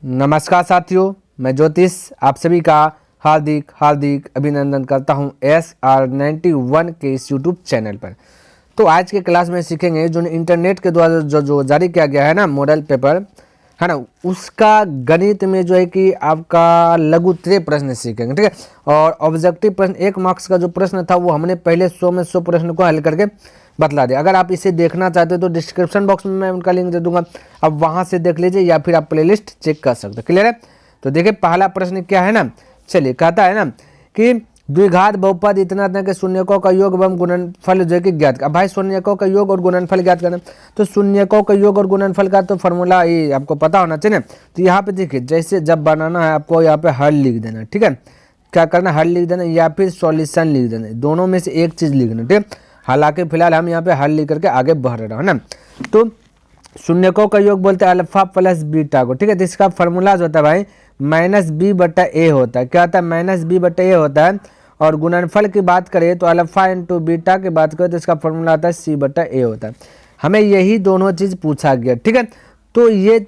नमस्कार साथियों, मैं ज्योतिष आप सभी का हार्दिक हार्दिक अभिनंदन करता हूं SR91 के इस यूट्यूब चैनल पर। तो आज के क्लास में सीखेंगे जो इंटरनेट के द्वारा जो जारी किया गया है ना मॉडल पेपर है ना, उसका गणित में जो है कि आपका लघुत्तरीय प्रश्न सीखेंगे, ठीक है। और ऑब्जेक्टिव प्रश्न 1 मार्क्स का जो प्रश्न था वो हमने पहले 100 में 100 प्रश्न को हल करके बतला दिया। अगर आप इसे देखना चाहते हो तो डिस्क्रिप्शन बॉक्स में मैं उनका लिंक दे दूंगा, अब वहां से देख लीजिए या फिर आप प्लेलिस्ट चेक कर सकते हो। क्लियर है? तो देखिए पहला प्रश्न क्या है ना, चलिए कहता है ना कि द्विघात बहुपद इतना कि शून्यकों का योग एवं गुणनफल जो है कि ज्ञात। अब भाई शून्यकों का योग और गुणनफल ज्ञात करना, तो शून्यकों का योग और गुणनफल का तो फॉर्मूला ये आपको पता होना चाहिए ना। तो यहाँ पे देखिए जैसे जब बनाना है आपको यहाँ पे हल लिख देना, ठीक है। क्या करना, हल लिख देना या फिर सॉल्यूशन लिख देना, दोनों में से एक चीज लिखना, ठीक है। हालांकि फिलहाल हम यहाँ पे हल लिख करके आगे बढ़ रहे हैं ना। तो शून्यकों का योग बोलते हैं अल्फा प्लस बीटा को, ठीक है। तो इसका फॉर्मूला जो होता है भाई -b/a होता है। क्या होता है? -b/a होता है। और गुणनफल की बात करें तो अल्फा इंटू बीटा की बात करें तो इसका फॉर्मूला आता है c/a होता है। हमें यही दोनों चीज पूछा गया, ठीक है। तो ये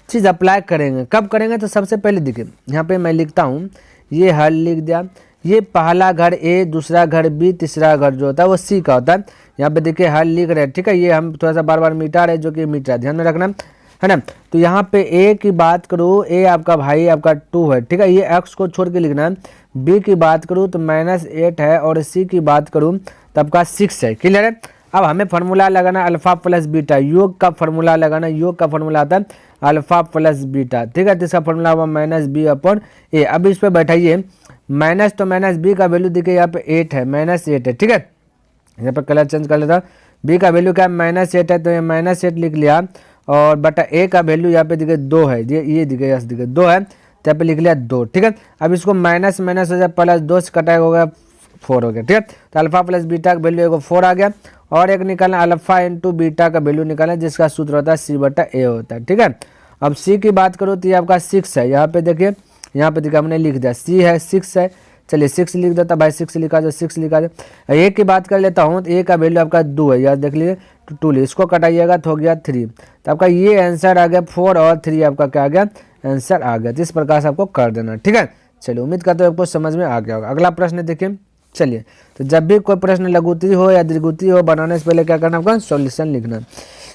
चीज अप्लाई करेंगे, कब करेंगे? तो सबसे पहले देखिए यहाँ पे मैं लिखता हूँ, ये हल लिख दिया। ये पहला घर A, दूसरा घर B, तीसरा घर जो होता है वो C का होता है। यहाँ पे देखिए हल लिख रहे हैं, ठीक है। ये हम थोड़ा सा बार बार मिटा रहे हैं, जो कि मिट रहा है, ध्यान में रखना है ना। तो यहाँ पे A की बात करूँ, A आपका भाई आपका 2 है, ठीक है। ये x को छोड़ के लिखना है। B की बात करूँ तो -8 है और C की बात करूँ तो आपका 6 है। क्लियर है? अब हमें फार्मूला लगाना अल्फा प्लस बीटा, योग का फार्मूला लगाना, योग का फार्मूला आता है अल्फा प्लस बीटा, ठीक है। तो इसका फार्मूला हुआ -b/a। अब इस पर बैठाइए, माइनस तो -b का वैल्यू देखिए यहाँ पे 8 है, -8 है, ठीक है। यहाँ पे कलर चेंज कर लेता हूँ। b का वैल्यू क्या है? -8 है, तो ये -8 लिख लिया। और बटा a का वैल्यू यहाँ पे देखिए 2 है, ये दिखे, यस दिखे 2 है, तो यहाँ पे लिख लिया 2, ठीक है। अब इसको माइनस माइनस हो जाए, प्लस 2 से कटाएगा हो गया 4 हो गया, ठीक है। तो अल्फा प्लस बीटा का वैल्यू एगो 4 आ गया। और एक निकालना अल्फा इंटू बीटा का वैल्यू निकालना, जिसका सूत्र होता है c/a होता है, ठीक है। अब c की बात करो तो ये आपका 6 है। यहाँ पे देखिए, यहाँ पे देखिए हमने लिख दिया c है, 6 है, चलिए 6 लिख देता भाई, 6 लिखा जाए, 6 लिखा जाए। a की बात कर लेता हूँ तो a का वैल्यू आपका 2 है, यार देख लीजिए, तो 2 इसको कटाइएगा तो हो गया 3। तो आपका ये आंसर आ गया 4 और 3 आपका क्या आ गया? आंसर आ गया। तो इस प्रकार से आपको कर देना, ठीक है। चलिए उम्मीद करते हो आपको समझ में आ गया होगा। अगला प्रश्न देखिए, चलिए। तो जब भी कोई प्रश्न लघुत्तरीय हो या दीर्घित्रीय हो, बनाने से पहले क्या करना आपका? सॉल्यूशन लिखना।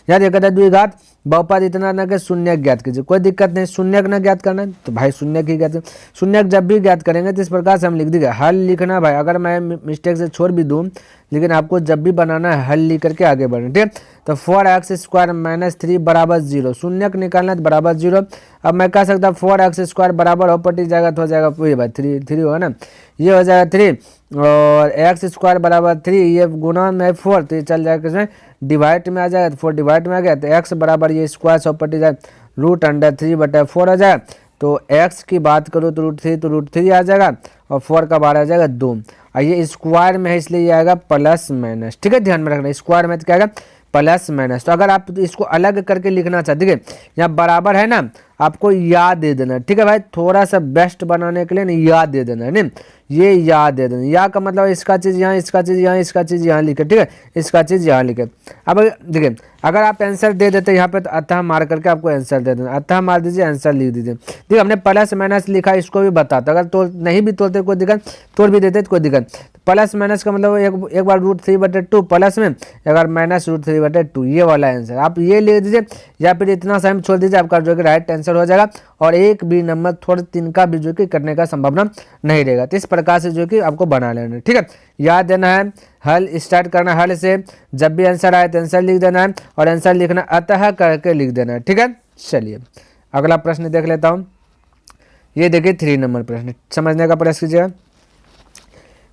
यहाँ देखा था द्विघात बहुपद इतना ना कि शून्यक ज्ञात कीजिए, कोई दिक्कत नहीं, शून्यक ना ज्ञात करना है तो भाई शून्यक ही ज्ञात। शून्यक जब भी ज्ञात करेंगे तो इस प्रकार से हम लिख देंगे, हल लिखना भाई। अगर मैं मिस्टेक से छोड़ भी दूं, लेकिन आपको जब भी बनाना है हल लिख करके आगे बढ़ना, ठीक है। तो 4x² - 3 = 0, शून्यक निकालना है तो बराबर 0। अब मैं कह सकता हूँ 4x² बराबर हो पटी जाएगा तो हो जाएगा वही भाई 3 होगा ना, ये हो जाएगा 3। और x² बराबर 3, ये गुना में 4 तो ये चल जाएगा किसमें? डिवाइड में आ जाएगा, तो 4 डिवाइड में आ गया तो x बराबर ये स्क्वायर 100 पटी जाए √3/4 आ जाएगा। तो x की बात करो तो √3, तो √3 आ जाएगा और 4 का बार आ जाएगा 2। और ये स्क्वायर में है इसलिए ये आएगा प्लस माइनस, ठीक है। ध्यान में रखना, स्क्वायर में तो क्या आएगा? Plus minus. तो अगर आप इसको अलग करके लिखना चाहते हैं, यहाँ बराबर है ना, आपको याद दे देना, ठीक है भाई। थोड़ा सा बेस्ट बनाने के लिए ना याद दे देना है नहीं, ये याद दे देना। या का मतलब इसका चीज़ यहाँ, इसका चीज़ यहाँ, इसका चीज़ यहाँ लिखे, ठीक है, इसका चीज़ यहाँ लिखे। अब देखिए अगर आप आंसर दे देते यहाँ पे तो अतः मार करके आपको आंसर दे देना, अतः मार दीजिए, आंसर लिख दीजिए। देखिए हमने प्लस माइनस लिखा, इसको भी बताता, अगर तो नहीं भी तोड़ते कोई दिक्कत, तोड़ भी देते तो कोई दिक्कत। प्लस माइनस का मतलब एक बार √3/2 प्लस में, अगर माइनस √3/2, ये वाला आंसर आप ये लिख दीजिए, या फिर इतना सा छोड़ दीजिए, आपका जो कि राइट आंसर हो जाएगा। और एक भी नंबर थोड़ा 3 का भी जो कि कटने का संभावना नहीं रहेगा। तो इस प्रकार से जो कि आपको बना लेना है, ठीक है। याद देना है, हल स्टार्ट करना हल से, जब भी आंसर आए तो आंसर लिख देना है और आंसर लिखना अतः करके लिख देना है, ठीक है। चलिए अगला प्रश्न देख लेता हूँ। ये देखिए 3 नंबर प्रश्न, समझने का प्रयास कीजिएगा।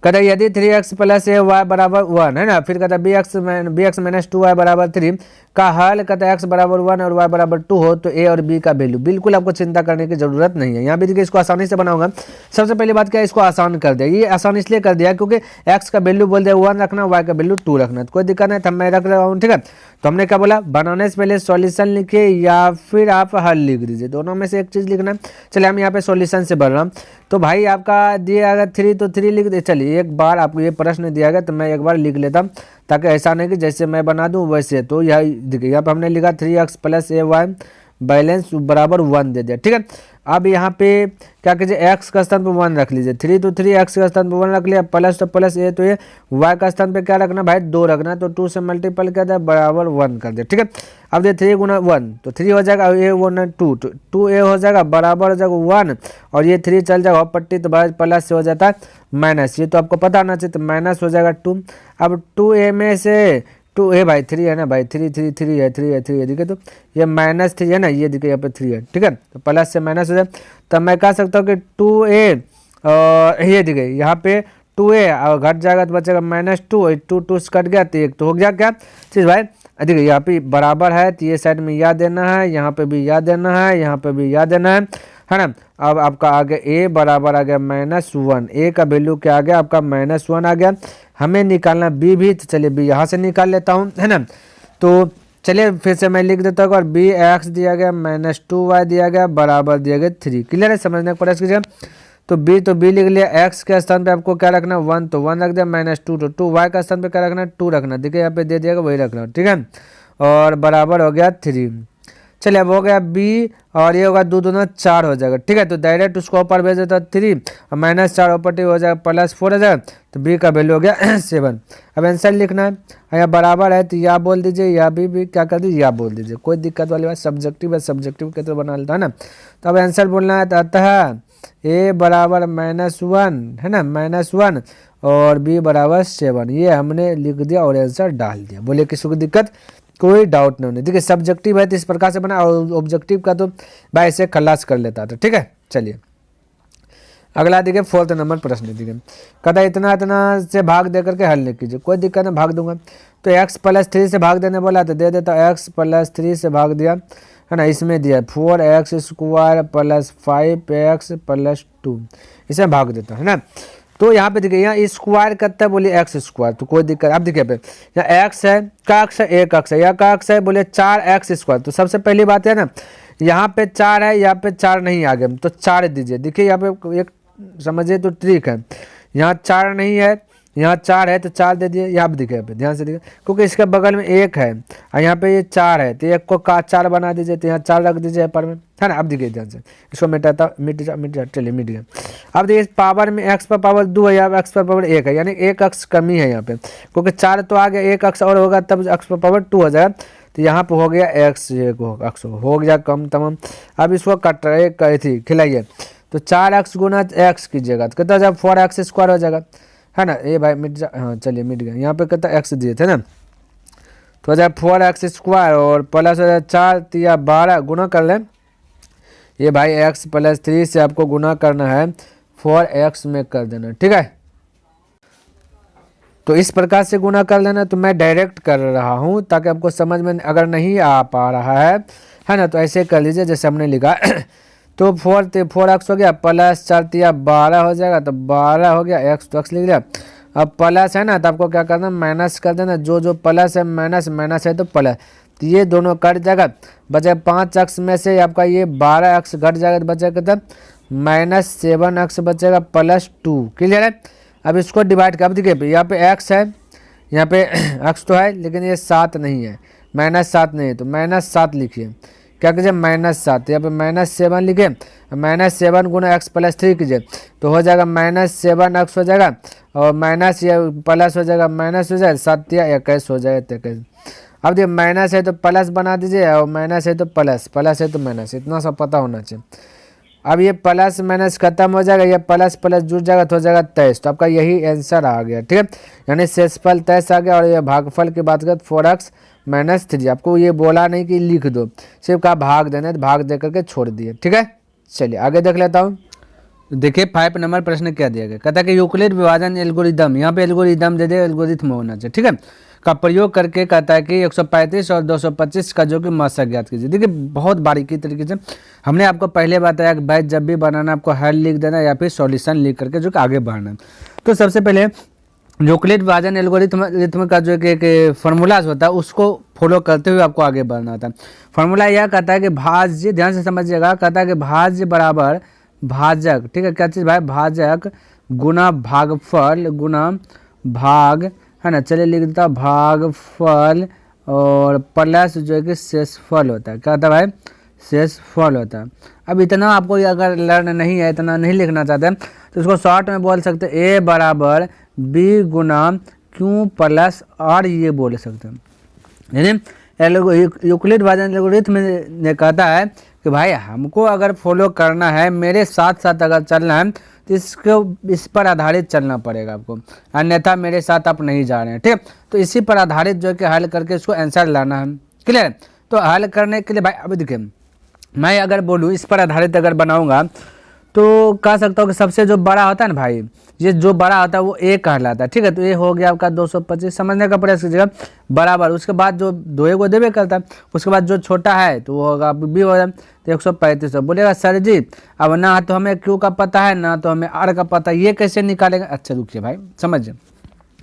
कहता है यदि 3x + a y बराबर 1 है ना, फिर कहता है bx - 2y बराबर 3 का हल कहता है x बराबर 1 और y बराबर 2 हो तो a और b का वैल्यू। बिल्कुल आपको चिंता करने की जरूरत नहीं है। यहाँ भी देखिए इसको आसानी से बनाऊंगा। सबसे पहली बात क्या है, इसको आसान कर दिया। ये आसान इसलिए कर दिया क्योंकि x का वैल्यू बोल दिया 1 रखना, y का वैल्यू 2 रखना, तो कोई दिक्कत नहीं, तो मैं रख रहा हूँ, ठीक है। तो हमने क्या बोला, बनाने से पहले सॉल्यूशन लिखिए या फिर आप हल लिख दीजिए, दोनों में से एक चीज़ लिखना। चलिए हम यहाँ पे सॉल्यूशन से बढ़ रहा हूँ। तो भाई आपका दिया अगर 3 तो 3 लिख दे। चलिए एक बार आपको ये प्रश्न दिया गया तो मैं एक बार लिख लेता हूँ, ताकि ऐसा नहीं कि जैसे मैं बना दूँ वैसे। तो यह देखिए यहाँ पर हमने लिखा 3x + ay बैलेंस बराबर 1 दे दिया। ठीक है, अब यहाँ पे क्या कीजिए, x का स्थान पर 1 रख लीजिए, 3 तो 3, x का स्थान पर 1 रख लिया, प्लस तो प्लस ए तो ये, y का स्थान पे क्या रखना भाई 2 रखना, तो 2 से मल्टीपल कर दिया बराबर 1 कर दिया। ठीक है, अब दे 3 गुना 1 तो 3 हो जाएगा, ए 1 2 2 ए हो जाएगा बराबर हो जाएगा 1, और ये 3 चल जाएगा पट्टी तो भाई प्लस से हो जाता है माइनस, ये तो आपको पता होना चाहिए, तो माइनस हो जाएगा 2। अब 2a में से 2a भाई 3 है ना भाई, 3 3 3 है, 3 है 3 है, देखिए तो ये -3 है ना, ये देखिए यहाँ पे 3 है। ठीक है, तो प्लस से माइनस हो जाए, तब मैं कह सकता हूँ कि 2a ये देखिए यहाँ पे 2a और घट जाएगा तो बचेगा -2, 2 2 कट गया तो 1 तो हो गया क्या चीज़ भाई, देखिए यहाँ पे बराबर है तो ये साइड में याद देना है, यहाँ पे भी याद देना है, यहाँ पे भी याद देना है ना। अब आपका आ गया a बराबर आ गया -1, a का वैल्यू क्या आ गया आपका -1 आ गया। हमें निकालना b भी, तो चलिए b यहाँ से निकाल लेता हूँ, है ना। तो चलिए फिर से मैं लिख देता हूँ, और bx दिया गया -2y दिया गया बराबर दिया गया 3। क्लियर है, समझने का प्रयास कीजिए। तो b लिख लिया, x के स्थान पे आपको क्या रखना 1 तो 1 रख दिया, -2 तो 2, y का स्थान पे क्या रखना 2 रखना, देखिए यहाँ पे दे दिया वही रखना। ठीक है, और बराबर हो गया 3। चलिए अब हो गया b, और ये होगा 2 दूना 4 हो जाएगा। ठीक है, तो डायरेक्ट उसको ऊपर भेज देता 3 और -4 ऊपर हो जाएगा +4 हो जाएगा, तो b का वैल्यू हो गया 7। अब आंसर लिखना है, यहाँ बराबर है तो या बोल दीजिए, या भी क्या कर दीजिए या बोल दीजिए, कोई दिक्कत वाली बात, सब्जेक्टिव है सब्जेक्टिव के तो बना लेता है ना। तो अब आंसर बोलना है, तो अतः a बराबर -1 है ना, -1 और b बराबर 7, ये हमने लिख दिया और आंसर डाल दिया। बोले किसी को दिक्कत, कोई डाउट नहीं होने। देखिए सब्जेक्टिव है तो इस प्रकार से बना, और ऑब्जेक्टिव का तो भाई ऐसे खलास कर लेता था। ठीक है, चलिए अगला देखिए 4th नंबर प्रश्न। देखिए कहता है इतना इतना से भाग दे करके हल नहीं कीजिए, कोई दिक्कत नहीं, भाग दूंगा। तो x + 3 से भाग देने बोला तो दे देता, x + 3 से भाग दिया, है ना। इसमें दिया 4x² + 5x + 2, इसे भाग देता है ना। तो यहाँ पे देखिए, यहाँ स्क्वायर करता है बोले x², तो कोई दिक्कत। अब देखिए पे यहाँ x है, का अक्ष है, एक अक्ष है, या का अक्ष है बोले 4x²। तो सबसे पहली बात है ना, यहाँ पे 4 है, यहाँ पे 4 नहीं आ गए तो 4 दीजिए। देखिए यहाँ पे एक समझिए तो ट्रिक है, यहाँ 4 नहीं है, यहाँ 4 है तो 4 दे दिए। यहाँ पे देखिए, यहाँ पे ध्यान से देखिए, क्योंकि इसके बगल में 1 है और यहाँ पे ये 4 है, तो 1 को का 4 बना दीजिए, तो यहाँ 4 रख दीजिए पर में, है ना। अब देखिए ध्यान से, इसको मिटाता मिट जा, चलिए मिट गया। अब देखिए पावर में x पर पावर 2 है, यहाँ x पर पावर 1 है, यानी 1 अक्ष कमी है यहाँ पे, क्योंकि 4 तो आ गया, 1 अक्ष और होगा तब x पर पावर 2 हो जाएगा। तो यहाँ पे हो गया x, 1 अक्ष हो गया कम तमाम। अब इसको कट रहे थी खिलाइए, तो 4x गुना x कीजिएगा तो कितना जब 4x² हो जाएगा, है ना। ये भाई मिट जा, हाँ चलिए मिट गया। यहाँ पे कितना x दिए थे ना, तो हो जाए 4x² और प्लस हो जाए 4 या 12 गुना कर लें। ये भाई x + 3 से आपको गुना करना है 4x में कर देना। ठीक है, तो इस प्रकार से गुना कर लेना। तो मैं डायरेक्ट कर रहा हूँ ताकि आपको समझ में अगर नहीं आ पा रहा है ना, तो ऐसे कर लीजिए जैसे हमने लिखा। तो 4x हो गया, प्लस 4 या 12 हो जाएगा, तो 12 हो गया, x तो x लिख लिया। अब प्लस है ना, तो आपको क्या करना माइनस कर देना, जो प्लस है माइनस है तो प्लस, तो ये दोनों कट जाएगा, बचे 5x में से आपका ये 12x घट जाएगा, तो बचेगा कितना -7x बचेगा +2। क्लियर है। अब इसको डिवाइड कर, अब देखिए यहाँ पे x है, यहाँ पे x तो है लेकिन ये 7 नहीं है, -7 नहीं है, तो -7 लिखिए। क्या कीजिए -7, यहाँ पे -7 लिखे, -7 गुना x + 3 कीजिए, तो हो जाएगा -7x हो जाएगा, और माइनस या प्लस हो जाएगा, माइनस हो जाएगा 7 या 21 हो जाएगा 21। अब देखिए माइनस है तो प्लस बना दीजिए, और माइनस है तो प्लस, प्लस है तो माइनस, इतना सब पता होना चाहिए। अब ये प्लस माइनस खत्म हो जाएगा, ये प्लस प्लस जुड़ जाएगा तो हो जाएगा 23। तो आपका यही आंसर आ गया। ठीक है, यानी शेषफल 23 आ गया, और ये भागफल की बात करें 4x - 3। आपको ये बोला नहीं कि लिख दो, सिर्फ कहा भाग देना, तो भाग दे करके छोड़ दिए। ठीक है, चलिए आगे देख लेता हूँ। देखिए 5 नंबर प्रश्न क्या दिया गया, कहता है कि यूक्लिड विभाजन एल्गोरिदम, यहाँ पे एल्गोरिदम दे दे, एल्गोरिथम होना चाहिए। ठीक है, का प्रयोग करके कहता है कि 135 और 225 का जो कि मात्रा ज्ञात कीजिए। देखिए बहुत बारीकी तरीके से हमने आपको पहले बताया कि भाई जब भी बनाना आपको हल लिख देना या फिर सॉल्यूशन लिख करके जो कि आगे बढ़ना। तो सबसे पहले यूक्लिड विभाजन एल्गोरिथम का जो कि फॉर्मूलाज होता है उसको फॉलो करते हुए आपको आगे बढ़ना होता है। फॉर्मूला यह कहता है कि भाज्य, ध्यान से समझिएगा, कहता है कि भाज्य बराबर भाजक, ठीक है, क्या चीज़ भाई, भाजक गुना भागफल गुना भाग, है ना। चलिए लिख देता भागफल और प्लस जो है कि शेषफल होता है, क्या होता है भाई, शेषफल होता है। अब इतना आपको अगर लर्न नहीं है, इतना नहीं लिखना चाहते हैं, तो इसको शॉर्ट में बोल सकते हैं ए बराबर बी गुना क्यू प्लस आर, ये बोल सकते हैं। यानी यूक्लिड भाजन एल्गोरिथम ने कहता है कि भाई हमको अगर फॉलो करना है, मेरे साथ साथ अगर चलना है, तो इसको इस पर आधारित चलना पड़ेगा आपको, अन्यथा मेरे साथ आप नहीं जा रहे हैं, ठीक है। तो इसी पर आधारित जो है कि हल करके इसको आंसर लाना है, क्लियर। तो हल करने के लिए भाई अभी देखिए, मैं अगर बोलूँ इस पर आधारित अगर बनाऊंगा तो कह सकता हूँ कि सबसे जो बड़ा होता है ना भाई, ये जो बड़ा होता है वो ए कहलाता है, ठीक है। तो ये हो गया आपका 225, समझने का प्रयास कीजिएगा, बराबर। उसके बाद जो दो को देवे करता है, उसके बाद जो छोटा है तो वो होगा बी हो जाए, तो 135 बोलेगा सर जी अब ना तो हमें क्यू का पता है ना तो हमें आर का पता है, ये कैसे निकालेंगे। अच्छा रुकिए भाई, समझिए,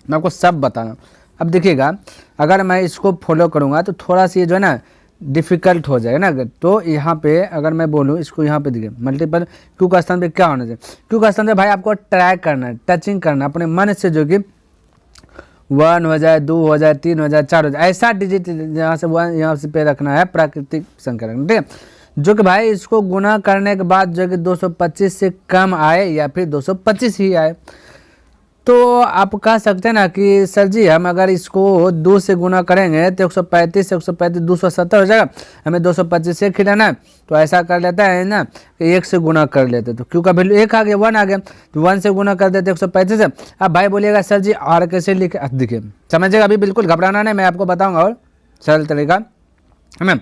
मैं आपको सब बताना। अब देखिएगा, अगर मैं इसको फॉलो करूँगा तो थोड़ा सा ये जो है ना डिफ़िकल्ट हो जाएगा ना। तो यहाँ पे अगर मैं बोलूँ इसको, यहाँ पे देखिए मल्टीपल क्यू का स्थान पे क्या होना चाहिए, क्यू का स्थान पे भाई आपको ट्राई करना है, टचिंग करना अपने मन से, जो कि 1 हो जाए, 2 हो जाए, 3 हो जाए, 4 हो जाए, ऐसा डिजिट यहाँ से 1 यहाँ से पे रखना है, प्राकृतिक संख्या रखना, ठीक है। जो कि भाई इसको गुना करने के बाद जो कि 225 से कम आए या फिर 225 ही आए। तो आप कह सकते हैं ना कि सर जी हम अगर इसको 2 से गुना करेंगे तो 135 से 135 270 हो जाएगा, हमें 225 से खिलाना है, तो ऐसा कर लेता है ना कि 1 से गुना कर लेते, तो क्यू का वैल्यू 1 आ गया, 1 आ गया, तो 1 से गुना कर देते 135 से। अब भाई बोलिएगा सर जी आर कैसे लिखे, देखिए समझिएगा, अभी बिल्कुल घबराना नहीं, मैं आपको बताऊँगा और सरल तरीका है ना।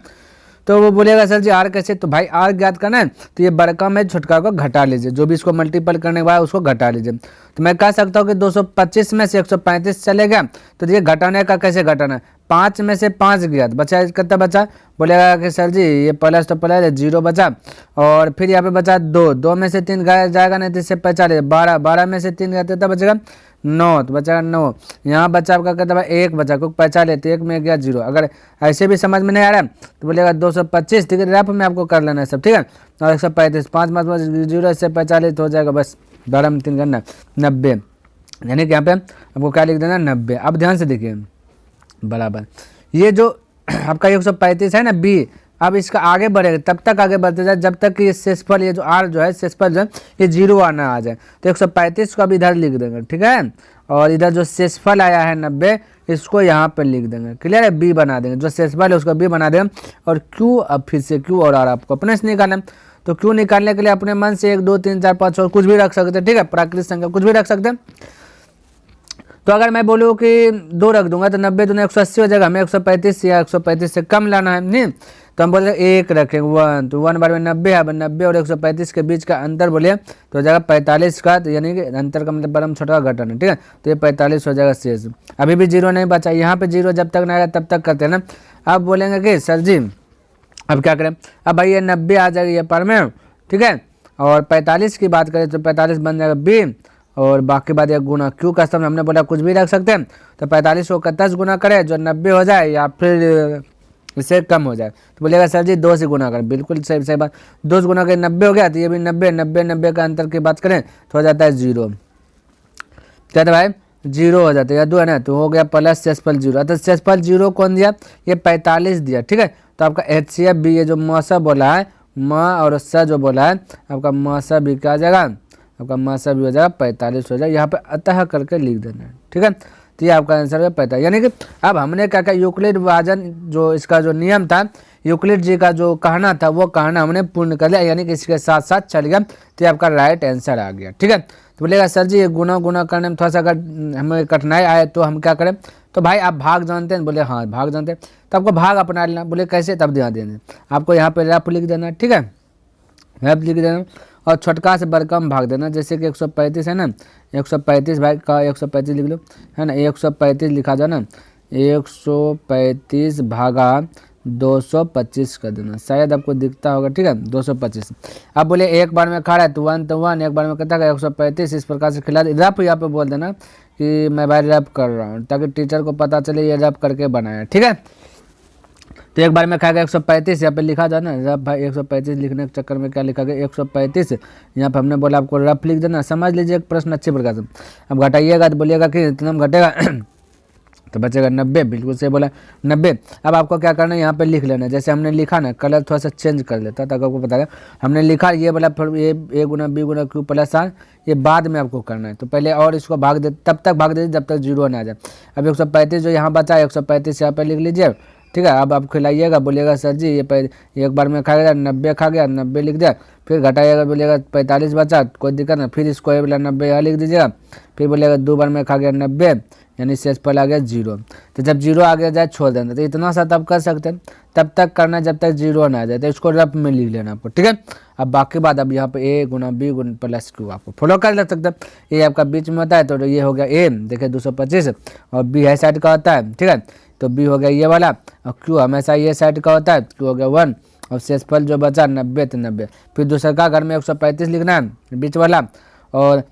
तो वो बोलेगा सर जी आर कैसे, तो भाई आर ज्ञात करना है तो ये बड़का में छोटका को घटा लीजिए, जो भी इसको मल्टीपल करने के बाद उसको घटा लीजिए। तो मैं कह सकता हूँ कि 225 में से 135 चलेगा, तो ये घटाने का कैसे घटाना है, 5 में से 5 ज्ञात बचा, कितना बचा, बोलेगा कि सर जी ये प्लस तो प्लस 0 बचा, और फिर यहाँ पे बचा 2 में से 3 जाएगा नहीं तो इससे 45, 12 में से 3 गया कितना बचेगा 9, तो बचेगा 9, यहाँ बचा आपका कहता है 1 बचा, क्योंकि 45 1 में गया 0। अगर ऐसे भी समझ में नहीं आ रहा है तो बोलेगा 225, ठीक है, रफ में आपको कर लेना है सब, ठीक है। और 135 5 0 से 45 हो जाएगा, बस 12 में 3 करना 90, यानी कि यहाँ पे आपको क्या लिख देना 90। अब ध्यान से देखिए, बराबर ये जो आपका 135 है ना बी, अब इसका आगे बढ़ेगा, तब तक आगे बढ़ते जाए जब तक कि ये शेषफल, ये जो आर जो है शेषफल जो है ये 0 आना आ जाए। तो 135 को अब इधर लिख देंगे, ठीक है, और इधर जो शेषफल आया है 90 इसको यहाँ पर लिख देंगे, क्लियर है, बी बना देंगे, जो शेषफल है उसको बी बना देंगे। और क्यू, अब फिर से क्यू और आर आपको अपने से निकालना है, तो क्यू निकालने के लिए अपने मन से 1 2 3 4 5 और कुछ भी रख सकते हैं, ठीक है, प्राकृतिक संख्या कुछ भी रख सकते हैं। तो अगर मैं बोलूँ कि 2 रख दूंगा तो 90 दूना 180 हो जाएगा, हमें 135 या 135 से कम लाना है, नहीं तो हम बोले 1 रखेंगे 1, तो 1 बार में 90 है, 90 और 135 के बीच का अंतर बोलिए तो हो जाएगा 45 का, तो यानी कि अंतर का मतलब बड़ा छोटा घटाना, ठीक है, तो ये 45 हो जाएगा शेष। अभी भी 0 नहीं बचा, यहाँ पे 0 जब तक नहीं आएगा तब तक करते हैं ना। अब बोलेंगे कि सर जी अब क्या करें, अब भाई ये 90 आ जाएगी ये पर में, ठीक है, और 45 की बात करें तो 45 बन जाएगा बी, और बाकी बात ये गुना क्यू का समय हमने बोला कुछ भी रख सकते हैं, तो 45 को 10 गुना करें जो 90 हो जाए या फिर इससे कम हो जाए, तो बोलेगा सर जी 2 से गुना करें, बिल्कुल सही सही बात, 2 से गुना करें 90 हो गया, तो ये भी 90 का अंतर की बात करें तो हो जाता है 0, क्या था भाई 0 हो जाता है, या 2 है ना, तो हो गया प्लस शेषफल 0, तो शेषफल 0 कौन दिया, ये 45 दिया, ठीक है। तो आपका HCF भी ये जो मौसा बोला है, माँ और स जो बोला है आपका मौसा भी क्या आ जाएगा, आपका मासा भी हो जाएगा 45 हो जाएगा, यहाँ पे अतः करके लिख देना है, ठीक है। तो ये आपका आंसर है 45, यानी कि अब हमने क्या कहा, यूक्लिड विभाजन जो इसका जो नियम था, यूक्लिड जी का जो कहना था वो कहना हमने पूर्ण कर लिया, यानी कि इसके साथ साथ चल गया, तो ये आपका राइट आंसर आ गया, ठीक है। तो बोलेगा सर जी ये गुना करने में थोड़ा सा अगर हमें कठिनाई आए तो हम क्या करें, तो भाई आप भाग जानते हैं, बोले हाँ भाग जानते हैं, तो आपको भाग अपना लेना, बोले कैसे, तब ध्यान देना, आपको यहाँ पे रफ लिख देना, ठीक है, रफ लिख देना, और छोटका से बड़का में भाग देना, जैसे कि 135 है ना, 135 भाई का 135 लिख लो, है ना, 135 लिखा जाए ना, 135 भागा 225 कर देना, शायद आपको दिखता होगा, ठीक है 225। अब बोले एक बार में खा रहा है तो 1 तो 1, एक बार में कहता है 135, इस प्रकार से खिला रफ यहाँ पे बोल देना कि मैं भाई रफ कर रहा हूँ, ताकि टीचर को पता चले ये रफ करके बनाया, ठीक है। तो एक बार में खाएगा 135, यहाँ पे लिखा जाए ना रफ, भाई 135 लिखने के चक्कर में क्या लिखा गया 135, यहाँ पे हमने बोला आपको रफ लिख देना, समझ लीजिए एक प्रश्न अच्छे प्रकार से। अब घटाइएगा तो बोलिएगा कि इतना घटेगा तो बचेगा 90, बिल्कुल सही बोला 90। अब आपको क्या करना है, यहाँ पे लिख लेना, जैसे हमने लिखा ना, कलर थोड़ा सा चेंज कर लेता ताकि आपको पता है। हमने लिखा ये वाला ये a Guna b Guna q plus r, ये बाद में आपको करना है। तो पहले और इसको भाग दे, तब तक भाग दे जब तक 0 ना आ जाए। अब 135 जो यहाँ बचा है 135 यहाँ पर लिख लीजिए, ठीक है। अब आप खिलाइएगा, बोलिएगा सर जी ये एक बार में खा गया, 90 खा गया, 90 लिख दिया। फिर घटाइएगा, बोलिएगा 45 बचा, कोई दिक्कत ना, फिर इसको ये वाला 90 यहाँ लिख दीजिएगा। फिर बोलिएगा 2 बार में खा गया 90, यानी शेष पर आ गया 0। तो जब 0 आ गया जाए छोड़ देना। तो इतना सा तब कर सकते हैं, तब तक करना जब तक 0 ना आ जाए। तो इसको रफ में लिख लेना आपको, ठीक है। अब बाकी बात अब यहाँ पे a Guna b Guna plus q आपको फॉलो कर ले सकते हैं। a आपका बीच में होता है, तो ये हो गया a, देखिए 225, और b है साइड का होता है, ठीक है। तो b हो गया ये वाला, और q हमेशा ये साइड का होता है, q हो गया 1, और शेषफल जो बचा 90 तो 90। फिर दूसरा का घर में 135 लिखना है बीच वाला, और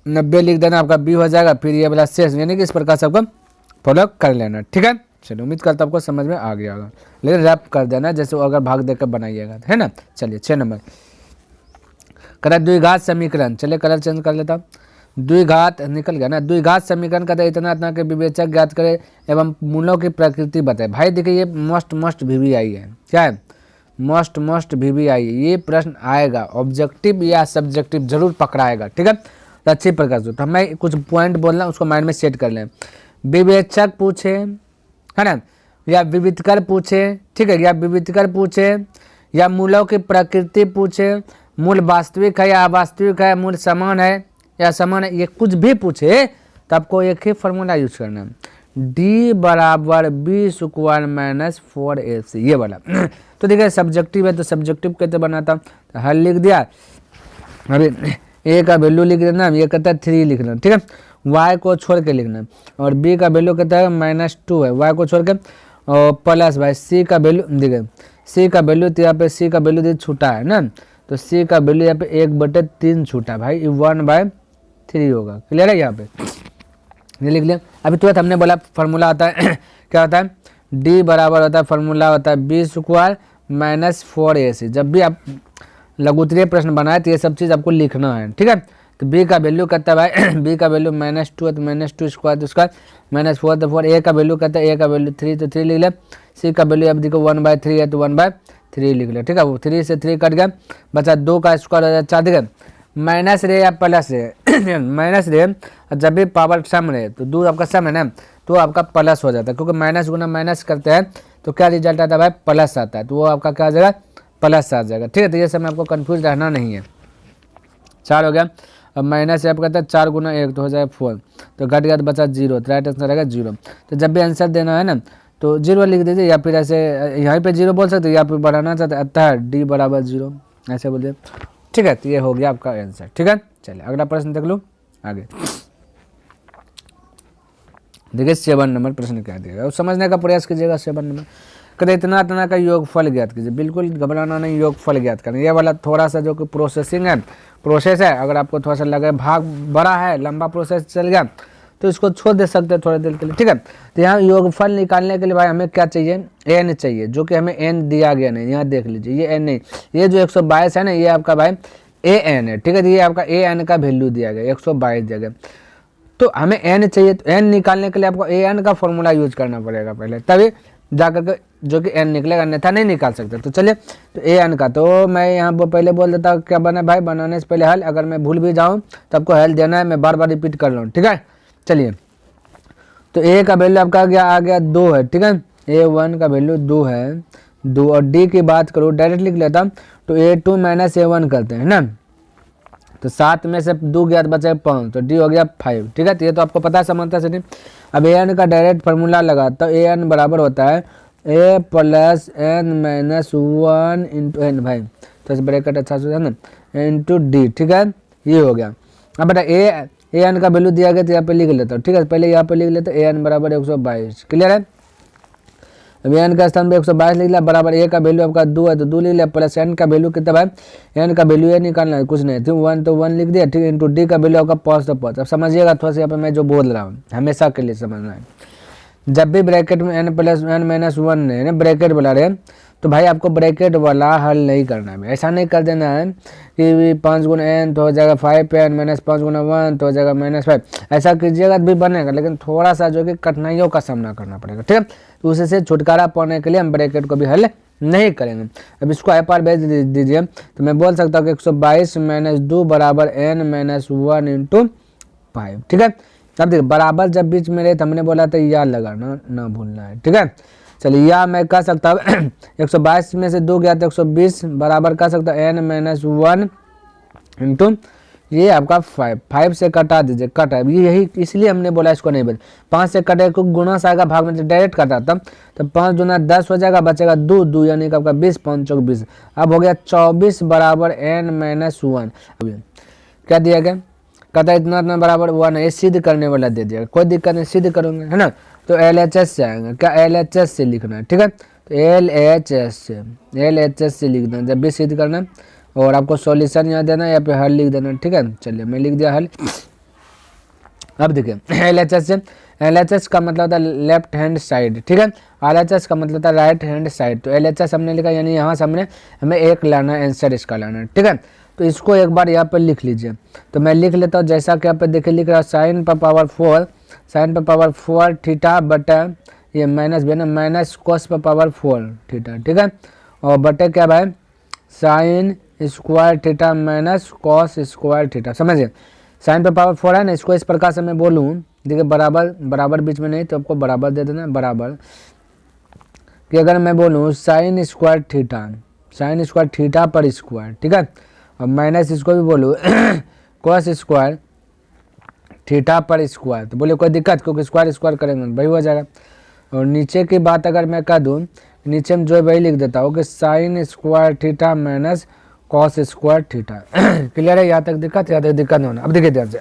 90 लिख देना, आपका b हो जाएगा। फिर ये वाला शेष, यानी कि इस प्रकार से आपको फॉलो कर लेना, ठीक है। चलिए उम्मीद करता हूँ आपको समझ में आ गया होगा, लेकिन रैप कर देना जैसे अगर भाग देकर बनाइएगा, है ना। चलिए 6 नंबर करा द्विघात समीकरण। चलिए कलर चेंज कर लेता हूँ। द्विघात निकल गया ना। द्विघात समीकरण का इतना के विवेचक ज्ञात करे एवं मूलों की प्रकृति बताए। भाई देखिए ये मस्ट VVI है, क्या है, मस्ट VVI। ये प्रश्न आएगा ऑब्जेक्टिव या सब्जेक्टिव जरूर पकड़ाएगा, ठीक है। तो अच्छी प्रकार से तो मैं कुछ पॉइंट बोलना, उसको माइंड में सेट कर लें। विवेचक पूछे, है ना, या विविधकर पूछे, ठीक है, या विविधकर पूछे, या मूलों की प्रकृति पूछे, मूल वास्तविक है या अवास्तविक है, मूल समान है या समान है, ये कुछ भी पूछे तो आपको एक ही फॉर्मूला यूज करना है, d बराबर b स्क्वायर माइनस 4ac, ये वाला। तो देखिए सब्जेक्टिव है तो सब्जेक्टिव कैसे बनाता, तो हल लिख दिया। अभी a का वैल्यू लिख देना, ये कहता है 3 लिखना, ठीक है। y को छोड़ के लिखना, और b का वैल्यू कहता है -2 है, y को छोड़ के, और प्लस भाई c का वैल्यू देखिए, c का वैल्यू तो यहाँ पे c का वैल्यू छूटा है ना, तो c का वैल्यू यहाँ पे 1/3 छूटा भाई, 1/3 होगा, क्लियर है। यहाँ पे ये लिख लिया। अभी तुरंत हमने बोला फार्मूला होता है क्या होता है, d बराबर होता है, फार्मूला होता है b स्क्वायर माइनस 4ac। जब भी आप लघुत्तरीय प्रश्न बनाए तो ये सब चीज़ आपको लिखना है, ठीक है। तो b का वैल्यू कहता है भाई b का वैल्यू -2 है, तो -2 स्क्वायर तो उसका -4 तो 4। a का वैल्यू कहता है a का वैल्यू 3 तो 3 लिख ले। c का वैल्यू अब देखो 1/3 है तो 1/3 लिख ले, ठीक है। वो 3 से 3 कट गया, बचा 2 का स्क्वायर हो जाए 4, ठीक है। माइनस रे या प्लस रे माइनस रे, जब भी पावर सम रहे तो दूर आपका सम है ना, तो आपका प्लस हो जाता है, क्योंकि माइनस गुना माइनस करते हैं तो क्या रिजल्ट आता है भाई, प्लस आता है, तो वो आपका क्या आ जाएगा, प्लस आ जाएगा, ठीक है। तो ये समय आपको कंफ्यूज रहना नहीं है। 4 हो गया, अब माइनस आप कहता है 4 गुना 1 तो हो जाएगा 4, तो घट गया तो बचा 0, तो राइट आंसर रहेगा 0। तो जब भी आंसर देना है ना तो 0 लिख दीजिए, या फिर ऐसे यहाँ पे 0 बोल सकते हो, या फिर बढ़ाना चाहते हैं अतः d बराबर 0 ऐसे बोलिए, ठीक है। तो ये हो गया आपका आंसर, ठीक है। चलिए अगला प्रश्न देख लो आगे। देखिए 7 नंबर प्रश्न क्या दिएगा, समझने का प्रयास कीजिएगा। 7 नंबर कहते इतना का योगफल ज्ञात कीजिए। बिल्कुल घबराना नहीं, योगफल ज्ञात करना। ये वाला थोड़ा सा जो कि प्रोसेस है, अगर आपको थोड़ा सा लगे भाग बड़ा है, लंबा प्रोसेस चल गया तो इसको छोड़ दे सकते हैं थोड़े देर के लिए, ठीक है। तो यहाँ योगफल निकालने के लिए भाई हमें क्या चाहिए, n चाहिए, जो कि हमें n दिया गया नहीं। यहाँ देख लीजिए ये n नहीं, ये जो 122 है ना, ये आपका भाई an है, ठीक है। ये आपका an का वैल्यू दिया गया 122 जगह, तो हमें n चाहिए। तो n निकालने के लिए आपको an का फॉर्मूला यूज करना पड़ेगा पहले, तभी जाकर के जो कि n निकलेगा, अन्यथा नहीं निकाल सकते। तो चलिए तो an का, तो मैं यहाँ पहले बोल देता हूँ क्या बना भाई, बनाने से पहले हल, अगर मैं भूल भी जाऊँ तो आपको हल देना है, मैं बार बार रिपीट कर लूँ, ठीक है। चलिए तो a का वैल्यू आपका आ गया 2 है, ठीक है। a1 का वैल्यू 2 है, 2, और d की बात करूँ डायरेक्ट लिख लेता, तो a2 माइनस a1 करते हैं ना, तो 7 में से 2 गया बचे 5, तो d हो गया 5, ठीक है। तो ये तो आपको पता है समानता से नहीं। अब an का डायरेक्ट फार्मूला लगाता हूँ, an बराबर होता है a plus n minus 1 into n भाई, तो इस ब्रैकेट अच्छा से ना इंटू d, ठीक है। ये हो गया। अब बेटा an का वैल्यू दिया गया तो यहाँ पे लिख लेता हूँ, ठीक है। पहले यहाँ पे लिख लेते हैं an बराबर 122, क्लियर है। अब n का स्थान पे 122 लिख लिया, बराबर a का वैल्यू आपका 2 है तो 2 लिख लिया, प्लस n का वैल्यू कितना है, n का वैल्यू ये निकालना है, कुछ नहीं, ठीक 1 तो 1 लिख दिया, ठीक। इंटू d का वैल्यू आपका 5 तो 5। अब समझिएगा थोड़ा सा यहाँ पे मैं जो बोल रहा हूँ हमेशा के लिए समझना है। जब भी ब्रैकेट में n प्लस n माइनस 1 है ना ब्रैकेट बुला रहे हैं, तो भाई आपको ब्रैकेट वाला हल नहीं करना है, ऐसा नहीं कर देना है कि 5 गुना n तो हो जाएगा 5n माइनस 5 गुना 1 तो हो जाएगा -5। ऐसा कीजिएगा तो भी बनेगा, लेकिन थोड़ा सा जो कि कठिनाइयों का सामना करना पड़ेगा, ठीक है। तो उससे छुटकारा पाने के लिए हम ब्रैकेट को भी हल नहीं करेंगे। अब इसको आई पार भेज दीजिए तो मैं बोल सकता हूँ कि 122 माइनस 2 बराबर n माइनस 1 इंटू 5, ठीक है। अब देखिए बराबर जब बीच में रहे तो हमने बोला था या लगाना ना भूलना है, ठीक है। चलिए या मैं कह सकता हूँ 122 में से 2 गया तो 120 बराबर कह सकता हूँ n माइनस 1 इंटू ये आपका 5 से कटा दीजिए, कटा यही इसलिए हमने बोला इसको नहीं बदल। 5 से कटे को गुना से आएगा, भाग में से डायरेक्ट कटाता तो 5 दूना 10 हो जाएगा, बचेगा 2 2 यानी कि आपका 20 5 चौक 20। अब हो गया 24 बराबर n माइनस 1। अब क्या दिया गया, कहता है इतना इतना बराबर 1 है, ये सिद्ध करने वाला दे दिया, कोई दिक्कत नहीं, सिद्ध करूँगा है ना। तो LHS से आएंगे, क्या LHS से लिखना है, ठीक है। तो LHS से लिखना है जब भी सिद्ध करना है, और आपको सॉल्यूशन यहाँ देना है या पे हल लिख देना, ठीक है। चलिए मैं लिख दिया हल। अब देखिए LHS से, LHS का मतलब होता है लेफ्ट हैंड साइड, ठीक है। RHS का मतलब होता है राइट हैंड साइड। तो LHS हमने लिखा यानी यहाँ से हमें एक लाना है, आंसर इसका लाना है, ठीक है। तो इसको एक बार यहाँ पर लिख लीजिए। तो मैं लिख लेता हूँ जैसा कि यहाँ पे देखिए लिख रहा है साइन पर पावर 4 थीटा बटा ये माइनस भी ना माइनस कोस पर पावर 4 थीटा, ठीक है। और बटे क्या भाई sign square theta minus cos square theta, समझिए। साइन पर पावर 4 है ना, इसको इस प्रकार से मैं बोलूँ, देखिए बराबर बराबर बीच में नहीं तो आपको बराबर दे देना बराबर कि अगर मैं बोलूँ साइन स्क्वायर थीटा पर स्क्वायर, ठीक है। और माइनस इसको भी बोलूँ कॉस स्क्वायर थीटा पर स्क्वायर, तो बोले कोई दिक्कत, क्योंकि स्क्वायर करेंगे वही हो जाएगा। और नीचे की बात अगर मैं कह दूँ, नीचे में जो वही लिख देता हूँ कि sign square theta minus cos square theta. Clear है, यहाँ तक दिक्कत नहीं होना। अब देखिए ध्यान से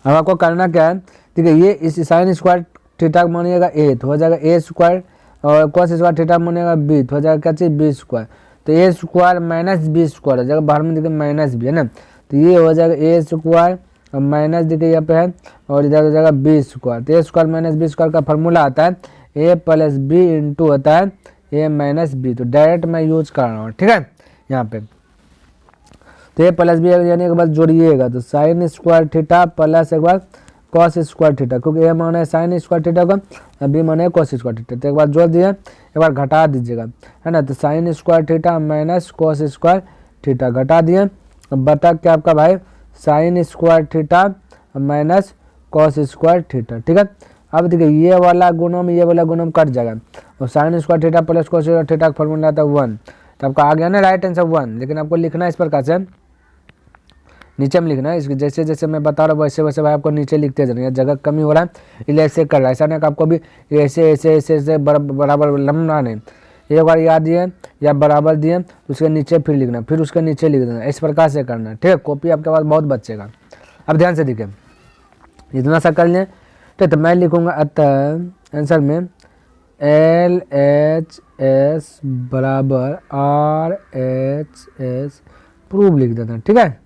अब आपको करना क्या है, ठीक है। ये इस साइन स्क्वायर थीटा मानिएगा a तो हो जाएगा a स्क्वायर, और कॉस स्क्वायर थीटा मानिएगा b तो हो जाएगा क्या चीज़ b स्क्वायर। तो a square minus b square हो जाएगा, बाहर में देखिए माइनस भी है ना, तो ये हो जाएगा a स्क्वायर और माइनस देखिए यहाँ पे है, और इधर हो जाएगा b स्क्वायर। तो a square minus b square का फॉर्मूला आता है a प्लस b इंटू होता है a माइनस b। तो डायरेक्ट मैं यूज कर रहा हूँ, ठीक है यहाँ पे। तो a प्लस b यानी एक बार जोड़िएगा तो साइन स्क्वायर थीटा प्लस एक बार कॉस स्क्वायर थीटा, क्योंकि a माना है साइन स्क्वायर थीटा का और b माना है कॉस स्क्वायर थीटा। तो एक बार जोड़ दिए, एक बार घटा दीजिएगा, है ना। तो sine square theta minus cos square theta घटा दिए, बटा क्या आपका भाई sign square theta minus cos square theta, ठीक है। अब देखिए ये वाला गुणम कट जाएगा, और sign square theta plus cos square theta का फॉर्मूला आता है 1। तो आपका आ गया ना राइट आंसर 1। लेकिन आपको लिखना है इस प्रकार से, नीचे में लिखना है, इसके जैसे जैसे मैं बता रहा हूँ वैसे वैसे भाई आपको नीचे लिखते जाना, जगह कमी हो रहा है इसलिए ऐसे कर रहा है। ऐसा नहीं कि आपको भी ऐसे बराबर लंबा नहीं, एक बार याद दिए या बराबर दिए उसके नीचे फिर लिखना, फिर उसके नीचे लिख देना, इस प्रकार से करना है, ठीक है। कॉपी आपके पास बहुत बचेगा। अब ध्यान से देखिए, इतना सा कर लें, ठीक। तो मैं लिखूँगा अतः आंसर में LHS बराबर RHS प्रूव लिख देना, ठीक है।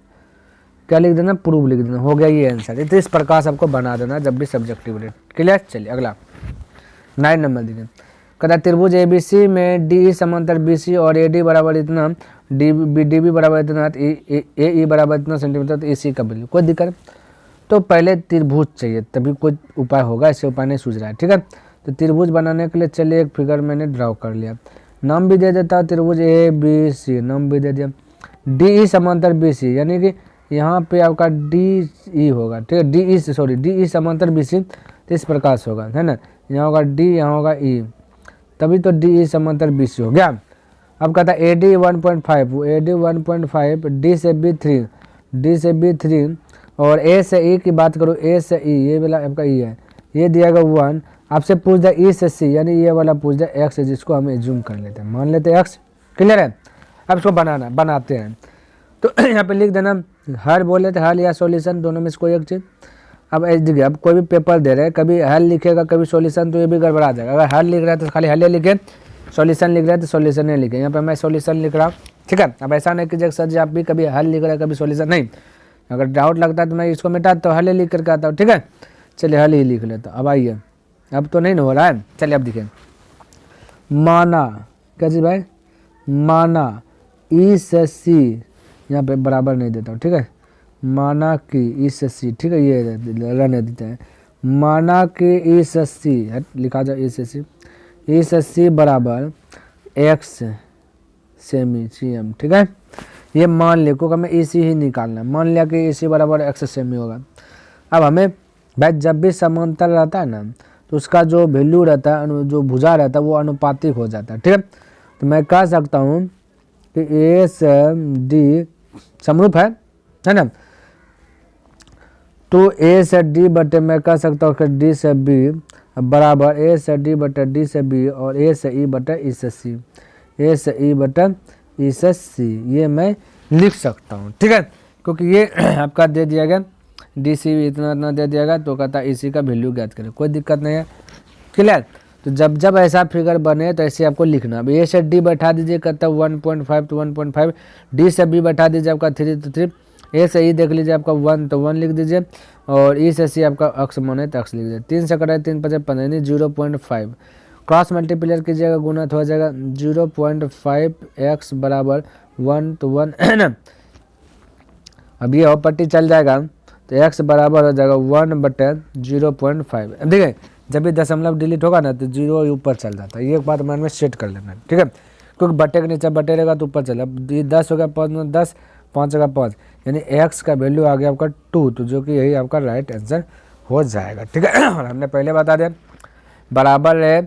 क्या लिख देना, प्रूव लिख देना, हो गया ये आंसर। तो इस प्रकार से आपको बना देना जब भी सब्जेक्टिव रेट। क्लियर। चलिए अगला 9 नंबर देखिए, कहता है त्रिभुज ABC में DE समांतर BC और AD बराबर इतना, DB बराबर इतना, AE बराबर इतना सेंटीमीटर, तो AC का वैल्यू। कोई दिक्कत, तो पहले त्रिभुज चाहिए तभी कोई उपाय होगा, ऐसे उपाय नहीं सूझ रहा है, ठीक है। तो त्रिभुज बनाने के लिए चलिए एक फिगर मैंने ड्रॉ कर लिया, नाम भी दे देता हूँ त्रिभुज ABC, नाम भी दे दिया। DE समांतर BC यानी कि यहाँ पे आपका DE होगा, ठीक है। DE समांतर BC, तो इस प्रकार से होगा, है ना। यहाँ होगा D, यहाँ होगा E, तभी तो DE समांतर BC हो गया। अब कहता है AD 1.5, D से B3 और A से E की बात करो, A से E ये वाला आपका E है, ये दिया गया 1। आपसे पूछ दिया E से C यानी ये वाला पूछ दिया X, जिसको हम एज्यूम कर लेते हैं, मान लेते हैं X। क्लियर है। अब इसको बनाते हैं, तो यहाँ पे लिख देना हल, बोले थे हल या सॉल्यूशन, दोनों में से कोई एक चीज़। अब देखिए, अब कोई भी पेपर दे रहे हैं, कभी हल लिखेगा कभी सॉल्यूशन, तो ये भी गड़बड़ा जाएगा। अगर हल लिख रहा है तो खाली हल लिखे, सॉल्यूशन लिख रहा है तो सॉल्यूशन नहीं लिखे। यहाँ पे मैं सॉल्यूशन लिख रहा हूँ, ठीक है। अब ऐसा नहीं कीजिए सर जी आप भी कभी हल लिख रहे हैं कभी सॉल्यूशन, नहीं। अगर डाउट लगता है तो मैं इसको मिटाता हूँ, हल लिख करके आता हूँ, ठीक है। चलिए हल ही लिख लेता हूँ। अब आइए, अब तो नहीं हो रहा है, चलिए अब देखिए माना, क्या चीज़ भाई, माना ई से सी, यहाँ पे बराबर नहीं देता हूँ, ठीक है, माना कि ई से सी, ठीक है, ये रहने देते हैं, माना कि ई से सी लिखा जाए, ई से सी, ई से सी बराबर एक्स सेमी सी एम, ठीक है, ये मान ले, क्योंकि हमें ई सी ही निकालना है, मान लिया कि ई सी बराबर एक्स सेमी होगा। अब हमें भाई जब भी समांतर रहता है ना, तो उसका जो वैल्यू रहता है, जो भुजा रहता है, वो अनुपातिक हो जाता है, ठीक है। तो मैं कह सकता हूँ कि ए से डी समरूप है ना, तो ए से डी बटे मैं कह सकता हूँ कि डी से बी बराबर ए से डी बटे डी से बी और ए से ई बटे ई से सी, ए से ई बटे ई से सी, ये मैं लिख सकता हूँ, ठीक है, क्योंकि ये आपका दे दिया गया डी सी इतना इतना दे दिया गया, तो कहता है इसी का वैल्यू ज्ञात करें, कोई दिक्कत नहीं है, क्लियर। तो जब जब ऐसा फिगर बने तो ऐसे आपको लिखना, अब ए से डी बैठा दीजिए, कहता है 1.5 तो 1.5, डी से बी बैठा दीजिए आपका 3 तो 3, ए से ई देख लीजिए आपका 1 तो 1 लिख दीजिए, और ई से सी आपका अक्स माने तो अक्स लिख दीजिए, 3 से कटाए 3 5 15 नहीं 0.5, क्रॉस मल्टीप्लियर कीजिएगा, गुना तो हो जाएगा 0.5 एक्स बराबर 1 तो 1 है ना। अब ये पट्टी चल जाएगा तो x बराबर हो जाएगा 1/0.5। अब देखिए जब भी दशमलव डिलीट होगा ना तो 0 ऊपर चल जाता है, ये एक बात मन में सेट कर लेना, ठीक है, क्योंकि बटे के नीचे बटे रहेगा तो ऊपर चला, 10 हो गया 5 में 10, 5 का 5, यानी x का वैल्यू आ गया आपका 2, तो जो कि यही आपका राइट आंसर हो जाएगा, ठीक है। और हमने पहले बता दिया बराबर है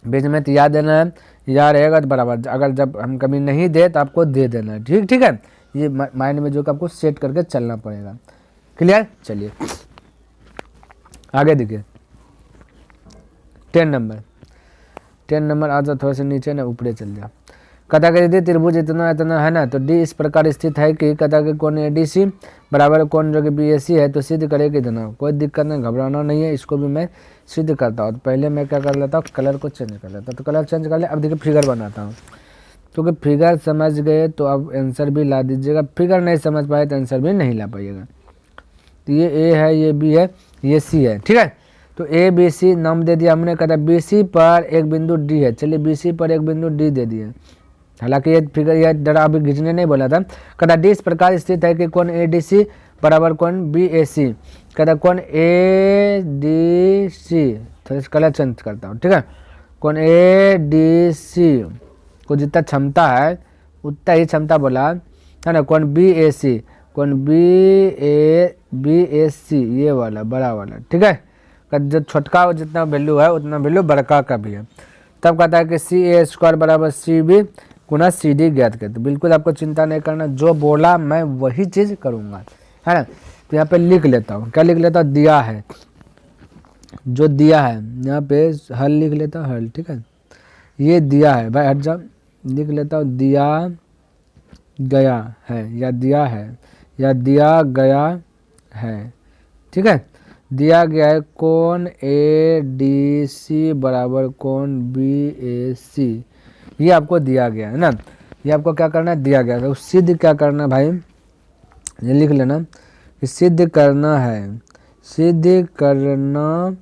बीच में तो याद देना है, या रहेगा तो बराबर, अगर जब हम कभी नहीं दे तो आपको दे देना है, ठीक है, ये माइंड में जो कि आपको सेट करके चलना पड़ेगा, क्लियर। चलिए आगे देखिए 10 नंबर आ जाओ, थोड़ा सा नीचे ना ऊपरे चल जाओ। कथा के यदि त्रिभुज इतना इतना है ना, तो डी इस प्रकार स्थित है कि कथा के कोण एडीसी बराबर कोण जो कि बीएसी है, तो सिद्ध करे कि इतना, कोई दिक्कत नहीं, घबराना नहीं है, इसको भी मैं सिद्ध करता हूँ। तो पहले मैं क्या कर लेता हूँ, कलर को चेंज कर लेता हूँ, तो कलर चेंज कर ले। अब देखिए फिगर बनाता हूँ, क्योंकि फिगर समझ गए तो अब आंसर भी ला दीजिएगा, फिगर नहीं समझ पाए तो आंसर भी नहीं ला पाइएगा। तो ये ए है, ये बी है, ये सी है, ठीक है। तो ए बी सी नाम दे दिया हमने, कहता बी सी पर एक बिंदु डी है, चलिए बी सी पर एक बिंदु डी दे दिए। हालांकि ये फिगर ये डरा अभी खींचने नहीं बोला था, कहता डी इस प्रकार स्थित है कि कोण ए डी सी बराबर कोण बी ए सी, कहता कोण ए डी सी, थोड़ा कलर चेंज करता हूँ, ठीक है, कोण ए डी सी को जितना क्षमता है उतना ही क्षमता बोला है ना, कोण बी ए सी, कोण बी ए सी ये वाला बड़ा वाला, ठीक है, जो छोटका जितना वैल्यू है उतना वैल्यू बड़का का भी है। तब कहता है कि सी ए स्क्वायर बराबर सी बी गुना सी डी ज्ञात कर, तो बिल्कुल आपको चिंता नहीं करना, जो बोला मैं वही चीज़ करूँगा, है ना। तो यहाँ पे लिख लेता हूँ, क्या लिख लेता हूँ, दिया है, जो दिया है यहाँ पे हल लिख लेता हूँ, हल, ठीक है, ये दिया है भाई, हट जाओ, लिख लेता हूँ दिया गया है, या दिया है, या दिया गया है, ठीक है, दिया गया है कोण ए डी सी बराबर कोण बी ए सी, ये आपको दिया गया है ना, ये आपको क्या करना है, दिया गया है, तो सिद्ध क्या करना है भाई, ये लिख लेना कि सिद्ध करना है, सिद्ध करना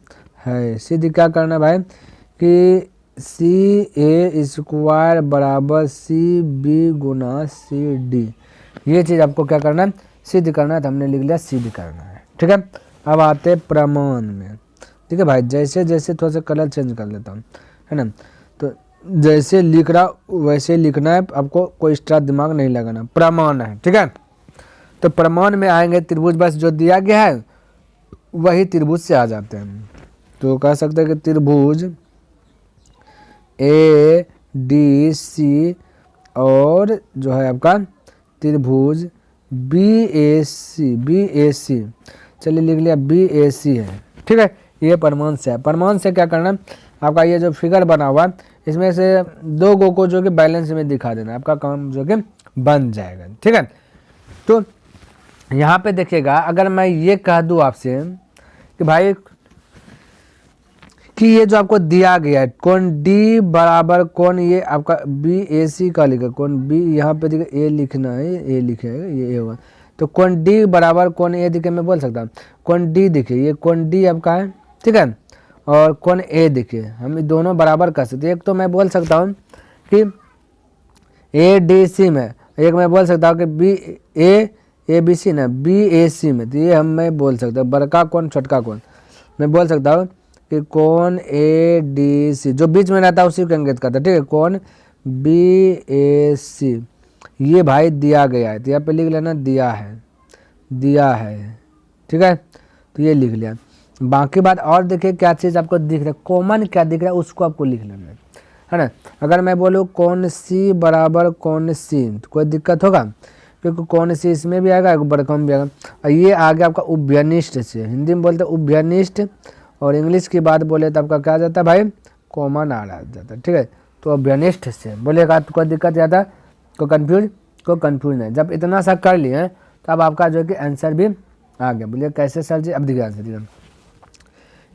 है, सिद्ध क्या करना है भाई कि सी ए स्क्वायर बराबर सी बी गुना सी डी, ये चीज़ आपको क्या करना है, सिद्ध करना है, तो हमने लिख लिया सिद्ध करना है, ठीक है। अब आते प्रमाण में, ठीक है भाई, जैसे जैसे थोड़ा सा कलर चेंज कर लेता हूँ, है ना, तो जैसे लिख रहा वैसे लिखना है, आपको कोई एक्स्ट्रा दिमाग नहीं लगाना, प्रमाण है, ठीक है। तो प्रमाण में आएंगे त्रिभुज, बस जो दिया गया है वही त्रिभुज से आ जाते हैं, तो कह सकते हैं कि त्रिभुज ए डी सी और जो है आपका त्रिभुज बी ए सी, चलिए लिख लिया बी ए सी है, ठीक है, ये प्रमाण से है। प्रमाण से क्या करना है, आपका ये जो फिगर बना हुआ इसमें से दो गो को जो कि बैलेंस में दिखा देना, आपका काम जो कि बन जाएगा, ठीक है। तो यहाँ पे देखिएगा, अगर मैं ये कह दूँ आपसे कि भाई कि ये जो आपको दिया गया है कोण डी बराबर कोण ये आपका बी ए सी का लिखा, कोण बी यहाँ पे देखिए ए लिखना है, ए लिखेगा ये ए होगा, तो कोण डी बराबर कोण ए दिखे मैं बोल सकता हूँ, कोण डी दिखे, ये कोण डी आपका है, ठीक है, और कौन ए देखिए, हम दोनों बराबर कर सकते हैं। एक तो मैं बोल सकता हूँ कि ए डी सी में, एक मैं बोल सकता हूँ कि बी ए बी सी ना बी ए सी में, तो ये हम मैं बोल सकता हूँ बड़का कौन छोटका कौन। मैं बोल सकता हूँ कि कौन ए डी सी, जो बीच में रहता है उसी को इंगित करता है, ठीक है। कौन बी ए सी, ये भाई दिया गया है, तो यहाँ पे लिख लेना दिया है, ठीक है, तो ये लिख लिया। बाकी बात और देखिए क्या चीज़ आपको दिख रहा है, कॉमन क्या दिख रहा है उसको आपको लिख लेना है ना। अगर मैं बोलूँ कौन सी बराबर कौन सी, तो कोई दिक्कत होगा, क्योंकि कौन सी इसमें भी आएगा, बड़का में भी आएगा। और ये आ गया आपका उभयनिष्ठ से, हिंदी में बोलते हैं उभयनिष्ठ, और इंग्लिश की बात बोले तो आपका क्या आ जाता है भाई, कॉमन आ जाता है, ठीक है। तो उभयनिष्ठ से बोलेगा तो कोई दिक्कत जाता, को कन्फ्यूज नहीं। जब इतना सा कर लिए तो अब आपका जो है कि आंसर भी आ गया। बोलिए कैसे सर जी, अब देखिए आंसर दिया,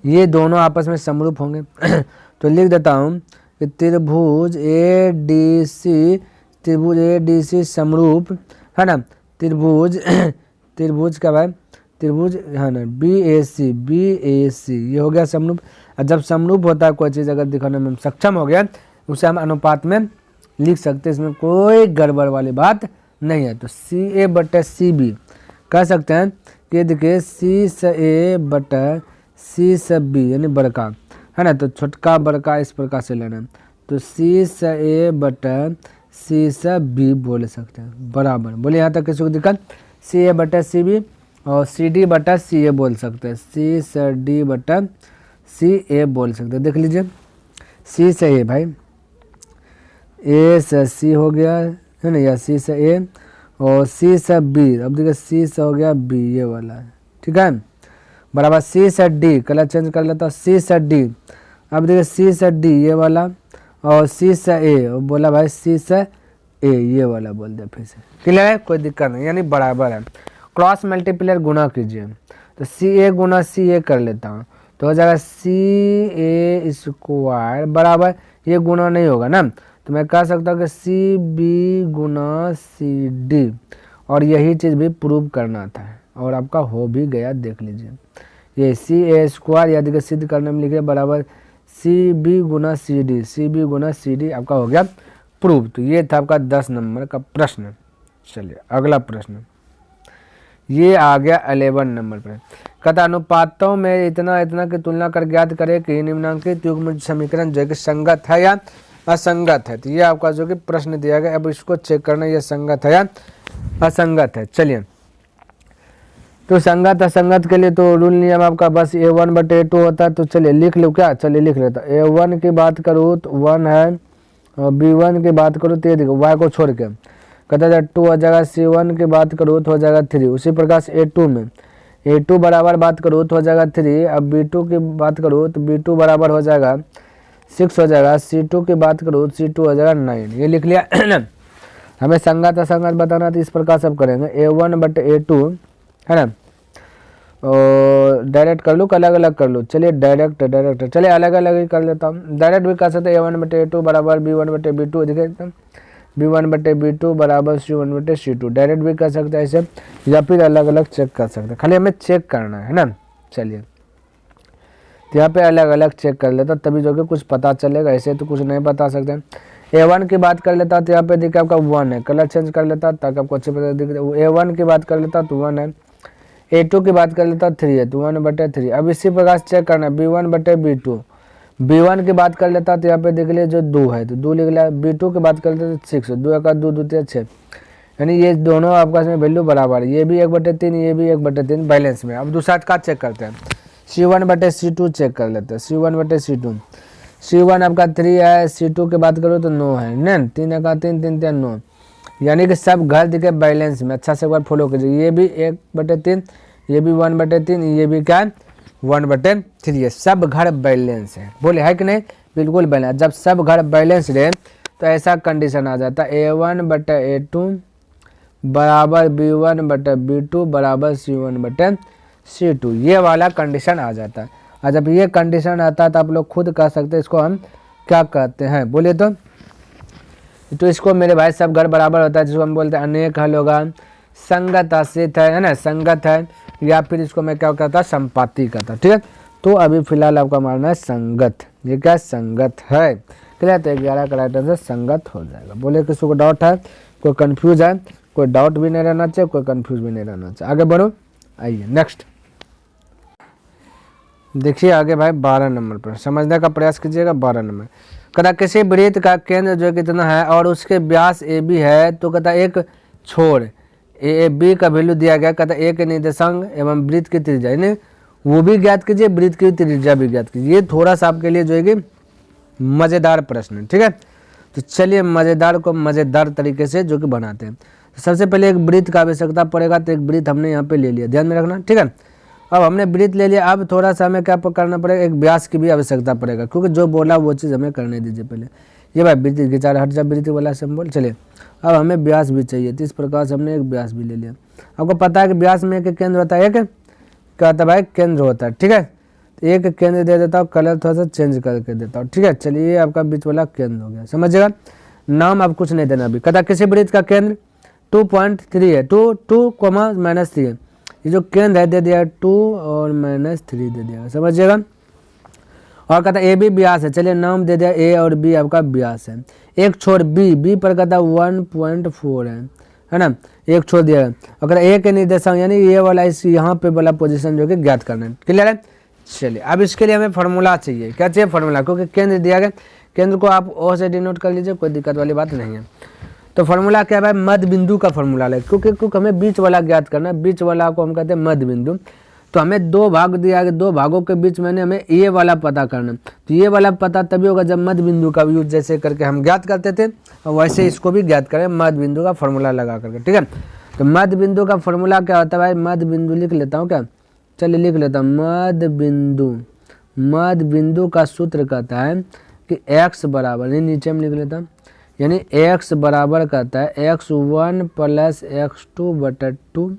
ये दोनों आपस में समरूप होंगे तो लिख देता हूँ कि त्रिभुज ए डी सी समरूप है ना, त्रिभुज क्या भाई, त्रिभुज है ना बी ए सी, ये हो गया समरूप। और जब समरूप होता है कोई चीज़ अगर दिखाने में हम सक्षम हो गया, उसे हम अनुपात में लिख सकते हैं, इसमें कोई गड़बड़ वाली बात नहीं है। तो सी ए बटा सी बी कह सकते हैं कि देखिए सी से ए बटा सी से बी यानी बड़का है ना, तो छोटका बड़का इस प्रकार से लेना है। तो सी से ए बटा सी से बी बोल सकते हैं बराबर। बोले यहाँ तक किसी को दिक्कत, सी ए बटा सी बी और सी डी बटा सी ए बोल सकते हैं, सी से डी बटा सी ए बोल सकते हैं। देख लीजिए सी से ए भाई, ए से सी हो गया है ना, या सी से ए और सी से बी, अब देखिए सी से हो गया बी, ये वाला है, ठीक है बराबर। सी से डी, कलर चेंज कर लेता हूँ, सी से डी, अब देखिए सी से डी ये वाला, और सी से ए, और बोला भाई सी से ए ये वाला बोल दिया फिर से, क्लियर है, कोई दिक्कत नहीं, यानी बराबर है। क्रॉस मल्टीप्लायर गुना कीजिए, तो सी ए गुना सी ए कर लेता हूँ, तो हो जाएगा सी ए स्क्वायर बराबर, ये गुना नहीं होगा ना, तो मैं कह सकता हूँ कि सी बी गुना सी डी, और यही चीज़ भी प्रूव करना था और आपका हो भी गया। देख लीजिए ये सी ए स्क्वायर या देखिए सिद्ध करने में लिखे बराबर सी बी गुना सी डी, सी बी गुना सी डी आपका हो गया प्रूव। तो ये था आपका 10 नंबर का प्रश्न। चलिए अगला प्रश्न, ये आ गया 11 नंबर पर। कहता अनुपातों में इतना की तुलना कर ज्ञात करे कि निम्नांकित युग्म समीकरण जो कि संगत है या असंगत है। तो ये आपका जो कि प्रश्न दिया गया, अब इसको चेक करना ये संगत है या असंगत है। चलिए तो संगत असंगत के लिए तो रूल नियम आपका बस A1/A2 होता है। तो चलिए लिख लो क्या, चलिए लिख लेता। A1 की बात करूँ तो 1 है, और B1 की बात करूँ तो ये देखो Y को छोड़ के कहता है 2 हो जाएगा। C1 की बात करूँ तो हो जाएगा 3। उसी प्रकार से A2 में A2 बराबर बात करूँ तो हो जाएगा 3। अब B2 की बात करूँ तो B2 बराबर हो जाएगा 6 हो जाएगा। C2 की बात करूँ तो C2 हो जाएगा 9। ये लिख लिया ना। हमें संगत असंगत बताना तो इस प्रकार सब करेंगे A1/A2 है ना, और डायरेक्ट कर लूँ अलग अलग कर लूँ। चलिए डायरेक्ट चलिए अलग अलग ही कर लेता हूँ। डायरेक्ट भी कर सकते हैं A1/A2 बराबर B1/B2 देखिए B1/B2 बराबर C1/C2 डायरेक्ट भी कर सकते हैं ऐसे, या फिर अलग अलग चेक कर सकते हैं। खाली हमें चेक करना है ना। चलिए तो यहाँ पे अलग अलग चेक कर लेता तभी जो कि कुछ पता चलेगा, ऐसे तो कुछ नहीं बता सकते। A1 की बात कर लेता तो यहाँ पे देखिए आपका 1 है, कलर चेंज कर लेता ताकि आपको अच्छे पता दिखे। A1 की बात कर लेता तो 1 है, A2 की बात कर लेता 3 है तो 1/3। अब इसी प्रकार से चेक करना B1/B2। B1 की बात कर लेता तो यहाँ पे देख लिया जो 2 है तो 2 लिख लिया। B2 की बात कर लेता तो 6, 2 का 2 2 3 6, यानी ये दोनों आपका इसमें वैल्यू बराबर है। ये भी 1/3 ये भी 1/3 बैलेंस में। अब दूसरा का चेक करते हैं C1/C2 चेक कर लेते हैं। C1/C2 C1 आपका 3 है, C2 की बात करो तो 9 है न, 3 का 3 3 3 9, यानी कि सब घर दिखे बैलेंस में। अच्छा से एक बार फॉलो कीजिए। ये भी 1/3 ये भी 1/3 ये भी क्या 1/3 है, सब घर बैलेंस है। बोले है कि नहीं, बिल्कुल बैलेंस। जब सब घर बैलेंस रहे तो ऐसा कंडीशन आ जाता है A1/A2 बराबर B1/B2 बराबर C1/C2, ये वाला कंडीशन आ जाता है। और जब ये कंडीशन आता है तो आप लोग खुद कह सकते हैं इसको हम क्या कहते हैं, बोले तो इसको मेरे भाई सब घर बराबर होता है, जिसको हम बोलते हैं अनेक हल होगा, संगत आश्रित है ना, संगत है, या फिर इसको मैं क्या कहता संपाती कहता। ठीक है, तो अभी फिलहाल आपका मानना है संगत। ये क्या संगत है, क्लियर। तो 11 का राइट आंसर संगत हो जाएगा। बोले किसी को डाउट है, कोई कंफ्यूज है, कोई डाउट भी नहीं रहना चाहिए, कोई कंफ्यूज भी नहीं रहना चाहिए। आगे बढ़ो, आइए नेक्स्ट देखिए आगे भाई 12 नंबर पर समझने का प्रयास कीजिएगा। 12 नंबर कहता किसी वृत्त का केंद्र जो कितना है और उसके व्यास ए बी है, तो कहता एक छोर ए बी का वैल्यू दिया गया। कहता एक निर्देशांक एवं वृत्त की त्रिज्या, यानी वो भी ज्ञात कीजिए, वृत्त की त्रिज्या भी ज्ञात कीजिए। ये थोड़ा सा आपके लिए जो है कि मज़ेदार प्रश्न है, ठीक है। तो चलिए मज़ेदार को मज़ेदार तरीके से जो कि बनाते हैं। तो सबसे पहले एक वृत्त का आवश्यकता पड़ेगा, तो एक वृत्त हमने यहाँ पे ले लिया, ध्यान में रखना, ठीक है। अब हमने वृत्त ले लिया, अब थोड़ा सा हमें क्या करना पड़ेगा, एक व्यास की भी आवश्यकता पड़ेगा, क्योंकि जो बोला वो चीज़ हमें करने दीजिए पहले। ये भाई वृत्त की चार हट जा वृत्त वाला सिंबल। चलिए अब हमें व्यास भी चाहिए, तो इस प्रकार से हमने एक व्यास भी ले लिया। आपको पता है कि व्यास में एक केंद्र होता है, एक क्या होता है भाई, केंद्र होता है, ठीक है। तो एक केंद्र दे देता हूँ, कलर थोड़ा सा चेंज करके देता हूँ, ठीक है। चलिए ये आपका बीच वाला केंद्र हो गया, समझिएगा। नाम आप कुछ नहीं देना अभी। कहता किसी वृत्त का केंद्र 2.3 है, 2 -3 है। ये जो केंद्र है दे दिया 2 और -3 दे दिया, समझिएगा। और कहता ए बी व्यास है, चलिए नाम दे दिया ए और बी आपका व्यास है। एक छोर बी पर कहता 1.4 है ना, एक छोड़ दिया है। अगर ए के निर्देशांक यानी ये वाला इस यहाँ पे वाला पोजीशन जो कि ज्ञात करना है, क्लियर है। चलिए अब इसके लिए हमें फार्मूला चाहिए, क्या चाहिए फार्मूला, क्योंकि केंद्र दिया गया, केंद्र को आप ओ से डिनोट कर लीजिए, कोई दिक्कत वाली बात नहीं है। तो फार्मूला क्या है, मध्य बिंदु का फार्मूला है, क्योंकि हमें बीच वाला ज्ञात करना है। बीच वाला को हम कहते हैं मध्य बिंदु। तो हमें 2 भाग दिया गया, 2 भागों के बीच में हमें ये वाला पता करना। तो ये वाला पता तभी होगा जब मध्य बिंदु का यूज जैसे करके हम ज्ञात करते थे, और वैसे इसको भी ज्ञात करें मध्य बिंदु का फार्मूला लगा करके, ठीक है। तो मध्य बिंदु का फार्मूला क्या होता है भाई, मध्य बिंदु लिख लेता हूँ क्या, चलिए लिख लेता हूँ। मध्य बिंदु का सूत्र कहता है कि x बराबर, नीचे में लिख लेता हूँ, यानी x बराबर कहता है x1 + x2/2,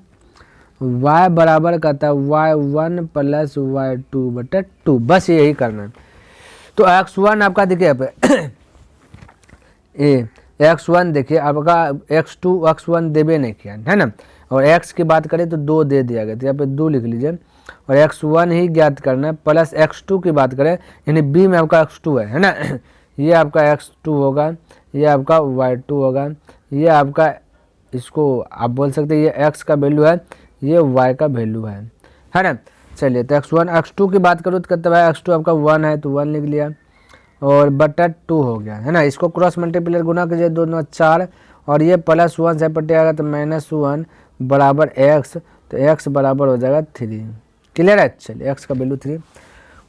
y बराबर कहता है y1 + y2/2। बस यही करना है। तो x1 आपका देखिए यहाँ पे ए x1 देखिए आपका x1 देवे नहीं किया है ना, और x की बात करें तो 2 दे दिया गया, तो यहाँ पे 2 लिख लीजिए। और x1 ही ज्ञात करना है, प्लस x2 की बात करें, यानी b में आपका x2 है ना, ये आपका x2 होगा, ये आपका y2 होगा, ये आपका इसको आप बोल सकते हैं ये x का वैल्यू है, ये y का वैल्यू है ना। चलिए तो x1 x2 की बात करूँ तो कहते हैं x2 आपका 1 है, तो 1 लिख लिया, और बटा 2 हो गया है ना। इसको क्रॉस मल्टीप्लाई गुना कीजिए, 2 9 4, और ये +1 से पटे आएगा तो -1 बराबर x, तो x बराबर हो जाएगा 3, क्लियर है। चलिए x का वैल्यू 3।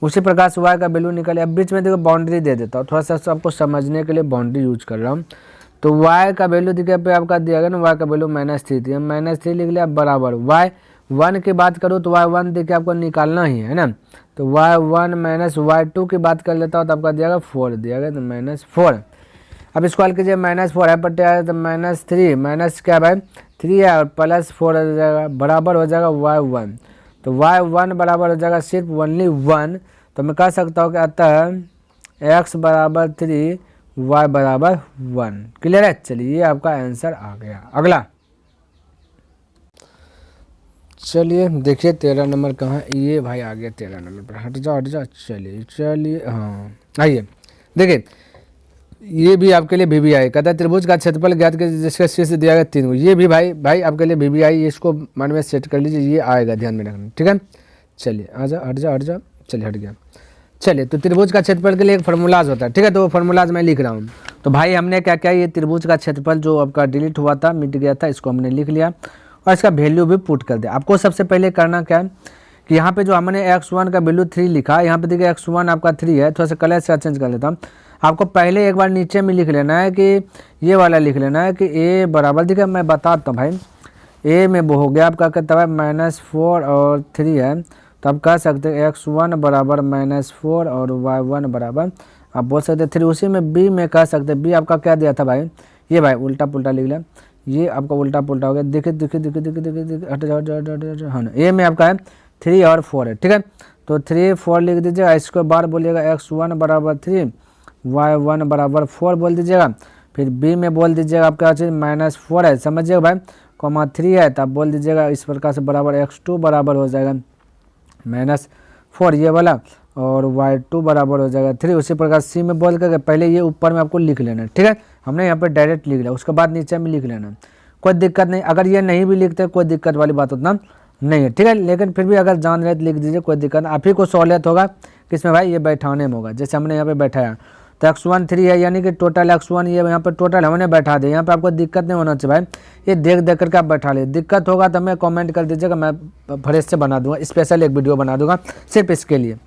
उसी प्रकार से y का वैल्यू निकले। अब बीच में देखो बाउंड्री दे देता हूँ, थोड़ा सा आपको समझने के लिए बाउंड्री यूज कर रहा हूँ। तो y का वैल्यू देखिए पे आपका दिया गया ना, y का वैल्यू -3 थी, -3 लिख लिया, बराबर y1 की बात करूँ तो y1 देखिए आपको निकालना ही है ना। तो y1 - y2 की बात कर लेता हूँ तो आपका दिया गया 4 दिया गया, तो -4। अब इसको हल कीजिए, -4 है पट्टे आया तो -3, माइनस क्या भाई 3 है, और +4 हो जाएगा, बराबर हो जाएगा y1। तो y1 बराबर हो जाएगा सिर्फ ओनली 1। तो मैं कह सकता हूँ कि अतः x बराबर 3 y बराबर 1, क्लियर है। चलिए ये आपका आंसर आ गया। अगला चलिए देखिए 13 नंबर कहाँ, ये भाई आ गया 13 नंबर पर, हट जा। चलिए हाँ आइए देखिए, ये भी आपके लिए VBI कहता है त्रिभुज का क्षेत्रफल ज्ञात कर जिसका शीर्ष दिया गया 3। ये भी भाई आपके लिए VBI, इसको मन में सेट कर लीजिए, ये आएगा, ध्यान में रखना, ठीक है। चलिए हट जा, चलिए हट गया। चलिए तो त्रिभुज का क्षेत्रफल के लिए एक फार्मूलाज होता है, ठीक है। तो वो फार्मूलाज मैं लिख रहा हूँ। तो भाई हमने क्या किया, ये त्रिभुज का क्षेत्रफल जो आपका डिलीट हुआ था, मिट गया था, इसको हमने लिख लिया और इसका वैल्यू भी पुट कर दिया। आपको सबसे पहले करना क्या है कि यहाँ पे जो हमने x1 का वैल्यू 3 लिखा, यहाँ पे देखिए x1 आपका 3 है, थोड़ा सा कलर से चेंज कर लेता हूँ। आपको पहले एक बार नीचे में लिख लेना है कि ये वाला लिख लेना है कि a बराबर, देखिए मैं बताता हूँ भाई, a में वो हो गया आपका कहता है -4 और 3 है, तो आप कह सकते हैं x1 बराबर -4 और y1 बराबर आप बोल सकते हैं 3। उसी में b में कह सकते हैं, b आपका क्या दिया था भाई, ये भाई उल्टा पुल्टा लिख लिया, ये आपका उल्टा पुल्टा हो गया, देखिए हट जाओ हाँ ना। a में आपका है 3 और 4 है, ठीक है। तो 3 4 लिख दीजिएगा, इसको बार बोलिएगा x1 बराबर 3 y1 बराबर 4 बोल दीजिएगा। फिर b में बोल दीजिएगा आपका चीज़ -4 है, समझिएगा भाई, -3 है, तब बोल दीजिएगा इस प्रकार से बराबर x2 बराबर हो जाएगा 4 ये वाला, और y2 बराबर हो जाएगा 3। उसी प्रकार सी में बोल करके पहले ये ऊपर में आपको लिख लेना है, ठीक है। हमने यहाँ पे डायरेक्ट लिख लिया, उसके बाद नीचे में लिख लेना, कोई दिक्कत नहीं। अगर ये नहीं भी लिखते कोई दिक्कत वाली बात उतना नहीं है, ठीक है। लेकिन फिर भी अगर जान रहे तो लिख दीजिए, कोई दिक्कत नहीं। आप ही को सहूलियत होगा किसमें भाई, ये बैठाने में होगा। जैसे हमने यहाँ पे बैठाया तो x1 3 है, यानी कि टोटल x1 ये यहाँ पे टोटल हमने बैठा दिया। यहाँ पे आपको दिक्कत नहीं होना चाहिए भाई, ये देख देख करके आप बैठा ले। दिक्कत होगा तो हमें कमेंट कर दीजिएगा, मैं फ्रेश से बना दूंगा, स्पेशल एक वीडियो बना दूंगा सिर्फ इसके लिए।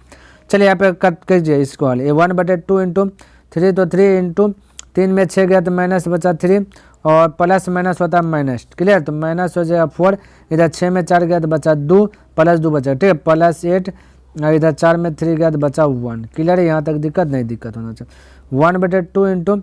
चलिए यहाँ पे कट कीजिए इसको हल। ये 1/2 इंटू 3 तो 3 इंटू 3 में 6 गया तो माइनस बचा 3, और प्लस माइनस होता है माइनस, क्लियर। तो माइनस हो जाएगा 4, इधर 6 में 4 गया तो बचा 2, प्लस 2 बचा, ठीक है, प्लस 8, और इधर 4 में 3 गया तो बचा 1, क्लियर है। यहाँ तक दिक्कत नहीं, दिक्कत होना चाहिए। 1/2 इंटू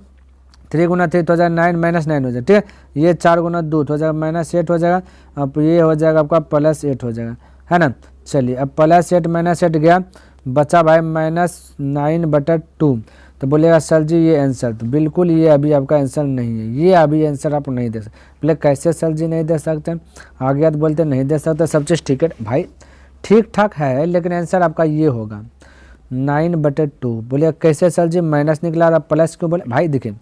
3 गुना 3 तो हो जाएगा 9 माइनस 9 हो जाएगा, ठीक है। ये 4 गुना 2 तो हो जाएगा -8 हो जाएगा, अब ये हो जाएगा आपका +8 हो जाएगा, है ना। चलिए अब +8 -8 गया, बचा भाई -9/2। तो बोलेगा सर जी ये आंसर, तो बिल्कुल ये अभी आपका आंसर नहीं है, ये अभी आंसर आप नहीं दे सकते। बोले कैसे सर जी नहीं दे सकते, आ गया तो बोलते नहीं दे सकते। सब चीज़ ठीक है भाई, ठीक ठाक है, लेकिन आंसर आपका ये होगा 9/2। बोले कैसे सर जी माइनस निकला और प्लस क्यों, बोले भाई देखिए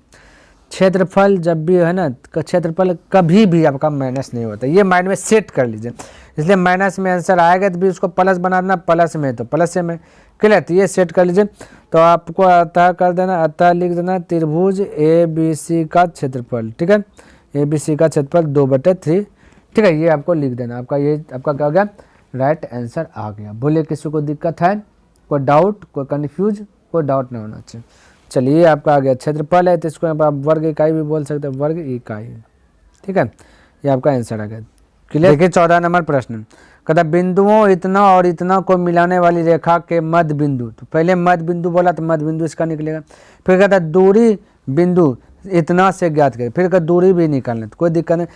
क्षेत्रफल जब भी है ना, क्षेत्रफल कभी भी आपका माइनस नहीं होता, ये माइंड में सेट कर लीजिए। इसलिए माइनस में आंसर आएगा तो भी उसको प्लस बना देना, प्लस में तो प्लस में, क्लियर। तो ये सेट कर लीजिए। तो आपको अतः कर देना, अतः लिख देना त्रिभुज ABC का क्षेत्रफल, ठीक है, ABC का क्षेत्रफल 2/3, ठीक है, ये आपको लिख देना। आपका ये आपका क्या हो गया, राइट आंसर आ गया। बोले किसी को दिक्कत है, कोई डाउट, कोई कन्फ्यूज, कोई डाउट नहीं होना चाहिए। चलिए आपका आ गया क्षेत्रफल है, तो इसको आप वर्ग इकाई भी बोल सकते हैं, वर्ग इकाई, ठीक है, ये आपका आंसर आ गया, क्लियर। देखिए 14 नंबर प्रश्न, कहता बिंदुओं इतना और इतना को मिलाने वाली रेखा के मध्य बिंदु, तो पहले मध्य बिंदु बोला तो मध्य बिंदु इसका निकलेगा। फिर कहता दूरी बिंदु इतना से ज्ञात करें, फिर कहता दूरी भी निकालना, तो कोई दिक्कत नहीं।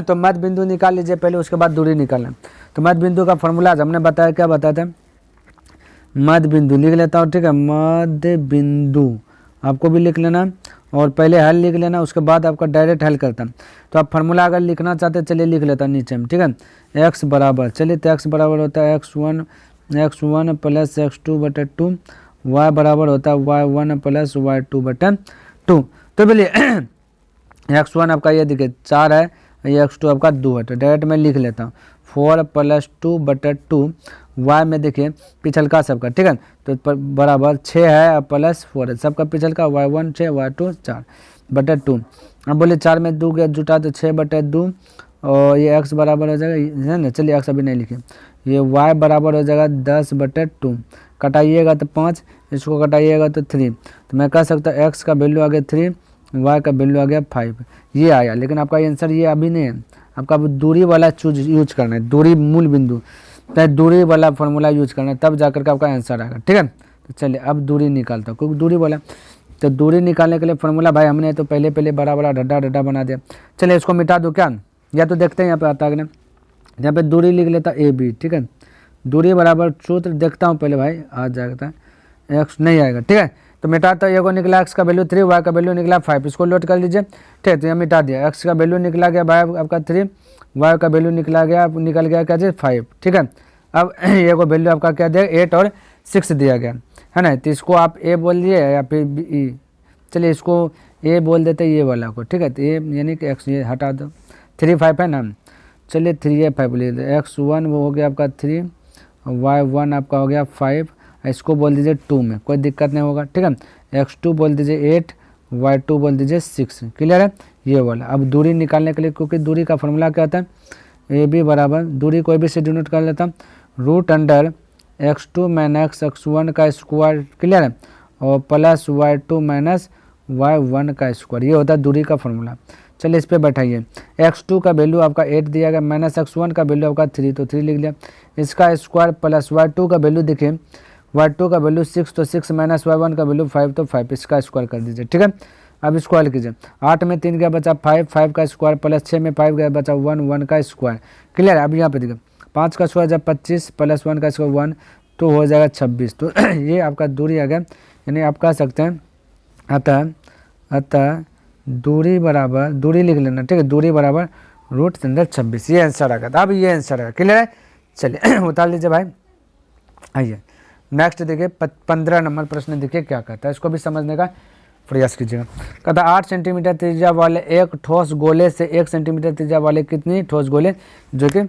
तो मध्य बिंदु निकाल लीजिए पहले, उसके बाद दूरी निकालना। तो मध्य बिंदु का फॉर्मूला हमने बताया, क्या बताया था, मध्य बिंदु लिख लेता हूँ, ठीक है, मध्य बिंदु आपको भी लिख लेना, और पहले हल लिख लेना, उसके बाद आपका डायरेक्ट हल करता। तो आप फार्मूला अगर लिखना चाहते चलिए लिख लेता नीचे में, ठीक है। x बराबर, चलिए तो x बराबर होता है x1 + x2/2, y बराबर होता है y1 + y2/2। तो बोलिए x1 आपका ये देखिए 4 है, ये x2 आपका 2 है, तो डायरेक्ट मैं लिख लेता हूँ 4 + 2/2, y में देखिए पिछलका सबका, ठीक है, तो बराबर 6 है +4 है, सबका पिछलका y1 6 y2 4/2। अब बोले 4 में 2 गया जुटा तो 6/2, और ये x बराबर हो जाएगा, है ना। चलिए x अभी नहीं लिखे, ये y बराबर हो जाएगा 10/2, कटाइएगा तो 5, इसको कटाइएगा तो 3, तो मैं कह सकता हूँ x का वैल्यू आ गया 3, y का वैल्यू आ गया 5, ये आया। लेकिन आपका आंसर ये अभी नहीं है, आपका दूरी वाला यूज करना है, दूरी मूल बिंदु, तो दूरी वाला फॉर्मूला यूज करना है, तब जाकर के आपका आंसर आएगा, ठीक है। तो चलिए अब दूरी निकालता हूँ, क्योंकि दूरी वाला, तो दूरी निकालने के लिए फॉर्मूला भाई हमने तो पहले बड़ा बड़ा ढड्डा बना दिया। चलिए इसको मिटा दो क्या, या तो देखते हैं यहाँ पे आता है ना, यहाँ पे दूरी लिख लेता AB, ठीक है, दूरी बराबर सूत्र देखता हूँ पहले भाई, आ जाएगा x नहीं आएगा, ठीक है। तो मिटाता ये को निकला x का वैल्यू 3, y का वैल्यू निकला 5, इसको लोड कर लीजिए, ठीक है। तो यहाँ मिटा दिया, x का वैल्यू निकला गया भाई आपका 3, y का वैल्यू निकल गया क्या चीज़ 5, ठीक है। अब ये को वैल्यू आपका क्या दिया 8 और 6 दिया गया, है ना। तो इसको आप a बोल दिए या फिर b, चलिए इसको a बोल देते ये वाला को, ठीक है। तो ये यानी कि x ये हटा दो, 3 5 है ना, चलिए 3 5 ले दो, x1 वो हो गया आपका 3, y1 आपका हो गया 5, इसको बोल दीजिए 2 में, कोई दिक्कत नहीं होगा, ठीक है। x2 बोल दीजिए 8, y2 बोल दीजिए 6, क्लियर है ये वाला। अब दूरी निकालने के लिए, क्योंकि दूरी का फॉर्मूला क्या होता है, AB बराबर दूरी कोई भी से डिनोट कर लेता √अंडर x2 - x1 का स्क्वायर, क्लियर है, और प्लस y2 - y1 का स्क्वायर, ये होता है दूरी का फॉर्मूला। चलिए इस पर बैठाइए, x2 का वैल्यू आपका 8 दिया गया, -x1 का वैल्यू आपका 3, तो 3 लिख लिया, इसका स्क्वायर प्लस y2 का वैल्यू देखिए, y2 का वैल्यू 6, तो 6 - y1 का वैल्यू 5, तो 5, इसका स्क्वायर कर दीजिए, ठीक है। अब स्क्वायर कीजिए, 8 में 3 गया बचा 5, 5 का स्क्वायर प्लस 6 में 5 गया बचा 1, 1 का स्क्वायर, क्लियर। अब यहाँ पे देखिए 5 का स्क्वायर जब 25 प्लस 1 का स्क्वायर 1, तो हो जाएगा 26, तो ये आपका दूरी आ गया, यानी आप कह सकते हैं अतः दूरी बराबर, दूरी लिख लेना, ठीक है, दूरी बराबर √26, ये आंसर आ गया। अब ये आंसर है, क्लियर है। चलिए उतार लीजिए भाई, आइए नेक्स्ट देखिए 15 नंबर प्रश्न देखिए क्या कहता है, इसको भी समझने का प्रयास कीजिएगा। कहता 8 सेंटीमीटर त्रिज्या वाले एक ठोस गोले से 1 सेंटीमीटर त्रिज्या वाले कितनी ठोस गोले जो कि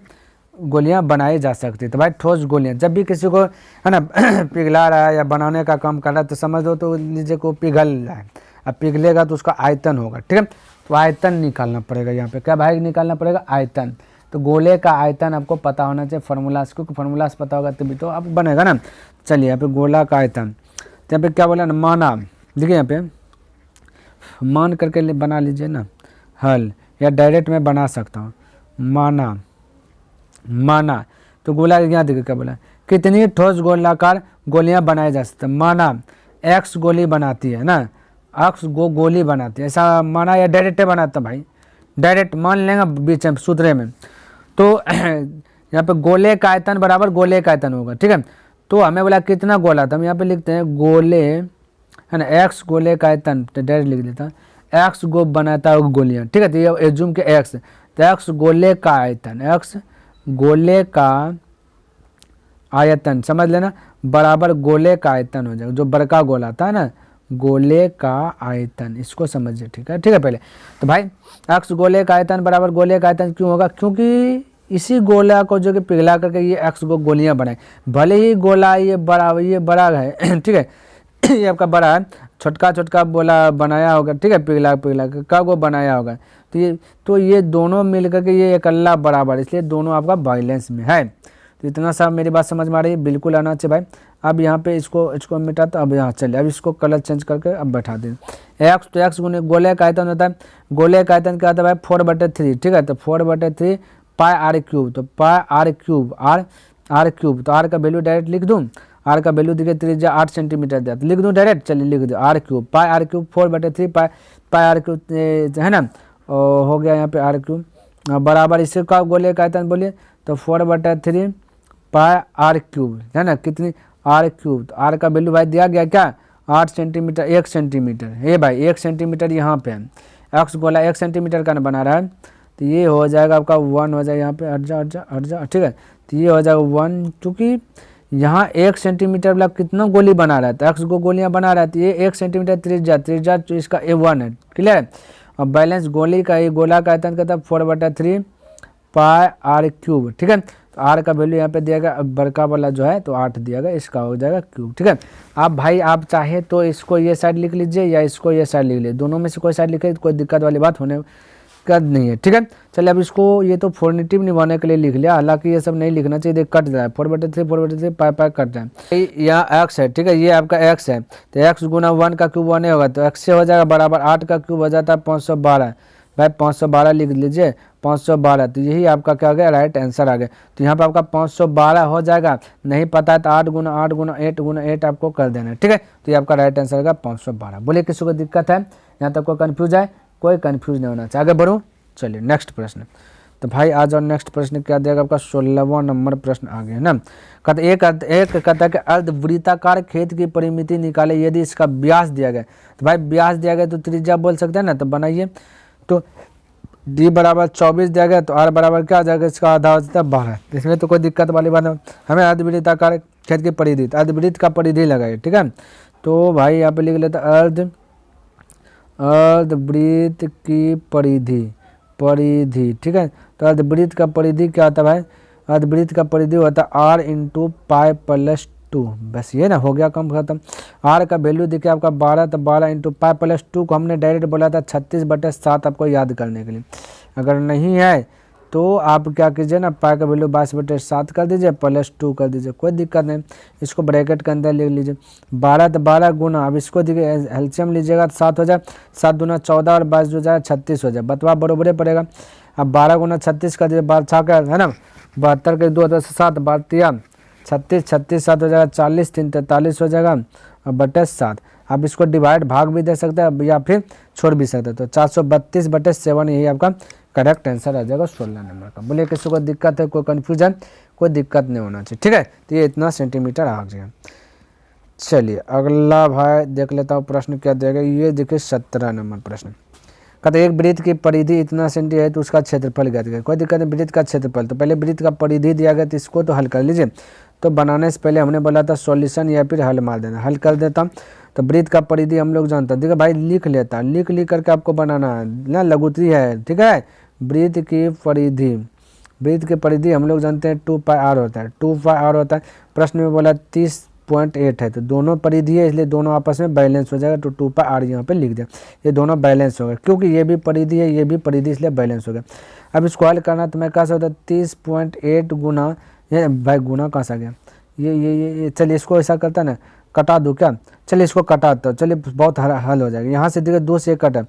गोलियां बनाई जा सकती है। तो भाई ठोस गोलियां जब भी किसी को है ना पिघला रहा है या बनाने का काम कर रहा है तो समझ लो तो लीजिए को पिघल रहा है, अब पिघलेगा तो उसका आयतन होगा, ठीक है। तो आयतन निकालना पड़ेगा यहाँ पे, क्या भाई निकालना पड़ेगा आयतन। तो गोले का आयतन आपको पता होना चाहिए फार्मूलास, क्योंकि फार्मूलास पता होगा तभी तो अब बनेगा ना। चलिए यहाँ पे गोला का आयतन, तो यहाँ पे क्या बोला ना माना, देखिए यहाँ पे मान करके बना लीजिए ना हल, या डायरेक्ट मैं बना सकता हूँ माना। तो गोला यहाँ देखिए क्या बोला, कितनी ठोस गोलाकार गोलियां बनाई जा सकती है। माना एक्स गोली बनाती है ना, एक्स गोली बनाती है, ऐसा माना या डायरेक्ट बनाता भाई, डायरेक्ट मान लेंगे बीच में सूत्रे में। तो यहाँ पे गोले का आयतन बराबर गोले का आयतन होगा, ठीक है। तो हमें बोला कितना गोला था, हम यहाँ पे लिखते हैं गोले है ना, एक्स गोले का आयतन, तो डायरेक्ट लिख देता है एक्स गो बनाता है गोलियां, ठीक है। तो ये एज्यूम के एक्स, तो एक्स गोले का आयतन, एक्स गोले का आयतन समझ लेना बराबर गोले का आयतन हो जाएगा, जो बड़का गोला था ना गोले का आयतन, इसको समझिए, ठीक है, ठीक है। पहले तो भाई एक्स गोले का आयतन बराबर गोले का आयतन क्यों होगा, क्योंकि इसी गोला को जो कि पिघला करके ये एक्स को गोलियां बनाए, भले ही गोला ये बड़ा है ठीक है ये आपका बड़ा है, छोटका छोटका गोला बनाया होगा, ठीक है, पिघला का को बनाया होगा। तो ये दोनों मिल करके ये इकल्ला बराबर, इसलिए दोनों आपका बैलेंस में है। तो इतना सा मेरी बात समझ में आ रही है, बिल्कुल आना चाहिए भाई। अब यहाँ पे इसको मिटाता, अब यहाँ चलिए, अब इसको कलर चेंज करके अब बैठा दें। एक्स तो एक्स गुने गोले का आयतन होता है, गोले का आयतन क्या होता है भाई 4/3, ठीक है। तो 4/3 पाई आर क्यूब, तो पाई आर क्यूब आर क्यूब, तो आर का वैल्यू डायरेक्ट लिख दूँ, आर का वैल्यू देखिए त्रिज्या 8 सेंटीमीटर दिया, तो लिख दूँ डायरेक्ट, चलिए लिख दो r cube, pi r cube 4/3 pi r cube है ना, हो गया यहाँ पे आर क्यूब बराबर इससे का गोले का आयतन बोलिए, तो 4/3 पाई आर क्यूब है ना, कितनी आर क्यूब, तो आर का वैल्यू भाई दिया गया क्या 8 सेंटीमीटर, 1 सेंटीमीटर, ये भाई 1 सेंटीमीटर यहाँ पे है, एक्स गोला 1 सेंटीमीटर का बना रहा है, तो ये हो जाएगा आपका 1 हो जाएगा यहाँ पे, हट जा ठीक है। तो ये हो जाएगा 1, चूँकि यहाँ 1 सेंटीमीटर वाला कितना गोली बना रहा है, तो एक्स को गोलियाँ बना रहा है, तो ये 1 सेंटीमीटर त्रिज्या तो इसका A1 है, क्लियर है। और बैलेंस गोली का ये गोला का आयतन कहता है 4/3 पाई आर क्यूब, ठीक है। तो आर का वैल्यू यहाँ पे दिया गया, अब बड़का वाला जो है तो 8 दिया गया, इसका हो जाएगा क्यूब, ठीक है। आप भाई आप चाहे तो इसको ये साइड लिख लीजिए या इसको ये साइड लिख लीजिए, दोनों में से कोई साइड लिखे तो कोई दिक्कत वाली बात होने का नहीं है, ठीक है। चलिए अब इसको ये तो फोर्नेटिव निभाने के लिए लिख लिया, हालांकि ये सब नहीं लिखना चाहिए, कट जाए 4/3 पाई कट जाए। यहाँ एक्स है, ठीक है, ये आपका एक्स है, तो एक्स गुना 1 का क्यूब 1 होगा, तो एक्स से हो जाएगा बराबर 8 का क्यूब हो जाता है 512, भाई 512 लिख लीजिए 512, तो यही आपका क्या आ गया राइट आंसर आ गया। तो यहाँ पर आपका 512 हो जाएगा, नहीं पता है तो 8 गुना 8 गुना 8 गुना 8 आपको कर देना है, ठीक है। तो ये आपका राइट आंसर आएगा 512। बोलिए किसी को दिक्कत है यहाँ तक, कोई कन्फ्यूज है, कोई कन्फ्यूज नहीं होना चाहिए, आगे बढ़ूँ। चलिए नेक्स्ट प्रश्न, तो भाई आज और नेक्स्ट प्रश्न क्या देगा आपका 16वां नंबर प्रश्न आ गया ना। कहते एक कहता है कि अर्धवृत्ताकार खेत की परिमिति निकाले यदि इसका व्यास दिया गया, तो भाई व्यास दिया गया तो त्रिज्या बोल सकते हैं ना, तो बनाइए। तो डी बराबर 24 दिया गया, तो आर बराबर क्या आ जाएगा, इसका आधा हो जाता है 12, इसमें तो कोई दिक्कत वाली बात नहीं। हमें अर्धवृत्ताकार खेत की परिधि, अर्धवृत्त का परिधि लगाए, ठीक है। तो भाई यहाँ पे लिख लेता अर्धवृत्त की परिधि, ठीक है। तो अर्धवृत्त का परिधि क्या होता है भाई, अर्धवृत्त का परिधि होता है r × पाई+2, बस ये ना हो गया कम खत्म। r का वैल्यू देखिए आपका 12, तो 12 × पाई+2 को हमने डायरेक्ट बोला था 36/7 आपको याद करने के लिए। अगर नहीं है तो आप क्या कीजिए ना, पाई का वैल्यू 22/7 कर दीजिए, +2 कर दीजिए, कोई दिक्कत नहीं। इसको ब्रैकेट के अंदर लिख लीजिए, 12 तो 12 गुना, अब इसको देखिए एलसीएम लीजिएगा तो 7 हो जाए, 7 दूना 14 और 22 हो जाए 36 हो जाए, बतवा बरोबर पड़ेगा। अब 12 गुना 36 कर दीजिए, 12 छा का है ना 72 के 2 7 12 36, 36 7 हो जाएगा 40, 3 43 हो जाएगा और /7। आप इसको डिवाइड भाग भी दे सकते हैं या फिर छोड़ भी सकते हैं, तो 432/7 यही आपका करेक्ट आंसर आ जाएगा 16 नंबर का। बोलिए किसी को दिक्कत है, कोई कन्फ्यूजन, कोई दिक्कत नहीं होना चाहिए, ठीक है। तो ये इतना सेंटीमीटर आ गया। चलिए अगला भाई देख लेता हूँ प्रश्न क्या देगा, ये देखिए 17 नंबर प्रश्न। कहते एक वृत्त की परिधि इतना सेंटी है तो उसका क्षेत्रफल ज्ञात करें। कोई दिक्कत नहीं, वृत्त का क्षेत्रफल, तो पहले वृत्त का परिधि दिया गया तो इसको तो हल कर लीजिए। तो बनाने से पहले हमने बोला था सॉल्यूशन या फिर हल मार देना, हल कर देता। तो वृत्त का परिधि हम लोग जानते हैं, देखिए भाई लिख लेता, लिख करके आपको बनाना है ना, लघुत्री है, ठीक है। वृत्त की परिधि, वृत्त की परिधि हम लोग जानते हैं 2πr होता है, 2πr होता है। प्रश्न में बोला 30.8 है, तो दोनों परिधि है इसलिए दोनों आपस में बैलेंस हो जाएगा, तो 2πr यहाँ पे लिख दिया, ये दोनों बैलेंस हो गए, क्योंकि ये भी परिधि है ये भी परिधि, इसलिए बैलेंस हो गया। अब इसको हल करना तो मैं कह सकता 30.8 गुना, ये भाई गुना कहाँ से आ गया, ये चलिए इसको ऐसा करता ना, कटा दूँ क्या, चलिए इसको कटाता, चलिए बहुत हल हो जाएगा। यहाँ से देखिए 2 से 1 कटा,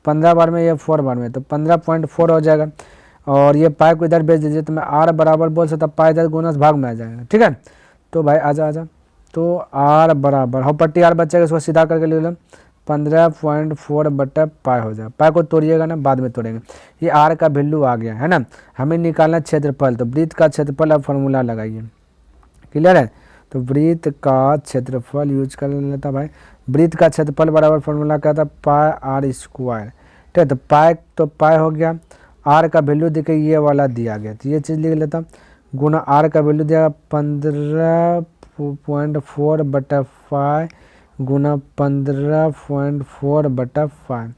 15 बार में, ये 4 बार में, तो 15.4 हो जाएगा। और ये पाई को इधर भेज दीजिए, तो मैं r बराबर बोल सकता, पाई इधर गुना भाग में आ जाएगा, ठीक है। तो भाई आजा, तो r बराबर, हो पट्टी r बचेगा, इसको सीधा करके ले लो, 15.4/पाई हो जाएगा। पाई को तोड़िएगा ना, बाद में तोड़ेंगे। ये r का वैल्यू आ गया है ना, हमें निकालना क्षेत्रफल, तो वृत्त का क्षेत्रफल अब फॉर्मूला लगाइए, क्लियर है। तो वृत्त का क्षेत्रफल यूज कर लेता भाई, वृत्त का क्षेत्रफल बराबर फॉर्मूला क्या था, पाई r स्क्वायर, ठीक है। तो पाई हो गया, r का वैल्यू देखिए ये वाला दिया गया, तो ये चीज़ लिख लेता, गुना r का वैल्यू दिया 15.4/5 गुना 15.4/5,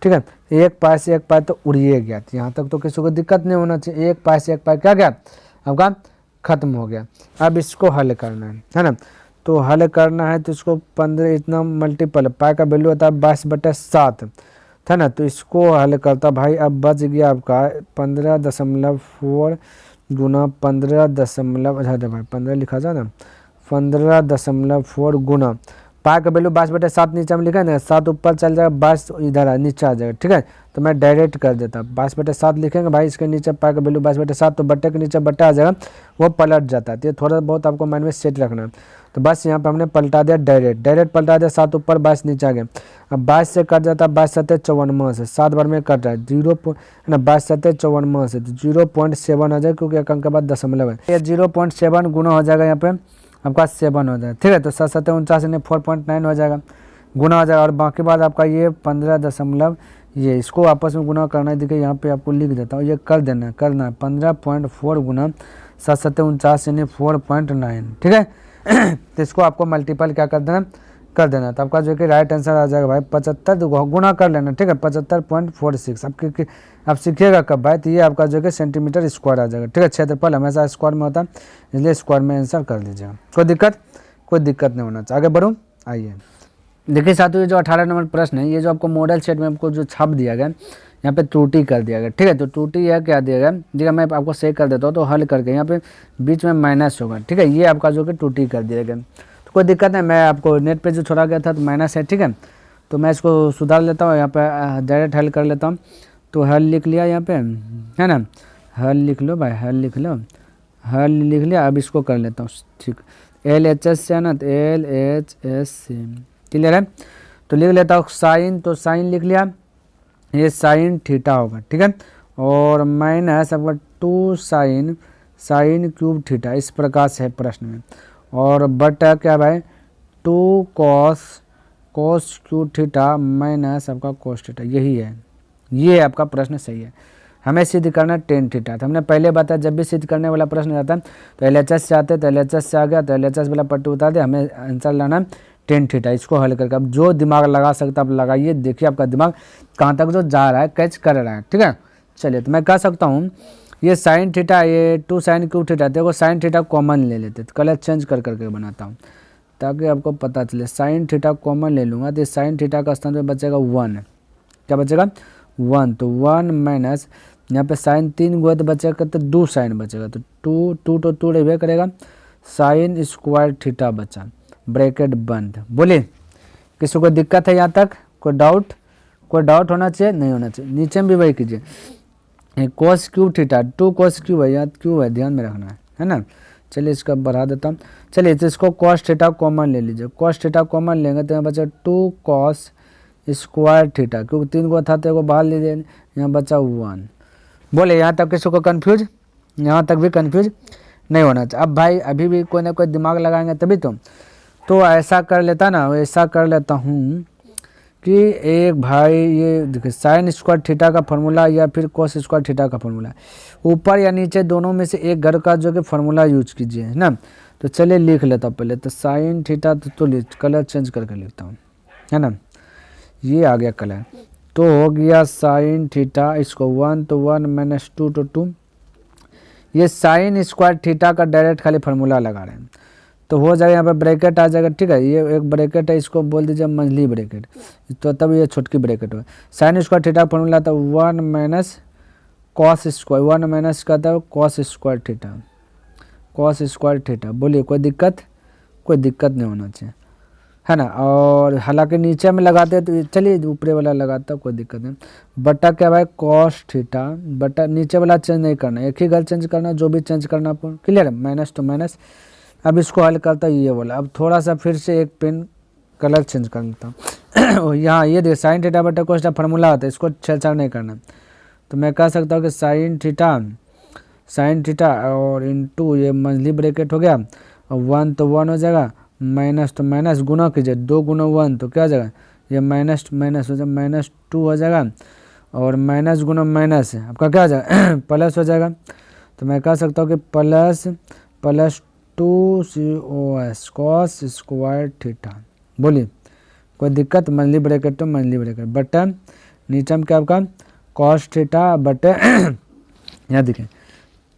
ठीक है। एक पाई से एक पाई तो उड़िए गया, तो यहाँ तक तो किसी को दिक्कत नहीं होना चाहिए, एक पाई से एक पाई क्या गया आपका खत्म हो गया। अब इसको हल करना है ना, तो हल करना है तो इसको 15 इतना मल्टीपल, पाई का वैल्यू होता है 22/7 था ना, तो इसको हल करता भाई। अब बच गया आपका 15.4 गुना 15 लिखा जाए ना, 15.4 गुना पाई का वैल्यू 22/7 नीचे में लिखा है ना, 7 ऊपर चल जाएगा, 22 इधर नीचे आ जाएगा, ठीक है। तो मैं डायरेक्ट कर देता, 22/7 लिखेंगे भाई, इसके नीचे पाई का वैल्यू 22/7, तो बट्टे के नीचे बट्टा आ जाएगा, वो पलट जाता है। तो ये थोड़ा बहुत आपको माइंड में सेट रखना है। तो बस यहाँ पे हमने पलटा दिया, डायरेक्ट पलटा दिया, 7 ऊपर 22 नीचे आ गया। अब 22 से कट जाता है, 22 7 54 से, 7 बार में कट रहा है, 22 7 54 से, तो 0.7 आ जाएगा, क्योंकि एक अंक के बाद दशमलव है, ये 0.7 गुना हो जाएगा, यहाँ पे आपका 7 हो जाएगा, ठीक है। तो 7 7 49 ने 4.9 हो जाएगा, गुना हो जाएगा, और बाकी बाद आपका ये 15 दशमलव, ये इसको आपस में गुना करना है, देखिए यहाँ पे आपको लिख देता हूँ, ये कर देना करना है 15.4 गुना 7 7 49 यानी 4.9, ठीक है। तो इसको आपको मल्टीपल क्या कर देना, तो आपका जो कि राइट आंसर आ जाएगा भाई 75, गुना कर लेना, ठीक है, 75.46। आप सीखिएगा कब भाई, तो ये आपका जो कि सेंटीमीटर स्क्वायर आ जाएगा, ठीक है। क्षेत्रफल हमेशा स्क्वायर में होता है, इसलिए स्क्वायर में आंसर कर लीजिएगा, कोई दिक्कत नहीं होना चाहिए। आगे बढ़ो, आइए देखिए साथियों, ये जो 18 नंबर प्रश्न है, ये जो आपको मॉडल सेट में आपको जो छाप दिया गया, यहाँ पे त्रुटि कर दिया गया, ठीक है। तो त्रुटि यह क्या दिया गया, देखिए मैं आपको सही कर देता हूँ, तो हल करके यहाँ पे बीच में माइनस होगा, ठीक है, ये आपका जो कि त्रुटि कर दिया गया। तो कोई दिक्कत नहीं, मैं आपको नेट पे जो छोड़ा गया था तो माइनस है, ठीक है। तो मैं इसको सुधार लेता हूँ, यहाँ पे डायरेक्ट हल कर लेता हूँ। तो हल लिख लिया यहाँ पे, है ना, हल लिख लो भाई, हल लिख लिया। अब इसको कर लेता हूँ, ठीक, LHS से है ना, तो LHS से क्लियर है। तो लिख लेता हूँ साइन, तो साइन लिख लिया, ये साइन थीटा होगा, ठीक है। और माइनस आपका 2 साइन क्यूब थीटा, इस प्रकार से है प्रश्न में। और बटा क्या भाई 2 कॉस क्यूब थीटा माइनस आपका कोस थीटा, यही है, ये आपका प्रश्न सही है। हमें सिद्ध करना 10 थीटा, तो हमने पहले बताया जब भी सिद्ध करने वाला प्रश्न आता है तो LHS से आते, तो LHS से आ गया, तो LHS वाला पट्टी उतार दे, हमें आंसर लाना 10 थीटा। इसको हल करके अब जो दिमाग लगा सकता आप लगाइए, देखिए आपका दिमाग कहाँ तक जो जा रहा है, कैच कर रहा है, ठीक है। चलिए, तो मैं कह सकता हूँ ये साइन थीटा, ये 2 साइन क्यूब थीटा, देखो साइन थीटा कॉमन ले लेते, तो कलर चेंज करके बनाता हूँ ताकि आपको पता चले। साइन थीटा कॉमन ले लूँगा, तो साइन थीटा का स्थान पे बचेगा 1, क्या बचेगा 1, तो 1 माइनस यहाँ पे साइन 3 हुआ तो बचेगा, तो 2 साइन बचेगा, तो 2 रिवे करेगा, साइन स्क्वायर थीटा बचा, ब्रैकेट बंद। बोलिए किसी को दिक्कत है यहाँ तक, कोई डाउट होना चाहिए, नहीं होना चाहिए। नीचे में भी वही कीजिए, cos cube theta, 2 cos cube है, यहाँ क्यूब है, ध्यान में रखना है ना। चलिए इसका बढ़ा देता हूँ, चलिए तो इसको कॉस थीटा कॉमन ले लीजिए, कॉस थीटा कॉमन लेंगे तो यहाँ बचा 2 कॉस स्क्वायर थीटा, क्योंकि 3 को था तो बाहर लीजिए, यहाँ बचा 1। बोले यहाँ तक किसी को कन्फ्यूज, यहाँ तक भी कन्फ्यूज नहीं होना चाहिए। अब भाई अभी भी कोई ना कोई दिमाग लगाएंगे तभी तो ऐसा कर लेता ना, ऐसा कर लेता हूँ कि एक भाई ये देखिए साइन स्क्वायर थीटा का फार्मूला या फिर कोस स्क्वायर थीटा का फार्मूला, ऊपर या नीचे दोनों में से एक घर का जो कि फार्मूला यूज कीजिए, है ना। तो चलिए लिख लेता हूँ पहले तो साइन थीटा, तो कलर चेंज करके लिखता हूँ, है ना। ये आ गया कलर, तो हो गया साइन थीटा, इसको 1 तो 1 माइनस 2 तो 2। ये साइन स्क्वायर थीटा का डायरेक्ट खाली फार्मूला लगा रहे हैं, तो हो जाएगा यहाँ पे ब्रैकेट आ जाएगा, ठीक है। ये एक ब्रैकेट है, इसको बोल दीजिए मंझली ब्रैकेट, तो तब ये छोटकी ब्रैकेट हो। साइन स्क्वायर थीटा का फॉर्मूला था 1 माइनस कॉस स्क्वायर, 1 माइनस का था cos square theta, cos square theta. बोलिए कोई दिक्कत? कोई दिक्कत नहीं होना चाहिए, है ना। और हालांकि नीचे में लगाते हैं तो चलिए ऊपरे वाला लगाता, कोई दिक्कत नहीं। बटा क्या भाई कॉस थीटा, बटा नीचे वाला चेंज नहीं करना, एक ही घर चेंज करना, जो भी चेंज करना आपको, क्लियर है। माइनस तो माइनस। अब इसको हल करता है ये वाला, अब थोड़ा सा फिर से एक पेन कलर चेंज कर लेता हूँ। यहाँ ये देखिए साइन थीटा बटा कोस थीटा फार्मूला होता है, इसको छेड़छाड़ नहीं करना। तो मैं कह सकता हूँ कि साइन थीटा और इंटू ये मंझली ब्रैकेट हो गया, और 1 तो 1 हो जाएगा, माइनस तो माइनस, गुना कीजिए 2 गुना 1 तो क्या हो जाएगा, ये माइनस माइनस हो जाएगा, -2 हो जाएगा, और माइनस गुना माइनस है आपका क्या हो जाएगा प्लस हो जाएगा। तो मैं कह सकता हूँ कि plus 2 cos cos square theta. बोलिए कोई दिक्कत? मंझली ब्रैकेट तो मंझली ब्रैकेट, बटा नीचे में क्या आपका कॉस थीटा बटे यहाँ देखिए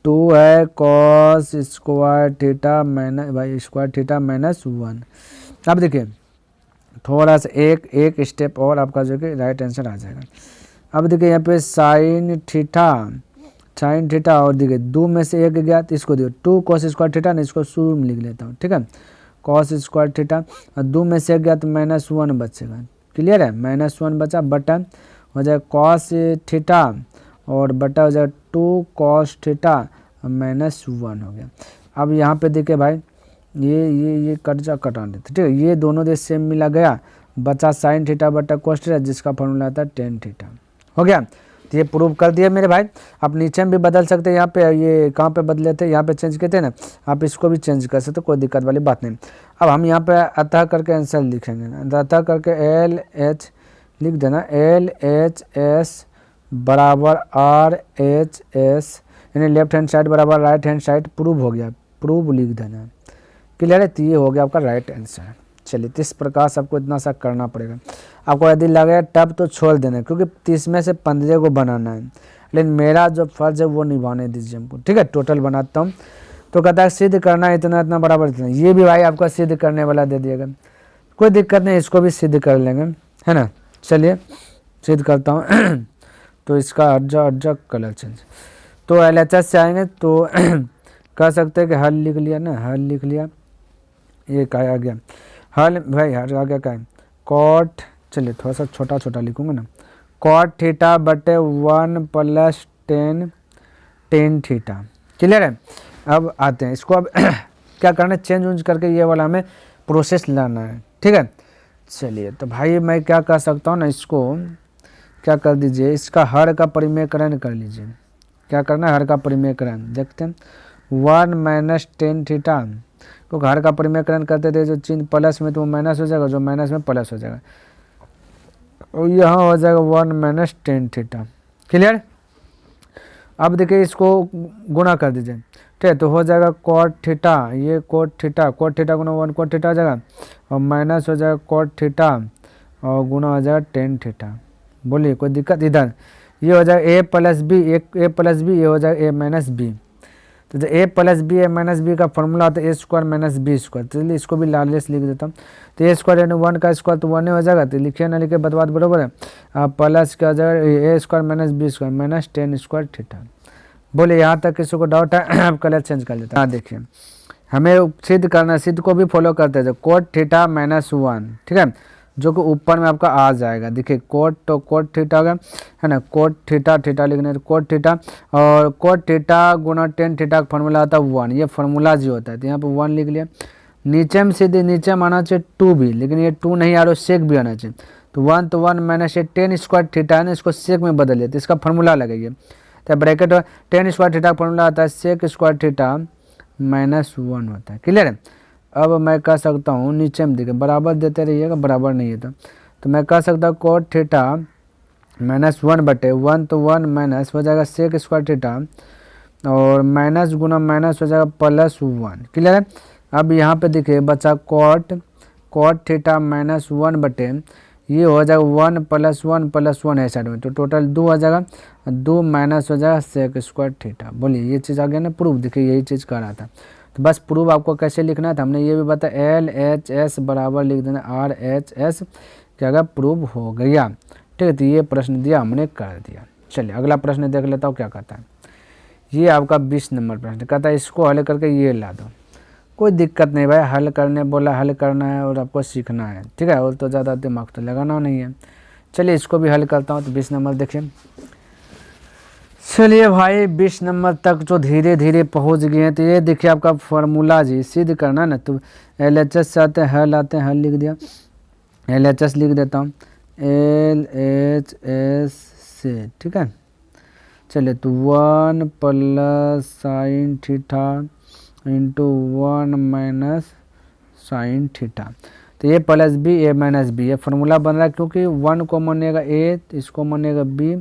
2 है कॉस स्क्वायर थीटा माइनस भाई स्क्वायर थीटा माइनस 1। अब देखिए थोड़ा सा एक स्टेप और आपका जो कि राइट आंसर आ जाएगा। अब देखिए यहाँ पे साइन थीटा और देखिए 2 में से एक गया तो इसको देखिए 2 कॉस स्क्वायर थीटा ना, इसको शुरू में लिख लेता हूँ, ठीक है। कॉस स्क्वायर थीटा और 2 में से एक गया तो -1 बचेगा, क्लियर है। -1 बचा, बटा हो जाएगा कॉस थीटा और बटा हो जाएगा 2 कॉस थीटा -1 हो गया। अब यहाँ पे देखिए भाई ये कटा देते, ठीक है। ये दोनों दे सेम मिला गया, बचा साइन थीटा बटा कॉस थीटा जिसका फॉर्मूला था टेन थीटा, हो गया। तो ये प्रूव कर दिया मेरे भाई। आप नीचे में भी बदल सकते हैं, यहाँ पे ये कहाँ पे बदले थे, यहाँ पे चेंज किए थे ना, आप इसको भी चेंज कर सकते, कोई दिक्कत वाली बात नहीं। अब हम यहाँ पे अतः करके आंसर लिखेंगे, अतः करके LH लिख देना, LHS बराबर RHS, यानी लेफ्ट हैंड साइड बराबर राइट हैंड साइड, प्रूव हो गया, प्रूव लिख देना, क्लियर है। तो ये हो गया आपका राइट आंसर। चलिए 30 प्रकार से आपको इतना सा करना पड़ेगा। आपको यदि लगे टफ तो छोड़ देना, क्योंकि 30 में से 15 को बनाना है, लेकिन मेरा जो फर्ज है वो निभाने दीजिए हमको, ठीक है। टोटल बनाता हूँ, तो कहता है सिद्ध करना इतना बराबर इतना, ये भी भाई आपका सिद्ध करने वाला दे दिएगा, कोई दिक्कत नहीं, इसको भी सिद्ध कर लेंगे, है ना। चलिए सिद्ध करता हूँ। तो इसका अर्जा कलर चेंज, तो LHS से आएंगे तो कह सकते हैं कि हल लिख लिया ना, हल लिख लिया, ये क्या आ गया हल भाई, हल आ गया क्या है कॉट, चलिए थोड़ा सा छोटा लिखूंगा ना, कॉट थीटा बटे 1 + टेन थीटा, क्लियर है। अब आते हैं इसको, अब क्या करना है, चेंज उंज करके ये वाला हमें प्रोसेस लाना है, ठीक है। चलिए तो भाई मैं क्या कर सकता हूँ ना, इसको क्या कर दीजिए, इसका हर का परिमेयकरण कर लीजिए। क्या करना है, हर का परिमेयकरण, देखते हैं 1 माइनस टेन थीटा, क्योंकि हर का परिमेयकरण करते थे जो चिन्ह प्लस में तो वो माइनस हो जाएगा, जो माइनस में प्लस हो जाएगा, और यहाँ हो जाएगा 1 माइनस टेन थीटा, क्लियर। अब देखिए इसको गुणा कर दीजिए, ठीक है, तो हो जाएगा कॉट थीटा, ये कोट थीटा गुना 1 कोट थीटा हो जाएगा, और माइनस हो जाएगा कॉट थीटा और गुना हो जाएगा टेन थीटा। बोलिए कोई दिक्कत? इधर ये हो जाएगा a + b, ये हो जाएगा a - b। तो जो a + b a - b का फॉर्मूला होता है a² - b²। तो चलिए इसको भी लाल से लिख देता हूँ। तो a² यानी 1 का स्क्वायर तो 1 हो जाएगा, तो लिखिए ना लिखे बात बराबर है। प्लस क्या हो जाएगा a² - b² - ten square theta. बोलिए यहाँ तक किसी को डाउट है? आप कलर चेंज कर लेते हैं। हाँ देखिए हमें सिद्ध करना, सिद्ध को भी फॉलो करते थे, कोट थीटा -1, ठीक है, जो कि ऊपर में आपका आ जाएगा। देखिए कोट तो कोट थीटा होगा, है ना, कोट थीटा लिखने, कोट थीटा और कोट थीटा गुना टेन थीटा का फॉर्मूला आता है 1, ये फार्मूला जी होता है। तो यहाँ पे 1 लिख लिया, नीचे में सीधे नीचे में आना चाहिए 2 भी, लेकिन ये 2 नहीं आ रहा, सेक भी आना चाहिए। तो 1 तो 1 माइनस ये टेन स्क्वायर थीटा है ना, इसको सेक में बदल लिया, तो इसका फॉर्मूला लगाइए। तो ब्रैकेट टेन स्क्वायर थीटा का फॉर्मूला आता है सेक स्क्वायर थीटा -1 होता है, क्लियर है। अब मैं कह सकता हूँ नीचे में देखिए बराबर देते रहिएगा, बराबर नहीं है तो मैं कह सकता हूँ कोट थीटा -1/1, तो 1 माइनस हो जाएगा सेक स्क्वायर थीटा और माइनस गुना माइनस हो जाएगा +1। क्लियर है। अब यहाँ पे देखिए बचा कोट थीटा -1/, ये हो जाएगा 1 + 1 + 1 है साइड में, तो टोटल 2 आ जाएगा, 2 माइनस हो जाएगा सेक स्क्वायर थीटा। बोलिए ये चीज़ आ गया ना प्रूफ। देखिए यही चीज़ कर रहा था। तो बस प्रूफ आपको कैसे लिखना था हमने ये भी बताया, LHS बराबर लिख देना RHS, क्या अगर प्रूफ हो गया। ठीक है, तो ये प्रश्न दिया हमने कर दिया। चलिए अगला प्रश्न देख लेता हूँ क्या कहता है। ये आपका 20 नंबर प्रश्न कहता है इसको हल करके ये ला दो। कोई दिक्कत नहीं भाई, हल करने बोला हल करना है और आपको सीखना है। ठीक है, और तो ज़्यादा दिमाग तो लगाना नहीं है। चलिए इसको भी हल करता हूँ। तो 20 नंबर देखिए। चलिए भाई 20 नंबर तक जो धीरे धीरे पहुँच गए हैं। तो ये देखिए आपका फार्मूला जी सिद्ध करना ना, तो LHS से आते हैं हल, आते हैं हल लिख दिया, LHS लिख देता हूँ LHS से। ठीक है, चलिए तो 1 + sin theta into 1 minus sine theta. तो A plus B A minus B, ये फार्मूला बन रहा है क्योंकि 1 को मानेगा ए, तो इसको मानेगा बी,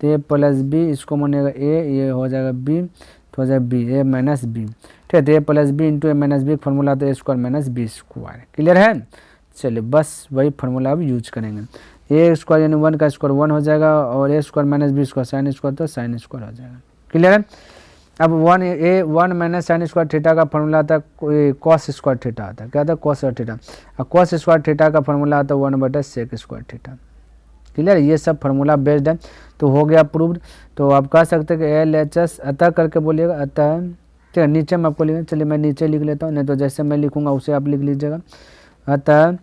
तो ए प्लस बी, इसको मानेगा ए, ये हो जाएगा बी, तो हो जाएगा बी ए माइनस बी। ठीक है, तो A plus B into A minus B formula तो A square minus B square. Clear है। चलिए बस वही फार्मूला अब यूज करेंगे। ए स्क्वायर यानी 1 का स्क्वायर 1 हो जाएगा और A square minus B square sine square तो साइन स्क्वायर हो जाएगा। क्लियर है। अब 1 माइनस साइन स्क्वायर थीटा का फॉर्मूला आता है कॉस स्क्वायर थीटा आता है। क्या आता है कॉस स्क्वायर थीटा, और कॉस स्क्वायर थीटा का फॉर्मूला आता है 1/सेक स्क्वायर थीटा। क्लियर, ये सब फार्मूला बेस्ड है। तो हो गया प्रूव्ड। तो आप कह सकते हैं कि LHS अतः करके बोलिएगा, अतः। ठीक है, नीचे में आपको लिखना, चलिए मैं नीचे लिख लेता हूँ, नहीं तो जैसे मैं लिखूँगा उसे आप लिख लीजिएगा। अतः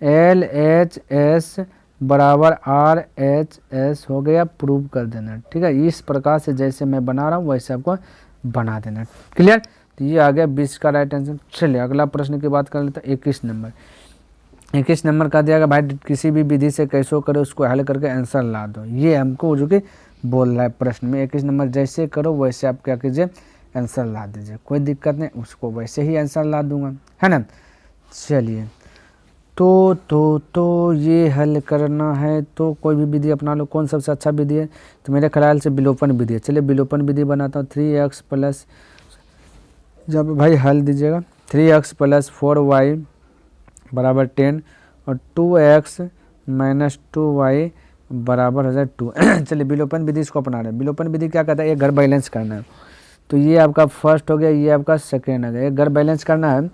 LHS बराबर RHS हो गया, प्रूव कर देना। ठीक है, इस प्रकार से जैसे मैं बना रहा हूँ वैसे आपको बना देना। क्लियर, तो ये आ गया 20 का राइट आंसर। चलिए अगला प्रश्न की बात कर लेते हैं। 21 नंबर 21 नंबर का दिया गया भाई किसी भी विधि से कैसो करो उसको हल करके आंसर ला दो। ये हमको जो कि बोल रहा है प्रश्न में। 21 नंबर जैसे करो वैसे आप क्या कीजिए आंसर ला दीजिए, कोई दिक्कत नहीं, उसको वैसे ही आंसर ला दूंगा, है ना। चलिए तो ये हल करना है तो कोई भी विधि अपना लो। कौन सबसे अच्छा विधि है, तो मेरे ख्याल से विलोपन विधि है। चलिए विलोपन विधि बनाता हूँ। 3x प्लस, जब भाई हल दीजिएगा 3x + 4y बराबर 10 और 2x - 2y बराबर हो जाए 2। चलिए विलोपन विधि इसको अपना रहे हैं। विलोपन विधि क्या कहता है, एक घर बैलेंस करना है। तो ये आपका फर्स्ट हो गया, ये आपका सेकेंड हो गया। एक घर बैलेंस करना है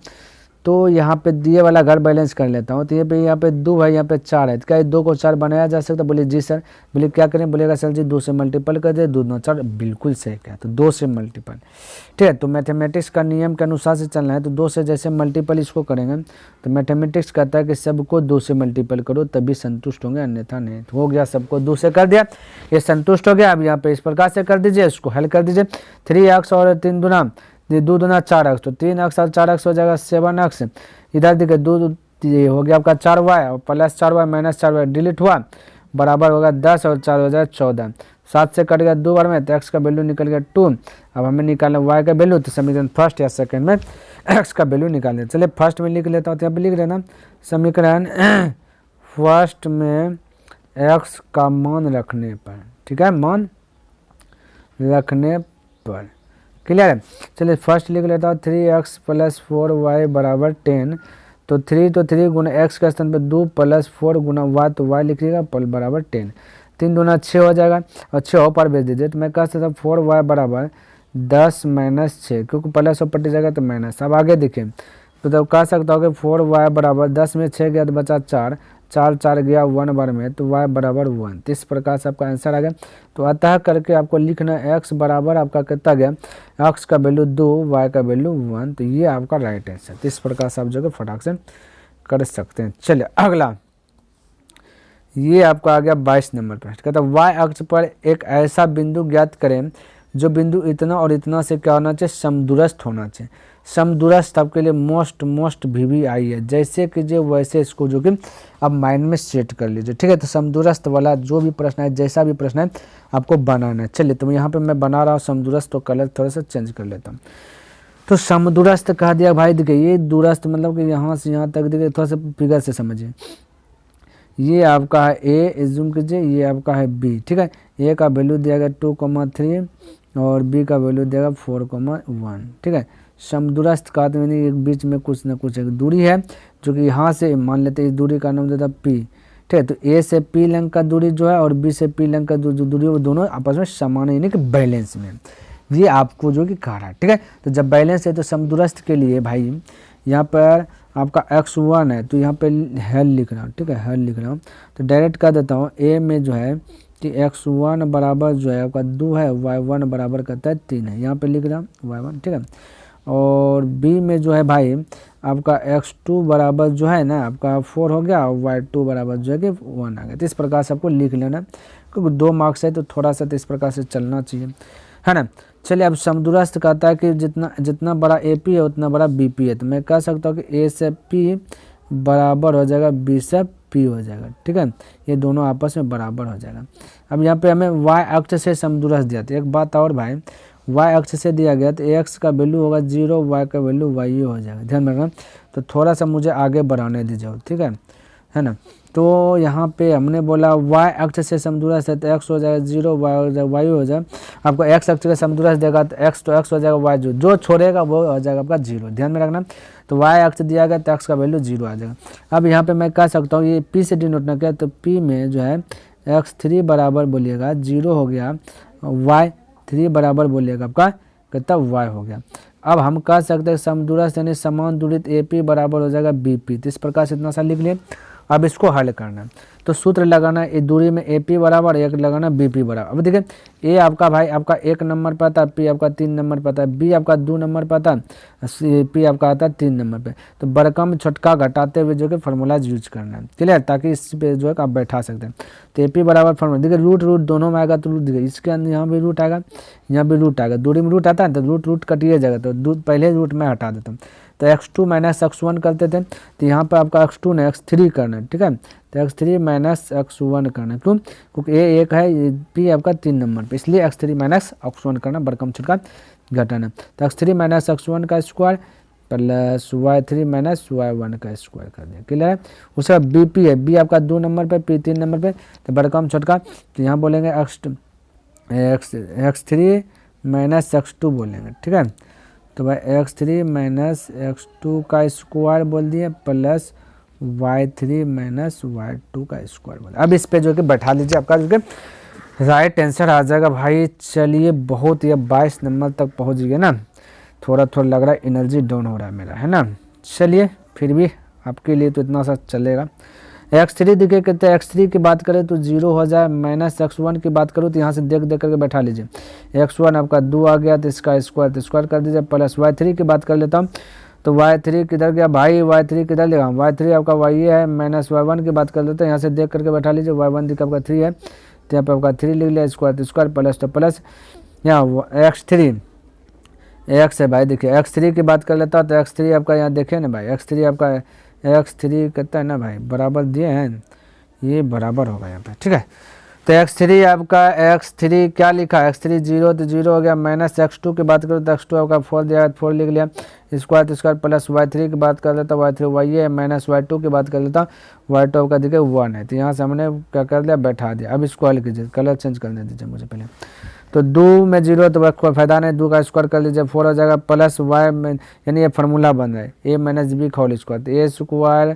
तो यहाँ पे दिए वाला घर बैलेंस कर लेता हूँ। तो ये पे यहाँ पे 2 है, यहाँ पे 4 है। तो क्या 2 को 4 बनाया जा सकता है, बोले जी सर। बोले क्या करें, बोलेगा सर जी 2 से मल्टीपल कर दे, 2 × 4 बिल्कुल सही क्या, तो 2 से मल्टीपल। ठीक है, तो मैथमेटिक्स का नियम के अनुसार से चलना है। तो 2 से जैसे मल्टीपल इसको करेंगे तो मैथमेटिक्स कहता है कि सबको 2 से मल्टीपल करो तभी संतुष्ट होंगे, अन्यथा नहीं। तो हो गया, सबको 2 से कर दिया, ये संतुष्ट हो गया। अब यहाँ पे इस प्रकार से कर दीजिए, इसको हल कर दीजिए। 3x और 3 दूना 2 दूना 4x, तो 3x और 4x हो जाएगा 7x। इधर देखिए 2 ये हो गया आपका 4y और plus 4y minus 4y delete हुआ, बराबर होगा 10 और 4 हो जाएगा 14। 7 से कट गया 2 बार में, तो x का वैल्यू निकल गया 2। अब हमें निकालना y का वैल्यू, तो समीकरण फर्स्ट या सेकंड में x का वैल्यू निकालें। चलिए फर्स्ट में लिख लेता हूँ, तो यहाँ पे लिख लेना समीकरण फर्स्ट में x का मान रखने पर। ठीक है, मान रखने पर। क्लियर है। चलिए फर्स्ट लिख लेता हूँ 3x + 4y बराबर 10। तो 3 गुना x के स्थान पर 2 + 4 गुना y, तो y लिखिएगा बराबर 10। 3 दूना 6 हो जाएगा और 6 पर भेज दीजिए। तो मैं कह सकता हूँ 4y बराबर 10 - 6, क्योंकि प्लस और पट्टी जाएगा तो माइनस। अब आगे देखिए, तो तब कह सकता हूँ कि 4y बराबर 10 में 6 गया तो बचा 4, 4 गया 1 बार में, तो y बराबर 1। तो इस प्रकार से आपका आंसर आ गया। तो अतः करके आपको लिखना x बराबर आपका कितना गया, x का वैल्यू 2, y का वैल्यू 1। तो ये आपका राइट आंसर। तो इस प्रकार से आप जो फटाक से कर सकते हैं। चलिए अगला, ये आपका आ गया 22 नंबर प्रश्न। कहता है y अक्ष पर एक ऐसा बिंदु ज्ञात करें जो बिंदु इतना और इतना से क्या होना चाहिए, समदूरस्थ होना चाहिए। समदूरस्थ आपके लिए मोस्ट VVI है, जैसे कि जो वैसे इसको जो कि आप माइंड में सेट कर लीजिए। ठीक है, तो समदूरस्थ वाला जो भी प्रश्न है, जैसा भी प्रश्न है आपको बनाना है। चलिए तो यहाँ पे मैं बना रहा हूँ समदूरस्थ, तो कलर थोड़ा सा चेंज कर लेता हूँ। तो समदूरस्थ कहा दिया भाई, देखिए ये दूरस्थ मतलब कि यहाँ से यहाँ तक, देखिए थोड़ा सा फिगर से समझिए। ये आपका है ए, एज्यूम कीजिए ये आपका है बी, ठीक है। ए का वैल्यू दिया गया 2,3 और बी का वैल्यू दिया गया 4,1, ठीक है। समदूरस्थ का तो यानी एक बीच में कुछ ना कुछ एक दूरी है जो कि यहाँ से मान लेते हैं इस दूरी का नाम देता है पी, ठीक है। तो ए से पी लंग का दूरी जो है और बी से पी लंग का जो दूरी है वो दोनों आपस में समान है, यानी कि बैलेंस में, ये आपको जो कि कह रहा है, ठीक है। तो जब बैलेंस है तो समदूरस्थ के लिए भाई यहाँ पर आपका x1 है तो यहाँ पे हल लिख रहा हूँ, ठीक है, हल लिख रहा हूँ। तो डायरेक्ट कर देता हूँ ए में जो है कि x1 बराबर जो है आपका 2 है, y1 बराबर करता है 3 है, यहाँ पे लिख रहा हूँ y1, ठीक है। और b में जो है भाई आपका x2 बराबर जो है ना आपका 4 हो गया और y2 बराबर जो है कि 1 आ गया। तो इस प्रकार से आपको लिख लेना, क्योंकि 2 मार्क्स है तो थोड़ा सा तो इस प्रकार से चलना चाहिए, है ना। चलिए अब समदूरस्थ कहता है कि जितना बड़ा AP है उतना बड़ा BP है, तो मैं कह सकता हूँ कि A से P बराबर हो जाएगा B से P हो जाएगा, ठीक है। ये दोनों आपस में बराबर हो जाएगा। अब यहाँ पे हमें y अक्ष से समदूरस्थ दिया था। एक बात और भाई, y अक्ष से दिया गया तो x का वैल्यू होगा 0, y का वैल्यू y हो जाएगा, ध्यान रखना। तो थोड़ा सा मुझे आगे बढ़ाने दीजिए, ठीक है ना। तो यहाँ पे हमने बोला y अक्ष से समदूरस्थ है तो x हो जाएगा 0, y हो जाएगा y हो जाएगा। आपको x अक्ष का समदूरस्थ देगा तो x हो जाएगा, y जो छोड़ेगा वो हो जाएगा आपका 0, ध्यान में रखना। तो y अक्ष दिया गया तो x का वैल्यू 0 आ जाएगा। अब यहाँ पे मैं कह सकता हूँ ये p से डिनोट ना किया तो p में जो है x3 बराबर बोलिएगा 0 हो गया, y3 बराबर बोलिएगा आपका कितना y हो गया। अब हम कह सकते हैं समदूरस्थ यानी समान दूरित AP बराबर हो जाएगा BP। तो इस प्रकार से इतना सा लिख लिए। अब इसको हल करना है तो सूत्र लगाना है, दूरी में AP बराबर एक लगाना BP बराबर। अब देखिए A आपका भाई आपका 1 नंबर पर आता है, P आपका 3 नंबर पर आता है, B आपका 2 नंबर पर आता है, P आपका आता है 3 नंबर पे। तो बड़कम छोटका घटाते हुए जो कि फार्मूलाज यूज करना है, क्लियर, ताकि इस पे जो है आप बैठा सकते हैं। तो AP बराबर फार्मूला देखिए रूट दोनों में आएगा तो रूट देखिए इसके अंदर यहाँ भी रूट आएगा, यहाँ भी रूट आएगा, दूरी में रूट आता है तो रूट कटिए जाएगा, तो पहले रूट में हटा देता हूँ। तो x2 माइनस x1 करते थे तो यहाँ पर आपका x2 ने x3 करना है, ठीक है। तो x3 माइनस x1 करना, क्यों, क्योंकि a 1 है, p आपका 3 नंबर पे, इसलिए x3 माइनस x1 करना, बड़कम छोटका घटाना। तो x3 माइनस x1 का square plus y3 minus y1 का स्क्वायर कर दिया, क्लियर है। उसके बाद BP है, b आपका 2 नंबर पे, p 3 नंबर पे, तो बड़कम छोटका, तो यहाँ बोलेंगे x3 माइनस x2 बोलेंगे, ठीक है। तो भाई x3 माइनस x2 का स्क्वायर बोल दिए प्लस y3 माइनस y2 का स्क्वायर बोल। अब इस पे जो कि बैठा लीजिए, आपका जो कि राइट आंसर आ जाएगा भाई। चलिए बहुत ये 22 नंबर तक पहुंच गए ना, थोड़ा लग रहा है एनर्जी डाउन हो रहा है मेरा, है ना। चलिए फिर भी आपके लिए तो इतना सा चलेगा। x3 देखिए कहते हैं x3 की बात करें तो 0 हो जाए, माइनस x1 की बात करूँ तो यहाँ से देख करके बैठा लीजिए। x1 आपका 2 आ गया तो इसका स्क्वायर तो स्क्वायर कर दीजिए, प्लस y3 की बात कर लेता हूँ तो y3 किधर गया भाई, y3 किधर लेगा, y3 आपका y है, माइनस y1 की बात कर लेते हैं, यहाँ से देख करके बैठा लीजिए। y1 देखिए आपका 3 है तो यहाँ पर आपका 3 लिख लिया, स्क्वायर तो स्क्वायर प्लस तो प्लस, यहाँ x3 x है भाई। देखिए x3 की बात कर लेता हूँ तो x3 आपका यहाँ देखिए ना भाई, x3 आपका x3 कहता है ना भाई, बराबर दिए हैं, ये बराबर होगा यहाँ पे, ठीक है। तो x3 आपका x3 क्या लिखा है, x3 0 तो 0 हो गया, माइनस x2 की बात करो तो x2 आपका 4 दिया है, 4 लिख लिया, स्क्वायर तो स्क्वायर प्लस y3 की बात कर लेता, y3 y है, माइनस y2 की बात कर लेता, y2 आपका देखिए 1 है। तो यहाँ से हमने क्या कर दिया, बैठा दिया। अब इसको हल कीजिए, कलर चेंज करने दीजिए मुझे पहले। तो 2 में 0 तो कोई फायदा नहीं, 2 का स्क्वायर कर लीजिए, 4 हो जाएगा, प्लस y में यानी ये फार्मूला बन रहा है a माइनस बी का होल स्क्वायर, तो a square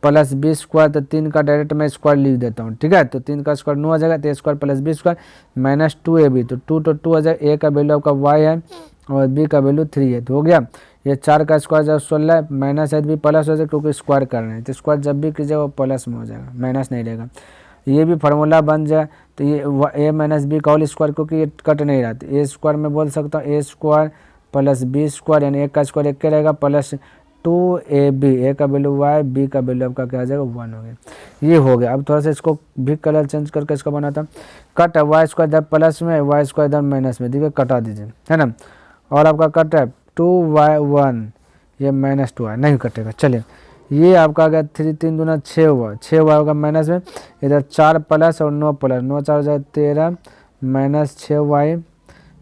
plus b square, तो 3 का डायरेक्ट मैं स्क्वायर लिख देता हूँ, ठीक है। तो 3 का स्क्वायर 9 हो जाएगा, तो a square plus b square minus 2ab, तो 2 हो जाएगा, a का वैल्यू आपका y है और b का वैल्यू 3 है, तो हो गया। ये 4 का स्क्वायर जब 16 माइनस है भी प्लस हो जाएगा, क्योंकि स्क्वायर कर रहे हैं तो स्क्वायर जब भी कीजिएगा वो प्लस में हो जाएगा, माइनस नहीं रहेगा। ये भी फार्मूला बन जाए तो ये a माइनस बी का होल स्क्वायर, क्योंकि ये कट नहीं रहा तो a स्क्वायर में बोल सकता हूँ, a square plus b square यानी एक का स्क्वायर एक के रहेगा, प्लस 2ab, a का वैल्यू y, b का वैल्यू आपका क्या आ जाएगा 1 हो गया। ये हो गया। अब थोड़ा सा इसको भी कलर चेंज करके इसका बनाता हूँ, कट है y स्क्वायर इधर प्लस में, y स्क्वायर इधर माइनस में, देखिए कटा दीजिए, है ना। और आपका कट है 2y1, ये माइनस 2 है, नहीं कटेगा। चलिए ये आपका आ गया 3 3 दूना 6 हुआ, 6 हुआ होगा माइनस में, इधर 4 प्लस और 9 प्लस, 9 4 जाए 13 माइनस 6y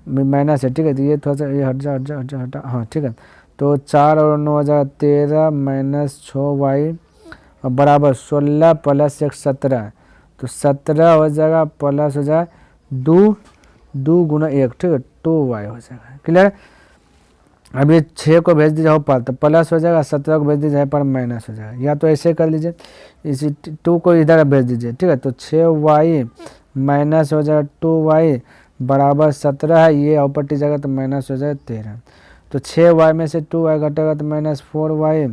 माइनस है, ठीक है। तो ये थोड़ा सा ये हटा, हाँ ठीक है। तो 4 और 9 हो जाएगा 13 माइनस 6y और बराबर 16 प्लस 1 17, तो 17 हो जाएगा प्लस हो जाएगा 2 गुना 1, ठीक है 2y हो जाएगा। क्लियर। अब ये 6 को भेज दीजिए ऊपर तो प्लस हो जाएगा, 17 को भेज दीजिए पर माइनस हो जाएगा, या तो ऐसे कर लीजिए, इसी 2 को इधर भेज दीजिए, ठीक है। तो 6y माइनस हो जाएगा 2y बराबर 17 है, ये ऊपर जाएगा तो माइनस हो जाएगा 13। तो 6y में से 2y घटेगा तो माइनस 4y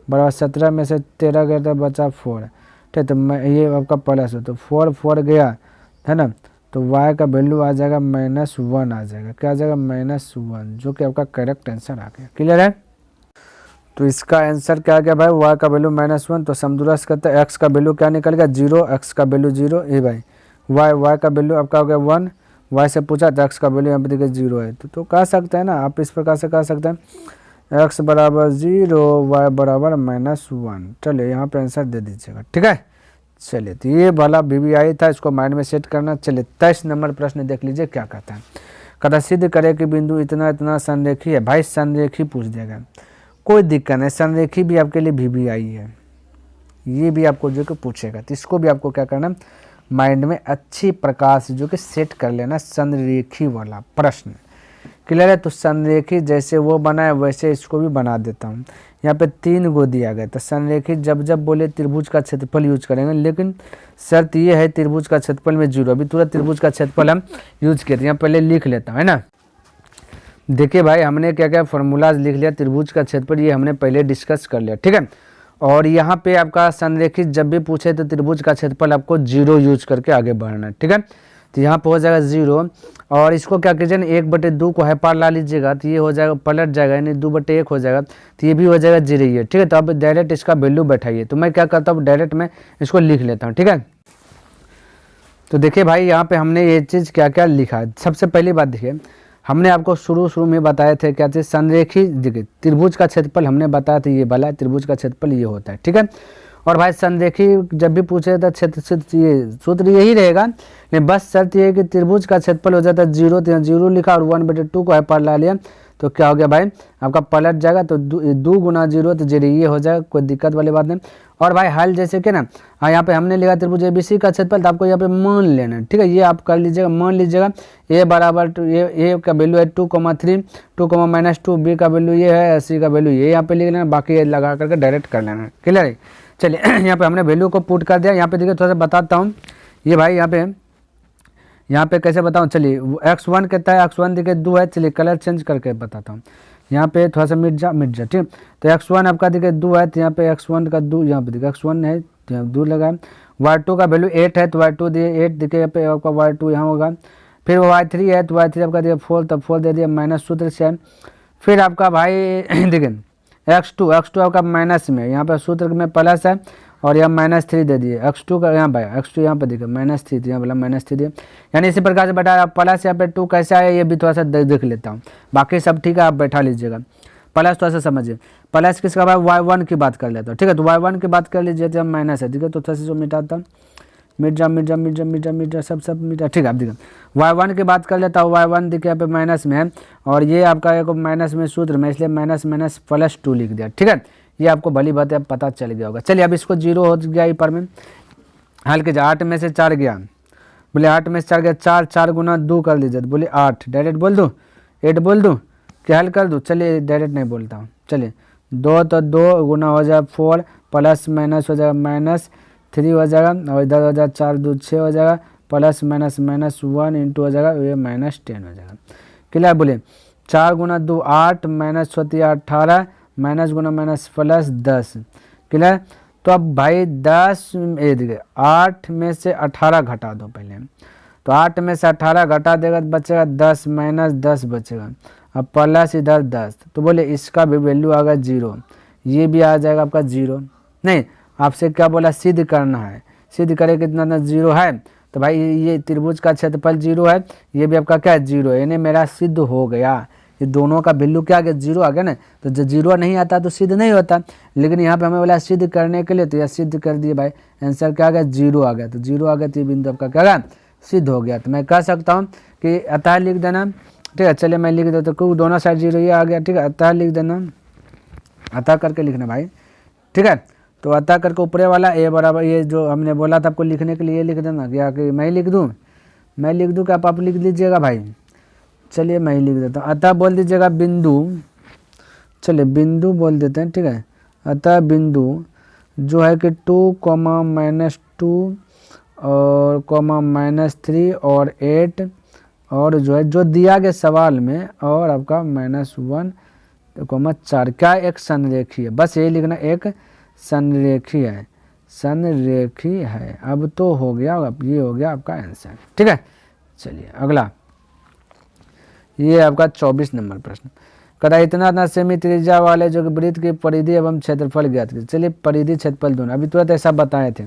बराबर 17 में से 13 गया तो बचा 4, ठीक। तो ये आपका प्लस हो तो 4 गया है ना, तो y का वैल्यू आ जाएगा -1 आ जाएगा। क्या आ जाएगा -1, जो कि आपका करेक्ट आंसर आ गया। क्लियर है। तो इसका आंसर क्या आ गया भाई, y का वैल्यू -1। तो समदुरस्त करते हैं, x का वैल्यू क्या निकल गया 0, x का वैल्यू 0, ये भाई y का वैल्यू आपका हो गया 1, y से पूछा तो x का वैल्यू यहाँ पे देखिए 0 है। तो कह सकते हैं ना आप इस प्रकार से कह सकते हैं x बराबर 0 y बराबर -1। चलिए यहाँ पे आंसर दे दीजिएगा, ठीक है। चलिए तो ये वाला VBI था, इसको माइंड में सेट करना। चलिए 23 नंबर प्रश्न देख लीजिए क्या कहता है। कहता सिद्ध करे कि बिंदु इतना इतना संरेखी है। भाई संरेखी पूछ देगा, कोई दिक्कत नहीं, संरेखी भी आपके लिए VBI है, ये भी आपको जो कि पूछेगा। तो इसको भी आपको क्या करना माइंड में अच्छी प्रकार से जो कि सेट कर लेना, संरेखी वाला प्रश्न। क्लियर है। तो संरेखी जैसे वो बना है वैसे इसको भी बना देता हूँ। यहाँ पे 3 गो दिया गया, तो संरेखी जब जब बोले त्रिभुज का क्षेत्रफल यूज करेंगे, लेकिन शर्त ये है त्रिभुज का क्षेत्रफल में 0। अभी तुरंत त्रिभुज का क्षेत्रफल हम यूज किए थे, यहाँ पहले लिख लेता हूँ, है ना। देखिए भाई हमने क्या क्या फॉर्मूलाज लिख लिया, त्रिभुज का क्षेत्रफल ये हमने पहले डिस्कस कर लिया, ठीक है। और यहाँ पे आपका संरेखित जब भी पूछे तो त्रिभुज का क्षेत्रफल आपको 0 यूज करके आगे बढ़ना है, ठीक है। तो यहाँ पे हो जाएगा 0, और इसको क्या कीजिए ना 1/2 को है पार ला लीजिएगा, तो ये हो जाएगा पलट जाएगा, यानी 2/1 हो जाएगा, तो ये भी हो जाएगा 0 ही है, ठीक है। तो अब डायरेक्ट इसका वैल्यू बैठाइए। तो मैं क्या करता हूँ डायरेक्ट में इसको लिख लेता हूँ, ठीक है। तो देखिए भाई यहाँ पे हमने ये चीज़ क्या क्या लिखा है। सबसे पहली बात देखिए, हमने आपको शुरू में बताए थे क्या चीज़, संरेखी देखिए त्रिभुज का क्षेत्रफल हमने बताया था ये वाला, त्रिभुज का क्षेत्रफल ये होता है, ठीक है। और भाई संरेखी जब भी पूछे तो क्षेत्र ये सूत्र यही रहेगा, लेकिन बस शर्त ये है कि त्रिभुज का क्षेत्रफल हो जाता है 0, तो यहाँ 0 लिखा और 1/2 को है पार ला लिया, तो क्या हो गया भाई आपका पलट जाएगा। तो 2 गुना 0 तो 0 ये हो जाएगा, कोई दिक्कत वाली बात नहीं। और भाई हल जैसे कि ना यहाँ पे हमने लिखा त्रिभुज ABC का क्षेत्रफल, तो आपको यहाँ पे मान लेना है, ठीक है। ये आप कर लीजिएगा, मान लीजिएगा A बराबर A का वैल्यू है 2,3, 2,-2, B का वैल्यू ये है, C का वैल्यू ये यहाँ पे लिख लेना, बाकी ये लगा करके डायरेक्ट कर लेना है। क्लियर है। चलिए यहाँ पे हमने वैल्यू को पुट कर दिया। यहाँ पे देखिए थोड़ा सा बताता हूँ, ये भाई यहाँ पे कैसे बताऊँ। चलिए x1 कहता है, x1 देखिए 2 है, चलिए कलर चेंज करके बताता हूँ। यहाँ पे थोड़ा सा मिट जा, ठीक। तो x1 आपका देखिए 2 है, तो यहाँ पे x1 का 2, यहाँ पे देखिए x1 है तो यहाँ 2 लगा। y2 का वैल्यू 8 है, तो y2 दिए 8, देखिए यहाँ पे आपका y2 यहाँ होगा। फिर y3 है, तो y3 आपका दिया 4, तब 4 दे दिया माइनस सूत्र से। फिर आपका भाई देखिए x2 आपका माइनस में, यहाँ पर सूत्र में प्लस है और यहाँ -3 दे दिए। x2 का यहाँ भाई x2 यहाँ पर देखिए -3, यहाँ वाला -3 दिए, यानी इसी प्रकार से बैठा प्लस। यहाँ पे 2 कैसा है ये भी थोड़ा सा देख लेता हूँ, बाकी सब ठीक है, आप बैठा लीजिएगा। प्लस थोड़ा सा समझिए, प्लस किसका भाई y1 की बात कर लेता हूँ, ठीक है। तो y1 की बात कर लीजिए, तो माइनस है, ठीक है। तो थोड़ा सा मिटाता हूँ, मिट जा सब मिटा, ठीक है। अब देखिए y1 की बात कर लेता हूँ, y1 देखिए यहाँ पे माइनस में है, और ये आपका एक माइनस में सूत्र में, इसलिए -+2 लिख दिया, ठीक है। ये आपको भली बात है, अब पता चल गया होगा। चलिए अब इसको 0 हो गया ही पर में, हल के 8 में से 4 गया, बोले 8 में से 4 गया, 4 गुना 2 कर लीजिए, बोले 8, डायरेक्ट बोल दूँ 8 बोल दूँ क्या हल कर दूँ। चलिए डायरेक्ट नहीं बोलता हूँ, चलिए 2 तो 2 गुना हो जाएगा 4, प्लस माइनस हो जाएगा -3 हो जाएगा, और इधर हो जाएगा 4 2 6 हो जाएगा, प्लस -1 इंटू हो जाएगा, ये -10 हो जाएगा। क्लियर। बोले 4 गुना 2 8, माइनस 18, माइनस गुना माइनस प्लस 10। क्लियर। तो अब भाई 10 ये देखिए 8 में से 18 घटा दो पहले, तो 8 में से 18 घटा देगा तो बचेगा 10, -10 बचेगा, अब प्लस इधर 10, तो बोले इसका भी वैल्यू आ गया 0, ये भी आ जाएगा आपका 0। नहीं आपसे क्या बोला सिद्ध करना है, सिद्ध करे कितना 0 है, तो भाई ये त्रिभुज का क्षेत्रफल 0 है, ये भी आपका क्या है 0 है, यानी मेरा सिद्ध हो गया। ये दोनों का वैल्यू क्या आ गया 0 आ गया ना, तो जब 0 नहीं आता तो सिद्ध नहीं होता, लेकिन यहाँ पे हमें बोला सिद्ध करने के लिए, तो यह सिद्ध कर दिए भाई, आंसर क्या आ गया 0 आ गया। तो 0 आ गया तो ये बिंदु आपका क्या गया सिद्ध हो गया। तो मैं कह सकता हूँ कि अतः लिख देना, ठीक है। चलिए मैं लिख देता हूँ, क्योंकि दोनों साइड 0 ये आ गया, ठीक है। अतः लिख देना, अतः करके लिखना भाई, ठीक है। तो अतः करके ऊपरे वाला ए बराबर ये जो हमने बोला था आपको लिखने के लिए लिख देना, क्या कि मैं लिख दूँ, मैं लिख दूँ कि आप लिख लीजिएगा भाई। चलिए मैं ही लिख देता हूँ। अतः बोल दीजिएगा बिंदु, चलिए बिंदु बोल देते हैं, ठीक है। अतः बिंदु जो है कि 2, -2 और -3 और 8 और जो है जो दिया गया सवाल में और आपका -1 4 क्या एक संरेखी है, बस यही लिखना, एक संरेखी है, संरेखी है। अब तो हो गया, अब ये हो गया आपका आंसर, ठीक है। चलिए अगला, ये आपका 24 नंबर प्रश्न। कदा इतना सेमी त्रिज्या वाले जो कि वृत्त की परिधि एवं क्षेत्रफल ज्ञात कीजिए। चलिए परिधि क्षेत्रफल दोनों अभी तुरंत ऐसा बताए थे,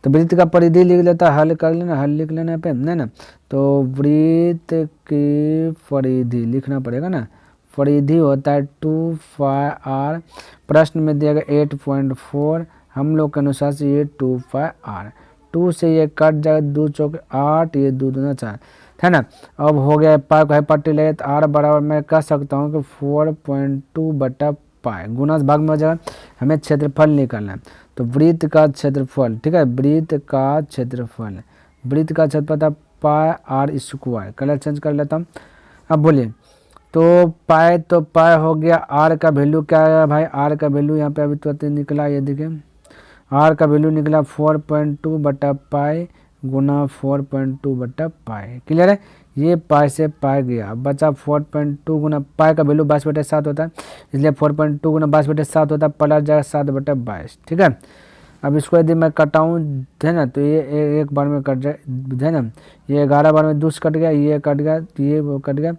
तो वृत्त का परिधि लिख लेता, हल कर लेना, हल लिख लेना पे नहीं ना, तो वृत्त की परिधि लिखना पड़ेगा ना, परिधि होता है 2πr, प्रश्न में दिया गया 8.4, हम लोग के अनुसार से ये 2πr, 2 से ये कट जाएगा, 2 चौके 8, ये 2 दूना 4 है ना। अब हो गया पाई को है पट्टी ले, तो आर बराबर मैं कह सकता हूँ कि 4.2/पाई, गुना भाग में हो जाएगा। हमें क्षेत्रफल निकालना है, तो वृत्त का क्षेत्रफल, ठीक है, वृत्त का क्षेत्रफल, वृत्त का क्षेत्रफल था πr²। कलर चेंज कर लेता हूँ। अब बोलिए, तो पाई, तो पाई हो गया, आर का वैल्यू क्या है भाई, आर का वैल्यू यहाँ पे अभी तुरंत निकला, ये देखिए आर का वैल्यू निकला 4.2/पाई गुना 4.2/पाई, क्लियर है। ये पाई से पाई गया, बचा 4.2 गुना पाई का वैल्यू 22/7 होता है, इसलिए 4.2 गुना 22/7 होता है, प्लस जाएगा 7/22, ठीक है। अब इसको यदि मैं कटाऊँ है ना, तो ये एक बार में कट जाए है ना, ये 11 बार में 2 कट गया, ये कट गया, ये वो कट गया,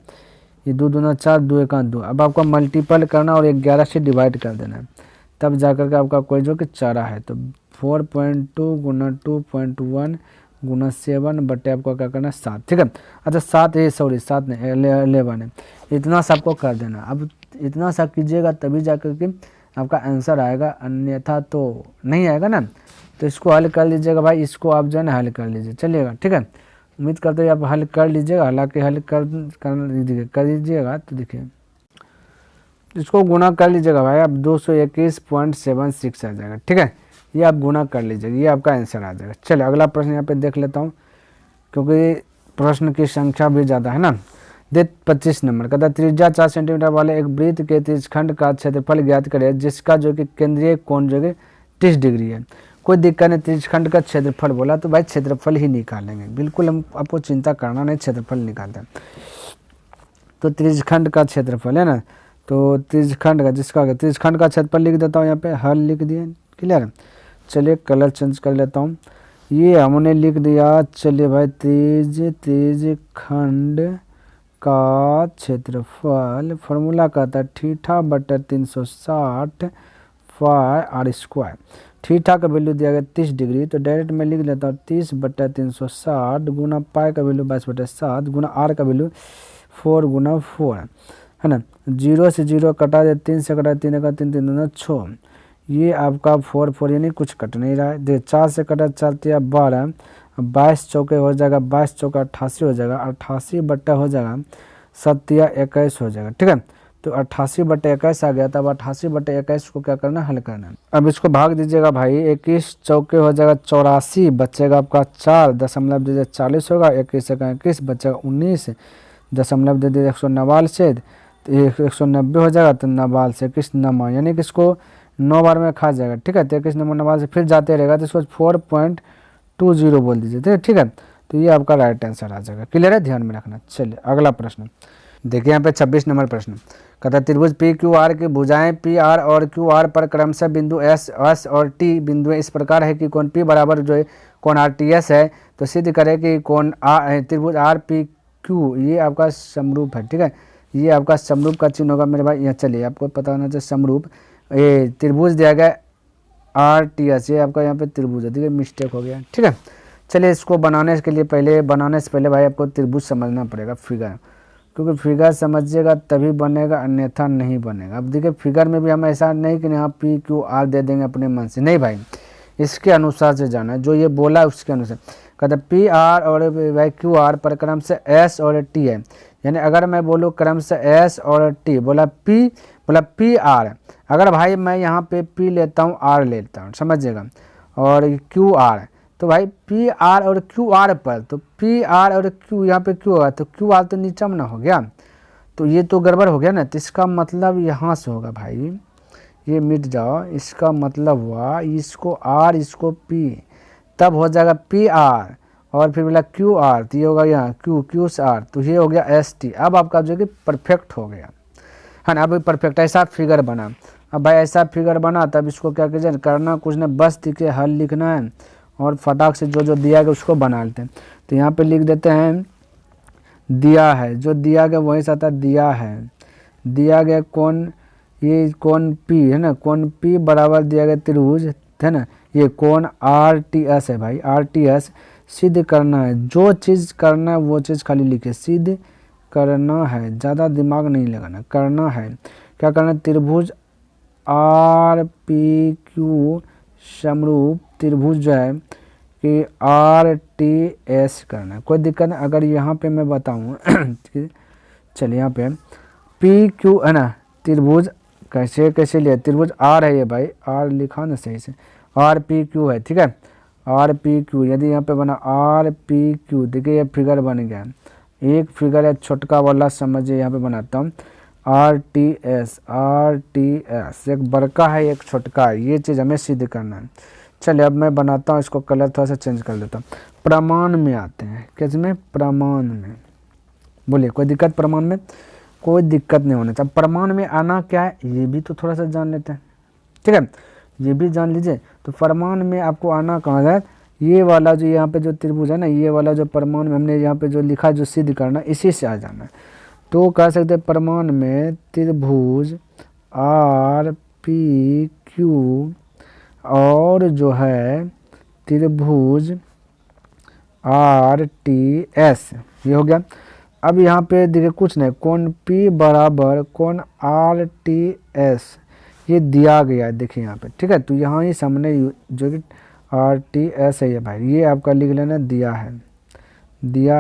ये 2 दूना 4, 2 एका 2। अब आपको मल्टीपल करना और 11 से डिवाइड कर देना है, तब जाकर के आपका कोई जो कि चारा है, तो 4.2 गुना 2.1 गुना 7 बटे आपको क्या करना है 7, ठीक है। अच्छा 7 है, सॉरी 7 नहीं 11 है, इतना सा आपको कर देना। अब इतना सा कीजिएगा तभी जाकर के आपका आंसर आएगा, अन्यथा तो नहीं आएगा ना। तो इसको हल कर लीजिएगा भाई, इसको आप जो है ना हल कर लीजिए, चलिएगा, ठीक है। उम्मीद करते हैं आप हल कर लीजिएगा, हालांकि हल कर लीजिएगा तो देखिए इसको गुना कर लीजिएगा भाई, आप 221.76 आ जाएगा, ठीक है। ये आप गुना कर लीजिएगा, ये आपका आंसर आ जाएगा। चलिए अगला प्रश्न यहाँ पे देख लेता हूँ, क्योंकि प्रश्न की संख्या भी ज़्यादा है ना। दे 25 नंबर का, त्रिज्या 4 सेंटीमीटर वाले एक वृत्त के त्रिज्यखंड का क्षेत्रफल ज्ञात करें जिसका जो कि केंद्रीय कोण जो कि 30 डिग्री है। कोई दिक्कत नहीं, त्रिज्यखंड का क्षेत्रफल बोला तो भाई क्षेत्रफल ही निकालेंगे, बिल्कुल हम आपको चिंता करना नहीं, क्षेत्रफल निकालते हैं। तो त्रिज्यखंड का क्षेत्रफल है ना, तो त्रिज्यखंड का जिसका त्रिज्यखंड का क्षेत्रफल लिख देता हूँ यहाँ पे, हल लिख दिए, क्लियर। चलिए कलर चेंज कर लेता हूँ, ये हमने लिख दिया। चलिए भाई त्रिज्यखंड का क्षेत्रफल फॉर्मूला कहता है θ/360 πr²। थीटा का वैल्यू दिया गया 30 डिग्री, तो डायरेक्ट मैं लिख लेता हूँ 30/360 गुना पाई का वैल्यू 22/7 गुना आर का वैल्यू 4 गुना 4 है ना। 0 से 0 कटा दे, 3 से कटा 3 का 3 3 दूना 6, ये आपका 4 यानी कुछ कट नहीं रहा है। देखिए 4 से कटा 4 या 12, 22 चौके हो जाएगा, 22 चौका 88 हो जाएगा, 88 बट्टा हो जाएगा 7 या 21 हो जाएगा, ठीक है। तो 88/21 आ गया, तब 88/21 को क्या करना, हल करना। अब इसको भाग दीजिएगा भाई, 21 चौके हो जाएगा 84, बचेगा आपका 4 दशमलव दे दिए 40 होगा, 21 से 21 बचेगा 19 दशमलव दे दिए 149 से 190 हो जाएगा, तो 9 से 21 नमा, यानी कि इसको 9 बार में खा जाएगा, ठीक है। तो 21 नंबर 9 से फिर जाते रहेगा, तो इसको 4.20 बोल दीजिए, ठीक है। तो ये आपका राइट आंसर आ जाएगा, क्लियर है, ध्यान में रखना। चलिए अगला प्रश्न देखिए, यहाँ पे 26 नंबर प्रश्न कहता है त्रिभुज पी क्यू आर की भुजाएं पी आर और क्यू आर पर क्रमशः बिंदु एस और टी बिंदुएं इस प्रकार है कि कोण पी बराबर जो है कोण आर टी एस है, तो सिद्ध करें कि कोण त्रिभुज आर पी क्यू ये आपका समरूप है, ठीक है। ये आपका समरूप का चिन्ह होगा मेरे भाई, यहाँ चलिए आपको पता होना चाहिए समरूप। ये त्रिभुज दिया गया आर टी एस, ये आपका यहाँ पे त्रिभुज है, ठीक है, मिस्टेक हो गया, ठीक है। चलिए इसको बनाने के लिए बनाने से पहले भाई आपको त्रिभुज समझना पड़ेगा, फिगर, क्योंकि फिगर समझिएगा तभी बनेगा, अन्यथा नहीं बनेगा। अब देखिए फिगर में भी हम ऐसा नहीं कि यहाँ पी क्यू आर दे देंगे अपने मन से, नहीं भाई, इसके अनुसार से जाना है, जो ये बोला उसके अनुसार। कहते पी आर और भाई क्यू आर पर क्रम से एस और टी है, यानी अगर मैं बोलूँ क्रमशः एस और टी, बोला पी आर, अगर भाई मैं यहाँ पे पी लेता हूँ आर लेता हूँ, समझिएगा, और क्यू आर, तो भाई पी आर और क्यू आर पर, तो पी आर और क्यू यहाँ पे क्यू होगा, तो क्यू आर तो नीचे में ना हो गया, तो ये तो गड़बड़ हो गया ना। तो इसका मतलब यहाँ से होगा भाई, ये मिट जाओ, इसका मतलब हुआ इसको आर इसको पी, तब हो जाएगा पी आर और फिर बोला क्यू आर, तो ये होगा यहाँ क्यू से आर, तो ये हो गया एस टी। अब आपका जो कि परफेक्ट हो गया है ना, अब परफेक्ट ऐसा फिगर बना। अब भाई ऐसा फिगर बना, तब इसको क्या कीजिए, करना कुछ नहीं, बस दिखे हल लिखना है और फटाक से जो दिया गया उसको बना लेते हैं। तो यहाँ पे लिख देते हैं दिया है, जो दिया गया वही आता है दिया है, दिया गया कौन, ये कौन पी है ना, कौन पी बराबर दिया गया त्रिभुज है ना, ये कौन आर टी एस है भाई, आर टी एस सिद्ध करना है, जो चीज़ करना है वो चीज़ खाली लिखे, सिद्ध करना है, ज़्यादा दिमाग नहीं लगाना, करना है, क्या करना है, त्रिभुज आर पी क्यू समरूप त्रिभुज जो है कि आर टी एस करना है, कोई दिक्कत नहीं। अगर यहाँ पे मैं बताऊँ चलिए यहाँ पे पी क्यू है ना, त्रिभुज कैसे लिया, त्रिभुज आर है ये भाई, आर लिखा ना सही से, आर पी क्यू है, ठीक है, आर पी क्यू, यदि यहाँ पे बना आर पी क्यू, देखिए ये फिगर बन गया, एक फिगर है छोटका वाला, समझिए यहाँ पे बनाता हूँ आर टी एस, एक बड़का है एक छोटका है, ये चीज़ हमें सिद्ध करना है। चलिए अब मैं बनाता हूँ, इसको कलर थोड़ा सा चेंज कर देता हूँ। प्रमाण में आते हैं, किस में, प्रमाण में, बोलिए कोई दिक्कत, प्रमाण में कोई दिक्कत नहीं होना चाहिए। प्रमाण में आना क्या है ये भी तो थोड़ा सा जान लेते हैं, ठीक है, ये भी जान लीजिए। तो प्रमाण में आपको आना कहाँ है, ये वाला जो यहाँ पे जो त्रिभुज है ना, ये वाला जो प्रमाण में हमने यहाँ पे जो लिखा जो सिद्ध करना, इसी से आ जाना है। तो कह सकते हैं प्रमाण में त्रिभुज आर पी क्यू और जो है त्रिभुज आर टी एस, ये हो गया। अब यहाँ पे देखिए कुछ नहीं, कोण P बराबर कोण आर टी एस, ये दिया गया है, देखिए यहाँ पे, ठीक है। तो यहाँ ही सामने जो कि आर टी एस है ये भाई, ये आपका लिख लेना दिया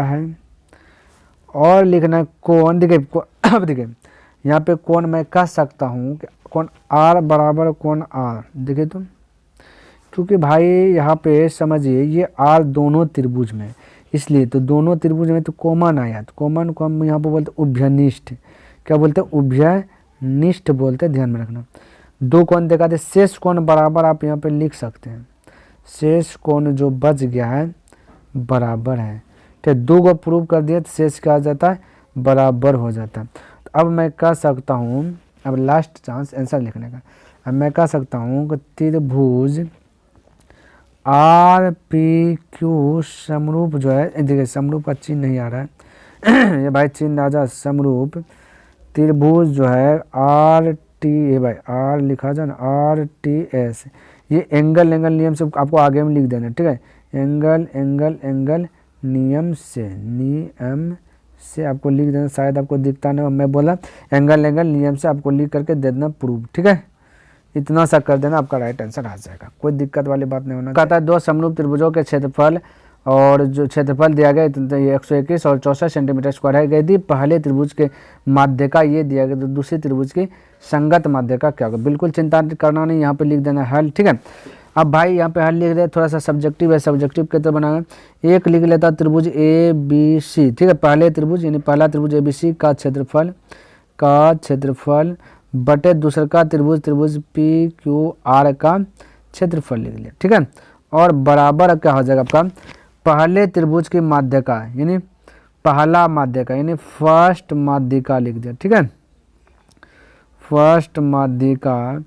है और लिखना है कोण, देखिए अब देखिए यहाँ पे कोण मैं कह सकता हूँ कि कोण R बराबर कोण R, देखिए तो, क्योंकि भाई यहाँ पे समझिए ये R दोनों त्रिभुज में, इसलिए तो दोनों त्रिभुज में तो कॉमन आया, तो कॉमन को हम यहाँ पे बोलते हैं उभयनिष्ठ, क्या बोलते हैं, उभयनिष्ठ बोलते हैं, ध्यान में रखना। दो कोण देखा थे, शेष कोण बराबर आप यहाँ पे लिख सकते हैं, शेष कोण जो बच गया है बराबर है, ठीक, दो को प्रूव कर दिया तो शेष क्या आ जाता है, बराबर हो जाता है। तो अब मैं कह सकता हूँ, अब लास्ट चांस आंसर लिखने का, अब मैं कह सकता हूँ कि त्रिभुज आर पी क्यू समरूप जो है, देखिए समरूप का चिन्ह नहीं आ रहा है ये भाई चिन्ह आ जा, समरूप त्रिभुज जो है आर टी, ये भाई आर लिखा जाए ना, आर टी एस, ये एंगल नियम से आपको आगे में लिख देना, ठीक है, एंगल नियम से आपको लिख देना, शायद आपको दिखता नहीं, मैं बोला एंगल नियम से आपको लिख करके दे देना प्रूफ, ठीक है, इतना सा कर देना, आपका राइट आंसर आ जाएगा, कोई दिक्कत वाली बात नहीं होना। कहता है दो समरूप त्रिभुजों के क्षेत्रफल और जो क्षेत्रफल दिया गया 121 और 64 सेंटीमीटर स्क्वायर है, यदि पहले त्रिभुज के माध्य का ये दिया गया तो दूसरे त्रिभुज की संगत माध्य का क्या होगा, बिल्कुल चिंता करना नहीं, यहाँ पे लिख देना हल, ठीक है। अब भाई यहाँ पे हल लिख दे, थोड़ा सा सब्जेक्टिव है, सब्जेक्टिव के तरह बनाना, एक लिख लेता क्त्रिभुज ए बी सी, ठीक है, पहले त्रिभुज यानी पहला त्रिभुज ए बी सी का क्षेत्रफल बटे दूसरा का त्रिभुज पी क्यू आर का क्षेत्रफल लिख लिया, ठीक है, और बराबर क्या हो जाएगा आपका पहले त्रिभुज की माध्य का, यानी पहला माध्य का यानी फर्स्ट माध्यिका लिख दिया, ठीक है, फर्स्ट माध्यिका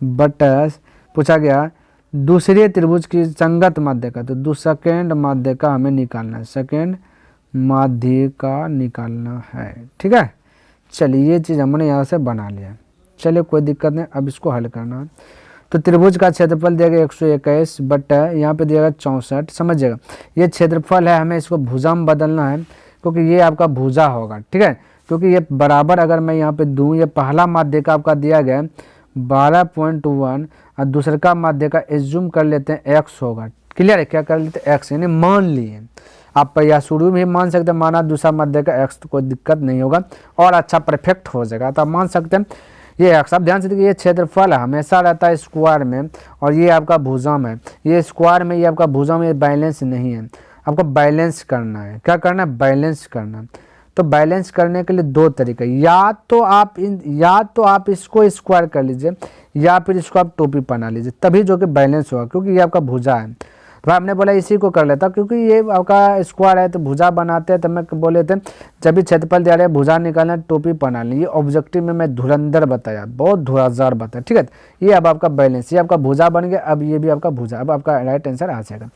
बटस पूछा गया दूसरे त्रिभुज की संगत माध्यिका, तो सेकेंड माध्यिका हमें निकालना है, सेकेंड माध्यिका निकालना है, ठीक है। चलिए ये चीज़ हमने यहाँ से बना लिया, चलिए कोई दिक्कत नहीं, अब इसको हल करना है। तो त्रिभुज का क्षेत्रफल दिया गया 121 बट यहाँ पे दिया गया 64, समझिएगा ये क्षेत्रफल है, हमें इसको भुजा में बदलना है क्योंकि ये आपका भुजा होगा, ठीक है, क्योंकि ये बराबर अगर मैं यहाँ पे दूँ, ये पहला माध्यिका आपका दिया गया 12.1 और दूसरा का माध्यिका एज्यूम कर लेते हैं x होगा, क्लियर है, क्या कर लेते हैं x, यानी मान लिए आप या शुरू में मान सकते हैं माना दूसरा मध्य का एक्स, तो कोई दिक्कत नहीं होगा और अच्छा परफेक्ट हो जाएगा। तो आप मान सकते हैं ये एक्स। आप ध्यान से देखिए, ये क्षेत्रफल हमेशा रहता है स्क्वायर में और ये आपका भुजम है, ये स्क्वायर में, ये आपका भुजम, ये बैलेंस नहीं है। आपको बैलेंस करना है, क्या करना है, बैलेंस करना। तो बैलेंस करने के लिए दो तरीके, या तो आप इसको स्क्वायर कर लीजिए या फिर इसको आप टोपी बना लीजिए, तभी जो कि बैलेंस होगा, क्योंकि ये आपका भुजा है। तो हमने बोला इसी को कर लेता, क्योंकि ये आपका स्क्वायर है तो भुजा बनाते हैं, तो मैं बोले थे जब भी क्षेत्रफल दिया रहे भुजा निकालना टोपी बना ली। ये ऑब्जेक्टिव में मैं धुरंधर बताया, बहुत धुआंधार बताया, ठीक है। ये अब आपका बैलेंस, ये आपका भुजा बन गया, अब ये भी आपका भुजा, अब आपका राइट आंसर आ जाएगा।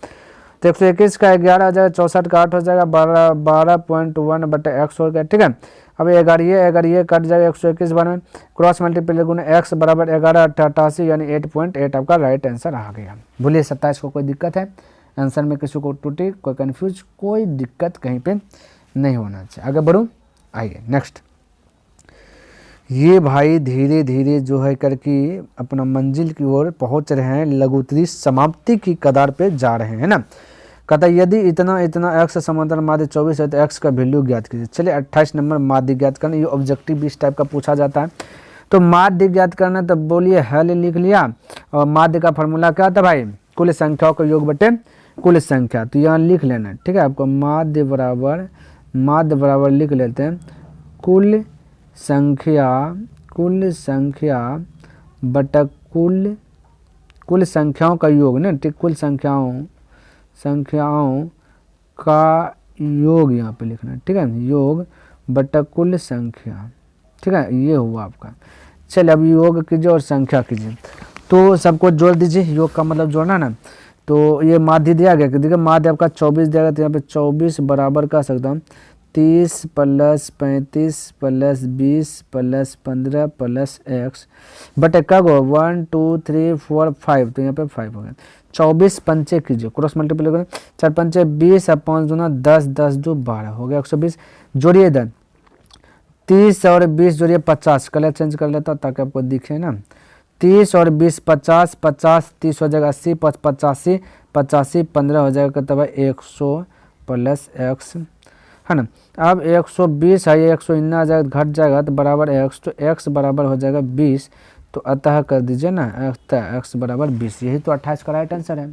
तो 121 का 11 हो जाएगा, 64 का 8 हो जाएगा, 12.1/x हो गया, ठीक है। अब अगर ये कट जाएगा 121 बने, क्रॉस मल्टीप्लाई गुना x बराबर 11/88 यानी 8.8 आपका राइट आंसर आ गया। बोलिए 27 को कोई दिक्कत है आंसर में, किसी को त्रुटि, कोई कन्फ्यूज, कोई दिक्कत कहीं पे नहीं होना चाहिए। आगे बढ़ूँ, आइए नेक्स्ट। ये भाई धीरे धीरे जो है करके अपना मंजिल की ओर पहुंच रहे हैं, लघुत्तरी समाप्ति की कगार पे जा रहे हैं ना। कहता यदि इतना एक्स समांतर माध्य 24 है तो एक्स का वैल्यू ज्ञात कीजिए। चलिए 28 नंबर माध्य ज्ञात करना, ये ऑब्जेक्टिव इस टाइप का पूछा जाता है। तो माध्य ज्ञात करना, तो बोलिए हल लिख लिया, और माध्य का फॉर्मूला क्या था भाई, कुल संख्याओं का योग बटे कुल संख्या। तो यहाँ लिख लेना, ठीक है। आपको माध्य बराबर लिख लेते हैं कुल संख्या बटा कुल संख्याओं का योग ना, ठीक। कुल संख्याओं का योग यहाँ पे लिखना है, ठीक है। योग बटा कुल संख्या, ठीक है, ये हुआ आपका। चलिए अब योग कीजिए और संख्या कीजिए, तो सबको जोड़ दीजिए। योग का मतलब जोड़ना ना। तो ये माध्य दिया गया, देखिए माध्य आपका 24 दिया गया, तो यहाँ पे 24 बराबर कर सकता हूँ 30 + 35 + 20 + 15 + x बटे कब 1 2 3 4 5, तो यहाँ पे 5 हो गया। 24 पंचे कीजिए, क्रॉस मल्टीप्लाई करें, 4 पंचे 20 और 5 दूना 10, 10 2 12 हो गया 120। जोड़िए इधर 30 और 20 जोड़िए 50, कलर चेंज कर लेता ताकि आपको दिखे ना। 30 और 20 50, 50 30 हो जाएगा 80, 85 85 15 हो जाएगा, तब 100 + x है ना। अब 120 है, ये 100 इतना आ जाएगा, घट जाएगा तो बराबर x, तो x बराबर हो जाएगा 20, तो अतः कर दीजिए ना, अतः x बराबर 20। यही तो 28 का राइट आंसर है।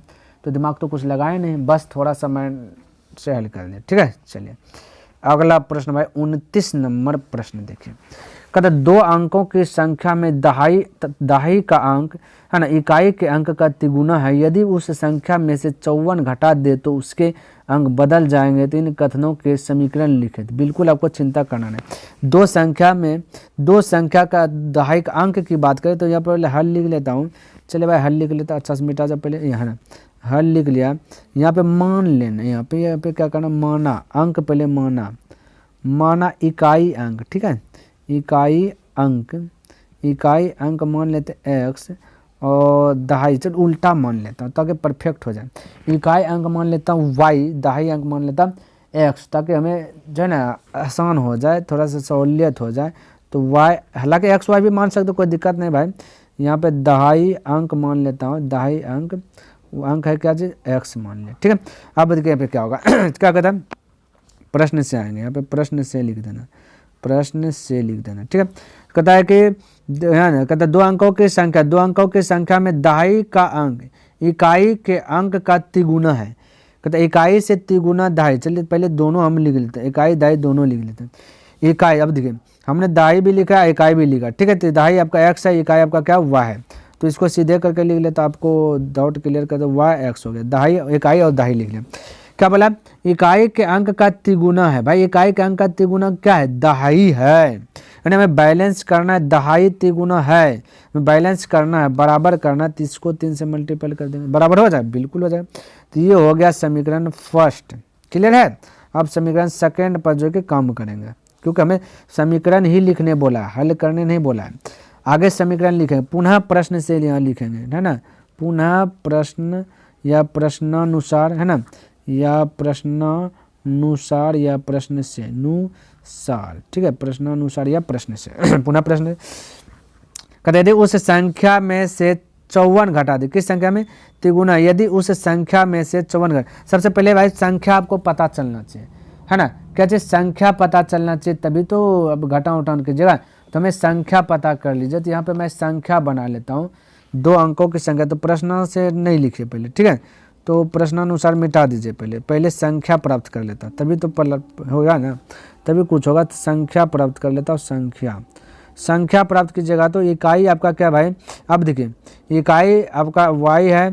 तो दिमाग तो कुछ लगाए नहीं, बस थोड़ा सा माइंड से हल कर दिया, ठीक है। चलिए अगला प्रश्न भाई 29 नंबर प्रश्न देखिए। कहते 2 अंकों की संख्या में दहाई का अंक है ना इकाई के अंक का तिगुना है, यदि उस संख्या में से 54 घटा दे तो उसके अंक बदल जाएंगे। तो इन कथनों के समीकरण लिखे। बिल्कुल आपको चिंता करना नहीं। दो संख्या का दहाई का अंक की बात करें तो यहाँ पर हल लिख लेता हूँ। चलिए भाई हल लिख लेता, अच्छा से मिटा जा पहले, यहाँ ना हल लिख लिया। यहाँ पे मान लेना, यहाँ पे क्या करना, माना अंक, पहले माना इकाई अंक, ठीक है। इकाई अंक मान लेते x और दहाई, चल उल्टा मान लेता हूँ ताकि परफेक्ट हो जाए। इकाई अंक मान लेता हूँ y, दहाई अंक मान लेता हूँ x, ताकि हमें जो है ना आसान हो जाए, थोड़ा सा सहूलियत हो जाए। तो y, हालांकि x y भी मान सकते, कोई दिक्कत नहीं भाई। यहाँ पे दहाई अंक मान लेता हूँ, दहाई अंक, वो अंक है क्या चीज़, x मान ले, ठीक है। अब देखिए यहाँ पे क्या होगा क्या कहता है, प्रश्न से आएंगे, यहाँ पे प्रश्न से लिख देना, ठीक है। कहता है कि कहता है 2 अंकों की संख्या में दहाई का अंक इकाई के अंक का तिगुना है। कहता है इकाई से तिगुना दहाई। चलिए पहले दोनों हम लिख लेते हैं, इकाई दहाई दोनों लिख लेते हैं। इकाई, अब देखिए हमने दहाई भी लिखा है, इकाई भी लिखा, ठीक है। तो दहाई आपका x है, इकाई आपका क्या y है, तो इसको सीधे करके लिख लेता, आपको डाउट क्लियर कर दो, y x हो गया, दहाई इकाई और दहाई लिख लिया। क्या बोला, इकाई के अंक का तिगुना है। भाई इकाई के अंक का तिगुना क्या है, दहाई है, यानी हमें बैलेंस करना है, दहाई तिगुना है, बैलेंस करना है, बराबर करना है, तो इसको 3 से मल्टीपल कर देंगे, बराबर हो जाए, बिल्कुल हो जाए। तो ये हो गया समीकरण फर्स्ट, क्लियर है। अब समीकरण सेकंड पर जो कि काम करेंगे, क्योंकि हमें समीकरण ही लिखने बोला, हल करने नहीं बोला है। आगे समीकरण लिखेंगे, पुनः प्रश्न से यहाँ लिखेंगे, है ना, पुनः प्रश्न या प्रश्नानुसार, है ना, या प्रश्नानुसार या प्रश्न से अनुसार, ठीक है, प्रश्नानुसार या प्रश्न से पुनः प्रश्न। कहते यदि उस संख्या में से 54 घटा दे, किस संख्या में, तिगुना, यदि उस संख्या में से 54 सबसे पहले भाई संख्या आपको पता चलना चाहिए, है ना, क्या चाहिए, संख्या पता चलना चाहिए, तभी तो अब घटा उठान की जगह तो हमें संख्या पता कर लीजिए। तो यहाँ पे मैं संख्या बना लेता हूँ, 2 अंकों की संख्या, तो प्रश्न से नहीं लिखिए पहले, ठीक है, तो प्रश्नानुसार मिटा दीजिए, पहले संख्या प्राप्त कर लेता, तभी तो होगा ना, तभी कुछ होगा। तो संख्या प्राप्त कर लेता हूँ, संख्या प्राप्त कीजिएगा। तो इकाई आपका क्या भाई, अब देखिए इकाई आपका y है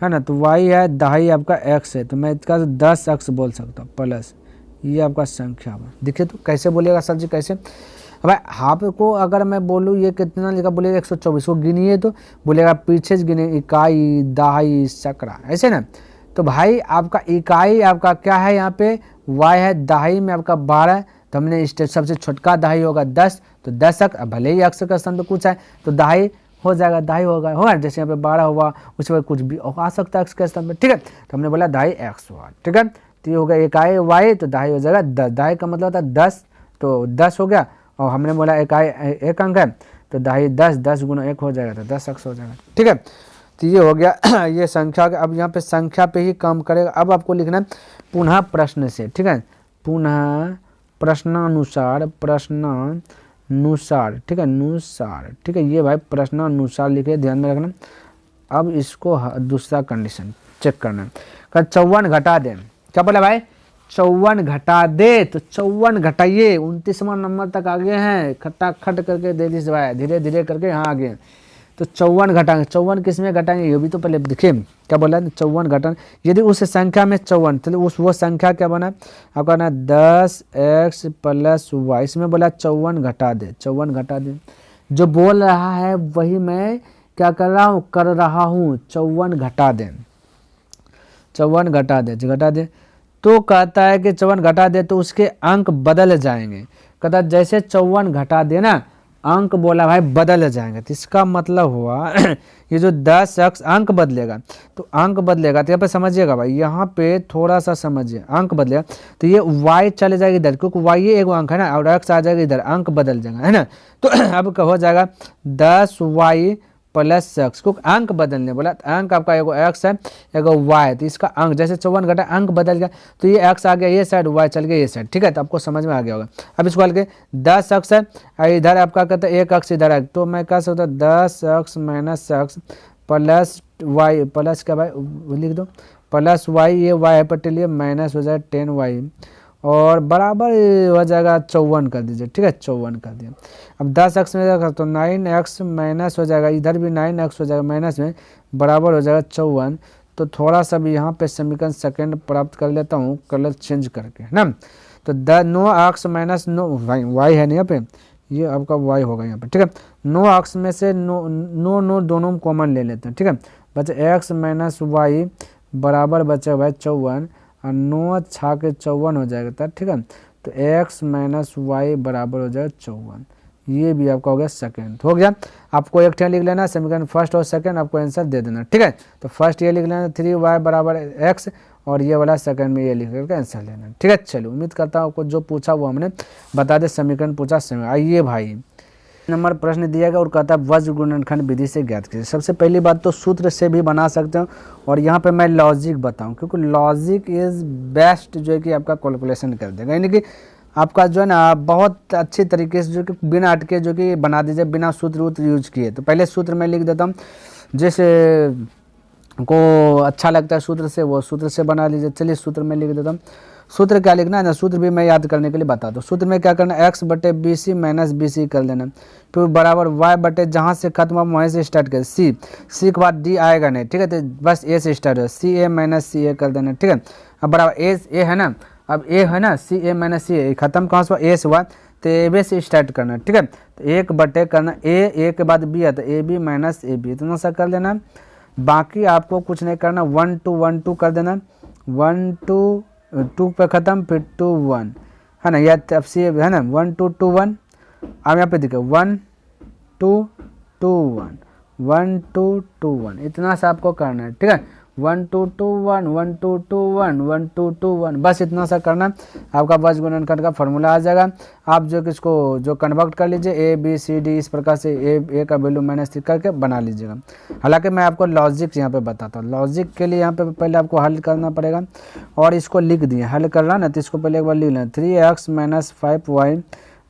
ना, तो y है, दहाई आपका x है, तो मैं इसका 10x बोल सकता हूँ प्लस ये आपका संख्या है। देखिए तो कैसे बोलिएगा सर जी, कैसे भाई आपको अगर मैं बोलूँ ये कितना लिखा, बोलेगा 124 को गिनिए, तो बोलेगा पीछे से गिने, इकाई, दहाई, सकरा, ऐसे ना। तो भाई आपका इकाई आपका क्या है, यहाँ पे y है, दहाई में आपका 12, तो हमने सबसे छोटका दहाई होगा 10, तो 10x, अब भले ही x का स्थान पे कुछ है तो दहाई हो जाएगा, दहाई होगा, जैसे यहाँ पे 12 हुआ, उसके बाद कुछ भी आ सकता है x के स्थान पे, ठीक है, तो हमने बोला दहाई x हुआ, ठीक है, तो ये हो गया इकाई y, तो दहाई हो जाएगा 10, दहाई का मतलब होता है 10, तो 10 हो गया, और हमने बोला इकाई 1 अंक है, तो दहाई 10, 10 गुना 1 हो जाएगा, तो 10x हो जाएगा, ठीक है, तो ये हो गया ये संख्या। अब यहाँ पे संख्या पे ही काम करेगा। अब आपको लिखना है पुनः प्रश्न से, ठीक है, पुनः प्रश्नानुसार, ठीक है, अनुसार, ठीक है, ये भाई प्रश्नानुसार लिखे, ध्यान में रखना। अब इसको दूसरा कंडीशन चेक करना है, 54 घटा दे, क्या बोला भाई, 54 घटा दे, तो 54 घटाइए, 29वां नंबर तक आगे हैं, खटाखट करके दे दीजिए भाई, धीरे धीरे करके यहाँ आगे, तो 54 घटाएंगे, 54 किस में घटाएंगे, ये भी तो पहले देखिए क्या बोला है, 54 घटाएं, यदि उस संख्या में 54, चलिए वो संख्या क्या बना आपका ना 10x प्लस y, इसमें बोला 54 घटा दे, 54 घटा दे, जो बोल रहा है वही मैं क्या कर रहा हूँ, 54 घटा दे, 54 घटा दे, तो कहता है कि 54 घटा दे तो उसके अंक बदल जाएंगे, कहता जैसे 54 घटा दे ना, अंक बोला भाई बदल जाएंगे, तो इसका मतलब हुआ ये जो 10x अंक बदलेगा, तो अंक बदलेगा, तो यहाँ पे समझिएगा भाई, यहाँ पे थोड़ा सा समझिए, अंक बदलेगा, तो ये y चले जाएगा इधर, क्योंकि y ये एक अंक है ना, और x आ जाएगा इधर, अंक बदल जाएगा, है ना, तो अब हो जाएगा 10y प्लस x, क्योंकि अंक बदलने बोला, अंक आपका एगो x है, एगो y है, तो इसका अंक जैसे 54 घटा अंक बदल गया, तो ये x आ गया ये साइड, y चल गया ये साइड, ठीक है, तो आपको समझ में आ गया होगा। अब इसको हल के 10x है, इधर आपका कहता है 1x इधर है, तो मैं कह सकता हूँ 10x minus x plus y, plus क्या भाई लिख दो, प्लस y, ये y है पट्टी लिए, माइनस हो जाए 10y, और बराबर हो जाएगा 54 कर दीजिए, ठीक है, 54 कर दिया। अब 10x में जाएगा तो 9x माइनस हो जाएगा, इधर भी 9x हो जाएगा माइनस में, बराबर हो जाएगा 54। तो थोड़ा सा भी यहाँ पे समीकरण सेकंड प्राप्त कर लेता हूँ कलर चेंज करके, है ना, तो 9x माइनस 9 y है ना यहाँ पे, ये आपका y होगा यहाँ पे, ठीक है, 9x में से 9 दोनों कॉमन ले लेते हैं, ठीक है, बचा x माइनस y बराबर बचा भाई 54, और 9 छा के 54 हो जाएगा था, ठीक है, तो x माइनस वाई बराबर हो जाएगा 54, ये भी आपका हो गया सेकंड, हो गया। आपको एक लिख लेना समीकरण फर्स्ट और सेकंड, आपको आंसर दे देना, ठीक है, तो फर्स्ट ये लिख लेना 3y बराबर x, और ये वाला सेकंड में ये लिख करके आंसर लेना, ठीक है। चलो उम्मीद करता हूँ आपको जो पूछा वो हमने बता दे, समीकरण पूछा समय। आइए भाई नंबर प्रश्न दिया गया और कहता है वज्र गुणनखंड विधि से ज्ञात कीजिए। सबसे पहली बात तो सूत्र से भी बना सकते हो, और यहाँ पे मैं लॉजिक बताऊं, क्योंकि लॉजिक इज़ बेस्ट जो है कि आपका कैलकुलेशन कर देगा, यानी कि आपका जो है ना बहुत अच्छी तरीके से जो कि बिना अटके जो कि बना दीजिए, बिना सूत्र वूत्र यूज किए। तो पहले सूत्र मैं लिख देता हूँ, जैसे को अच्छा लगता है सूत्र से वो सूत्र से बना लीजिए। चलिए सूत्र में लिख देता हूँ। सूत्र क्या लिखना है ना, सूत्र भी मैं याद करने के लिए बता दूँ। सूत्र में क्या करना है, x बटे b c minus b c कर देना, फिर बराबर y बटे जहाँ से खत्म हुआ वहीं से स्टार्ट कर, सी के बाद d आएगा नहीं, ठीक है, तो बस a से स्टार्ट हो, सी ए माइनस सी ए कर देना, ठीक है। अब बराबर ए है ना, अब a है ना, सी ए माइनस सी ए खत्म कहाँ से हुआ, a से हुआ, तो ए बी से स्टार्ट करना, ठीक है। तो एक बटे करना ए के बाद बी है तो a b minus a b, इतना सा कर देना। बाकी आपको कुछ नहीं करना, 1 2 1 2 कर देना, 1 2 2 पे ख़त्म, फिर 2 1 है ना, या अब सी है ना, 1 2 2 1। अब यहाँ पे देखो 1 2 2 1 1 2 2 1, इतना सा आपको करना है, ठीक है। 1 2 2 1 1 2 2 1 1 2 2 1, बस इतना सा करना, आपका बस गुणनखंड का फॉर्मूला आ जाएगा। आप जो किसको जो कन्वर्ट कर लीजिए ए बी सी डी, इस प्रकार से ए का वैल्यू -3 करके बना लीजिएगा। हालांकि मैं आपको लॉजिक यहाँ पे बताता हूँ। लॉजिक के लिए यहाँ पे पहले आपको हल करना पड़ेगा, और इसको लिख दिए, हल कर रहा ना तो इसको पहले एक बार लिख लेना। 3x - 5y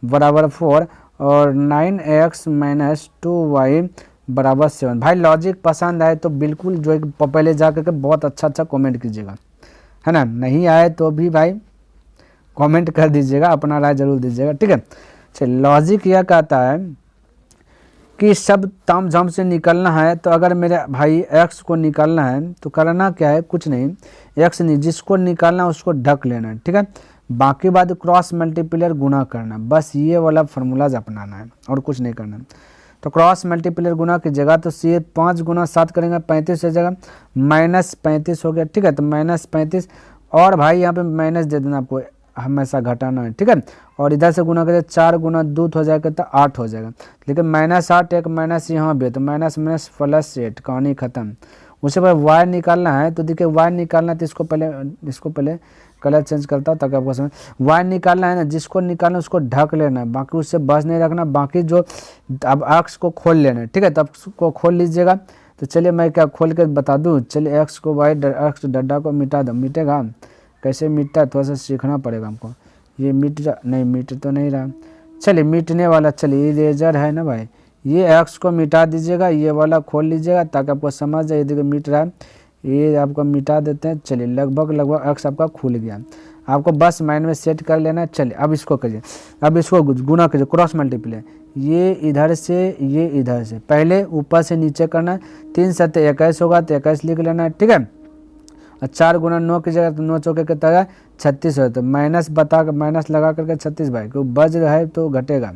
= 4 और 9x - 2y = 7। भाई लॉजिक पसंद आए तो बिल्कुल जो है पहले जा करके बहुत अच्छा कमेंट कीजिएगा, है ना। नहीं आए तो भी भाई कमेंट कर दीजिएगा, अपना राय जरूर दीजिएगा, ठीक है। चलिए, लॉजिक यह कहता है कि सब तामझाम से निकलना है, तो अगर मेरे भाई x को निकालना है तो करना क्या है, कुछ नहीं, x नहीं, जिसको निकालना है उसको ढक लेना है, ठीक है। बाकी बात क्रॉस मल्टीप्लियर गुना करना, बस ये वाला फार्मूलाज अपनाना है और कुछ नहीं करना। तो क्रॉस मल्टीप्लियर गुना की जगह तो ये 5 × 7 करेंगे 35 हो जाएगा, -35 हो गया, ठीक है। तो -35, और भाई यहाँ पे माइनस दे देना, आपको हमेशा घटाना है, ठीक है। और इधर से गुना करें 4 × 2 हो जाएगा तो 8 हो जाएगा, लेकिन -8 एक माइनस यहाँ भी है, तो -+8, कहानी खत्म। उसके बाद y निकालना है, तो देखिए y निकालना है तो इसको पहले कलर चेंज करता हूँ ताकि आपको समझ। y निकालना है ना, जिसको निकालना है उसको ढक लेना है, बाकी उससे बस नहीं रखना। बाकी जो अब x को खोल लेना है, ठीक है। तो उसको खोल लीजिएगा। तो चलिए मैं क्या खोल कर बता दूँ। चलिए x को x डड्डा को मिटा दो, मिटेगा कैसे मिटता है, थोड़ा सा सीखना पड़ेगा हमको। ये मिट तो नहीं रहा, चलिए मिटने वाला, चलिए इरेजर है ना भाई, ये x को मिटा दीजिएगा, ये वाला खोल लीजिएगा ताकि आपको समझ जाए। देखिए मिट रहा है, ये आपको मिटा देते हैं। चलिए लगभग x आपका खुल गया, आपको बस माइंड में सेट कर लेना है। चलिए अब इसको करिए, अब इसको गुना कीजिए, क्रॉस मल्टीप्लाई, ये इधर से ये इधर से, पहले ऊपर से नीचे करना है। 3 × 7 = 21 होगा, तो 21 लिख लेना है, ठीक है। और 4 × 9 की जगह तो 9 चौके कितना है 36 हो, तो माइनस लगा करके 36 भाई, क्योंकि बज है तो घटेगा,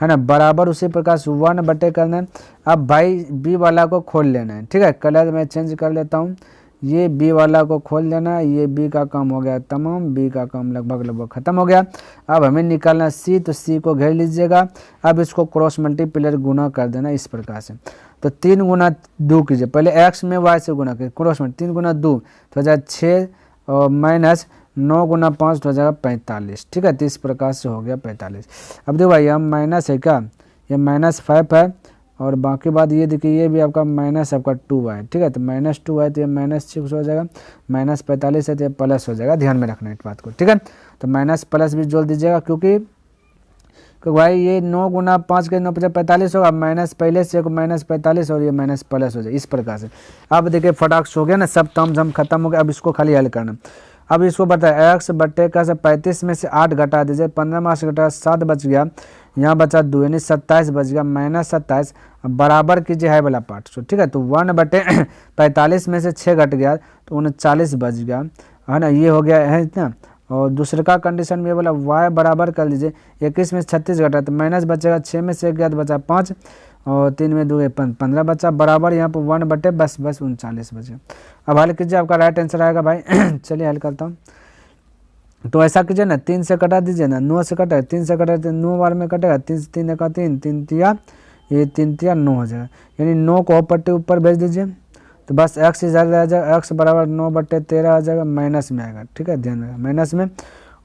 है ना। बराबर उसी प्रकार से 1 करना है। अब भाई बी वाला को खोल लेना है, ठीक है। कलर मैं चेंज कर लेता हूँ, ये बी वाला को खोल लेना है। ये बी का काम हो गया तमाम, बी का काम लगभग खत्म हो गया। अब हमें निकालना सी, तो सी को घेर लीजिएगा। अब इसको क्रॉस मल्टीप्लियर गुना कर देना इस प्रकार से। तो 3 × 2 कीजिए, पहले x में y से गुना कीजिए, क्रॉस में 3 × 2 तो हो जाएगा 6 और -9 × 5 तो हो जाएगा 45, ठीक है। तो इस प्रकार से हो गया 45। अब देखो भाई हम माइनस है क्या, ये -5 है, और बाकी बात ये देखिए ये भी आपका आपका 2 है, ठीक है। तो -2 है तो ये -6 हो जाएगा, -45 है तो ये प्लस हो जाएगा, ध्यान में रखना इस बात को, ठीक है। तो माइनस प्लस भी जोड़ दीजिएगा, क्योंकि भाई ये 9 × 5 के 9 × 45 होगा, माइनस पहले से -45 और ये माइनस प्लस हो जाए इस प्रकार से। अब देखिए फटाक से हो गया ना, सब तामझाम खत्म हो गया। अब इसको खाली हल करना। अब इसको बताया x बट्टे का 35 में से 8 घटा दीजिए, 15 में 8 घटा 7 बच गया, यहाँ बचा 2 यानी 27 बच गया, -27। बराबर कीजिए है वाला पार्ट, ठीक है। तो 1/45 में से 6 घट गया तो 39 बच गया, है ना। ये हो गया है इतना। और दूसरे का कंडीशन में बोला y बराबर कर लीजिए, 21 में से 36 घटा तो माइनस बचेगा, 6 में से 1 गया तो बचा 5 और 3 में 2 15 बचा, बराबर यहाँ पर 1 बस 39 बचे। अब हल कीजिए, आपका राइट आंसर आएगा भाई। चलिए हल करता हूँ। तो ऐसा कीजिए ना, 3 से कटा दीजिए ना, 9 से कटा, 3 से कटा 9 बार में कटेगा, 3 से 3 का 3 3 तिया, ये 3 तिया 9 हो जाएगा, यानी 9 को पट्टे ऊपर भेज दीजिए। तो बस x इधर आ जाएगा, x बराबर 9/13 आ जाएगा, माइनस में आएगा, ठीक है, ध्यान रखना माइनस में।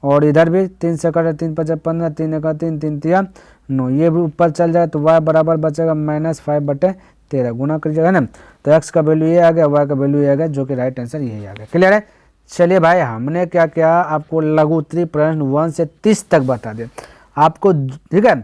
और इधर भी 3 से कटे, 3 × 5 = 15, 3 का 3 3 तिया 9, ये भी ऊपर चल जाए तो y बराबर बचेगा -5/13, गुना करिएगा ना। तो x का वैल्यू ये आ गया, y का वैल्यू ये आ गया, जो कि राइट आंसर यही आ गया। क्लियर है। चलिए भाई हमने क्या किया, आपको लघु उत्तरीय प्रश्न 1 से 30 तक बता दिया आपको, ठीक है।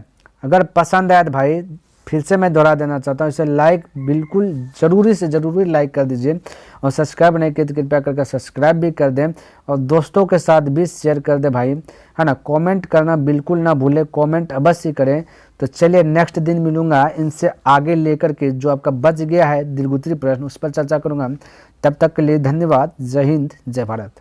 अगर पसंद आया तो भाई फिर से मैं दोहरा देना चाहता हूँ, इसे लाइक बिल्कुल ज़रूरी से ज़रूरी लाइक कर दीजिए, और सब्सक्राइब नहीं किए तो कृपया करके सब्सक्राइब भी कर दें, और दोस्तों के साथ भी शेयर कर दें भाई, है ना। कमेंट करना बिल्कुल ना भूलें, कमेंट अवश्य करें। तो चलिए नेक्स्ट दिन मिलूंगा, इनसे आगे लेकर के जो आपका बच गया है दीर्घ उत्तरीय प्रश्न उस पर चर्चा करूँगा। तब तक के लिए धन्यवाद। जय हिंद, जय भारत।